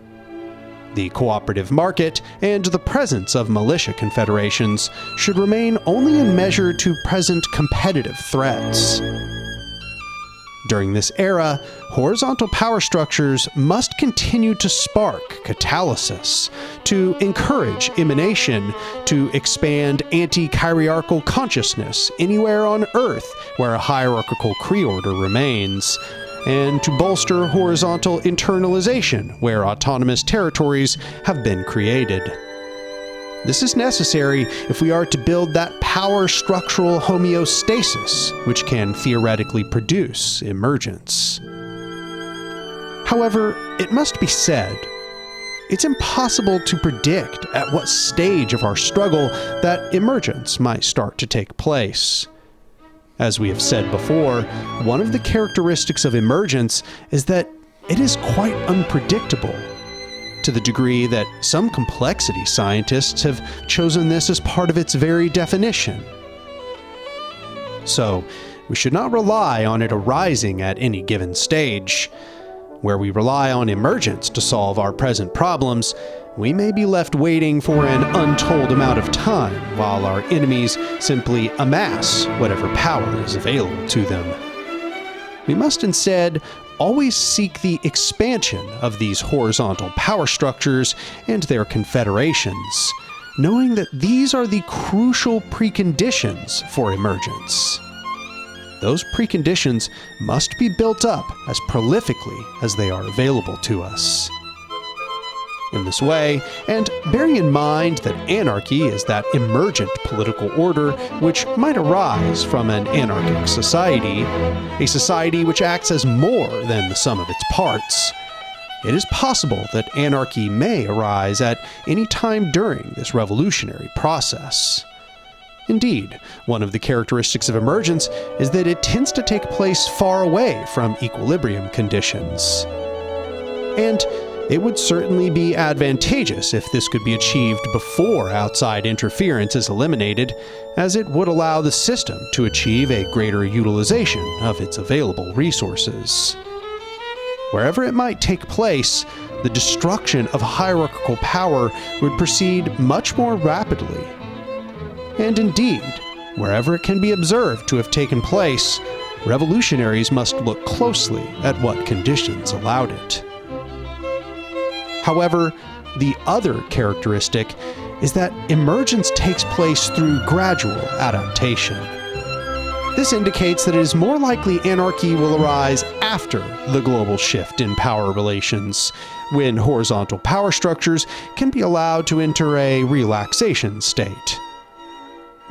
The cooperative market and the presence of militia confederations should remain only in measure to present competitive threats. During this era, horizontal power structures must continue to spark catalysis, to encourage emanation, to expand anti-hierarchical consciousness anywhere on Earth where a hierarchical creorder remains, and to bolster horizontal internalization where autonomous territories have been created. This is necessary if we are to build that power structural homeostasis which can theoretically produce emergence. However, it must be said, it's impossible to predict at what stage of our struggle that emergence might start to take place. As we have said before, one of the characteristics of emergence is that it is quite unpredictable, to the degree that some complexity scientists have chosen this as part of its very definition. So, we should not rely on it arising at any given stage. Where we rely on emergence to solve our present problems, we may be left waiting for an untold amount of time while our enemies simply amass whatever power is available to them. We must instead always seek the expansion of these horizontal power structures and their confederations, knowing that these are the crucial preconditions for emergence. Those preconditions must be built up as prolifically as they are available to us. In this way, and bearing in mind that anarchy is that emergent political order which might arise from an anarchic society, a society which acts as more than the sum of its parts, it is possible that anarchy may arise at any time during this revolutionary process. Indeed, one of the characteristics of emergence is that it tends to take place far away from equilibrium conditions. And it would certainly be advantageous if this could be achieved before outside interference is eliminated, as it would allow the system to achieve a greater utilization of its available resources. Wherever it might take place, the destruction of hierarchical power would proceed much more rapidly. And indeed, wherever it can be observed to have taken place, revolutionaries must look closely at what conditions allowed it. However, the other characteristic is that emergence takes place through gradual adaptation. This indicates that it is more likely anarchy will arise after the global shift in power relations, when horizontal power structures can be allowed to enter a relaxation state.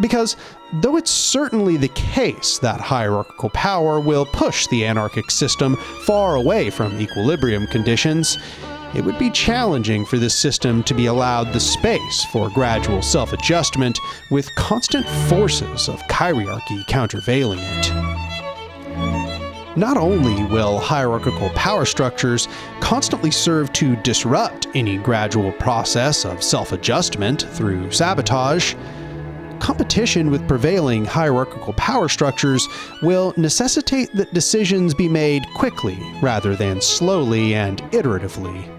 Because, though it's certainly the case that hierarchical power will push the anarchic system far away from equilibrium conditions, it would be challenging for this system to be allowed the space for gradual self-adjustment with constant forces of hierarchy countervailing it. Not only will hierarchical power structures constantly serve to disrupt any gradual process of self-adjustment through sabotage, competition with prevailing hierarchical power structures will necessitate that decisions be made quickly rather than slowly and iteratively.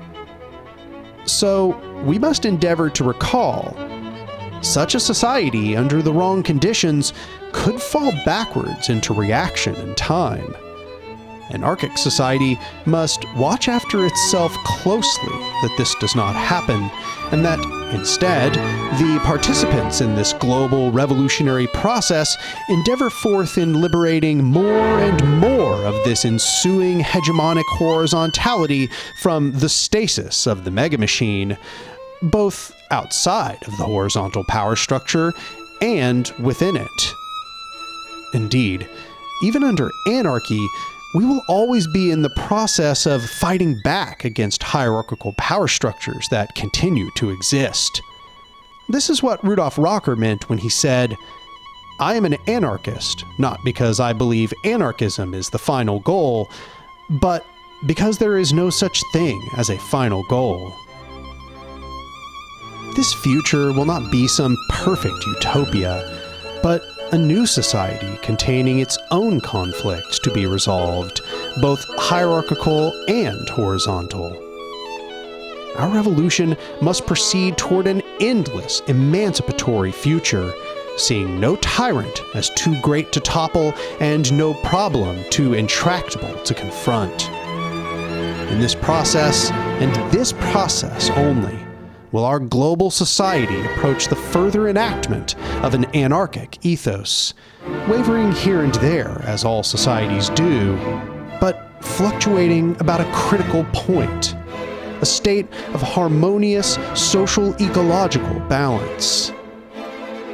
So, we must endeavor to recall, such a society under the wrong conditions could fall backwards into reaction in time. Anarchic society must watch after itself closely that this does not happen, and that, instead, the participants in this global revolutionary process endeavor forth in liberating more and more of this ensuing hegemonic horizontality from the stasis of the megamachine, both outside of the horizontal power structure and within it. Indeed, even under anarchy, we will always be in the process of fighting back against hierarchical power structures that continue to exist. This is what Rudolf Rocker meant when he said, "I am an anarchist, not because I believe anarchism is the final goal, but because there is no such thing as a final goal." This future will not be some perfect utopia, but a new society containing its own conflicts to be resolved, both hierarchical and horizontal. Our revolution must proceed toward an endless, emancipatory future, seeing no tyrant as too great to topple and no problem too intractable to confront. In this process, and this process only, will our global society approach the further enactment of an anarchic ethos, wavering here and there, as all societies do, but fluctuating about a critical point, a state of harmonious social-ecological balance.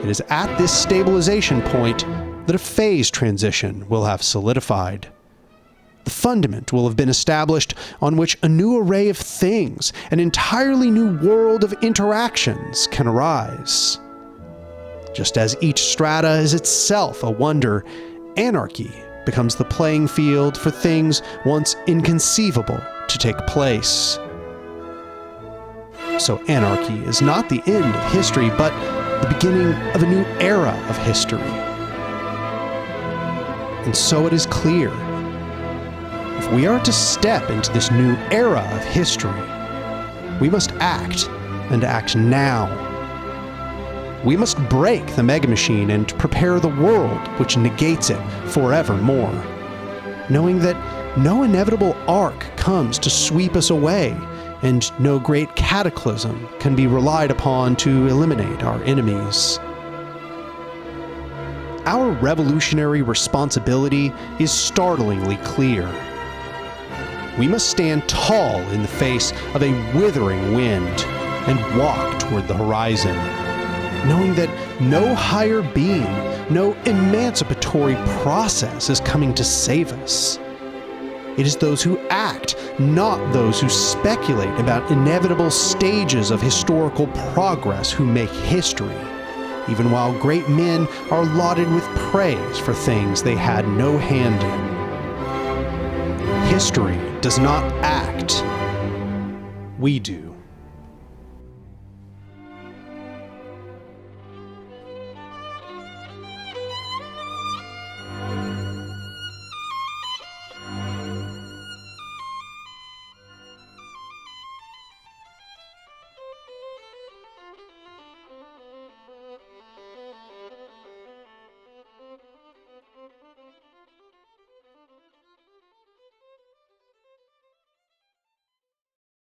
It is at this stabilization point that a phase transition will have solidified. The fundament will have been established on which a new array of things, an entirely new world of interactions can arise. Just as each strata is itself a wonder, anarchy becomes the playing field for things once inconceivable to take place. So anarchy is not the end of history, but the beginning of a new era of history. And so it is clear, if we are to step into this new era of history, we must act, and act now. We must break the megamachine and prepare the world which negates it forevermore, knowing that no inevitable arc comes to sweep us away, and no great cataclysm can be relied upon to eliminate our enemies. Our revolutionary responsibility is startlingly clear. We must stand tall in the face of a withering wind and walk toward the horizon, knowing that no higher being, no emancipatory process is coming to save us. It is those who act, not those who speculate about inevitable stages of historical progress, who make history, even while great men are lauded with praise for things they had no hand in. History does not act. We do.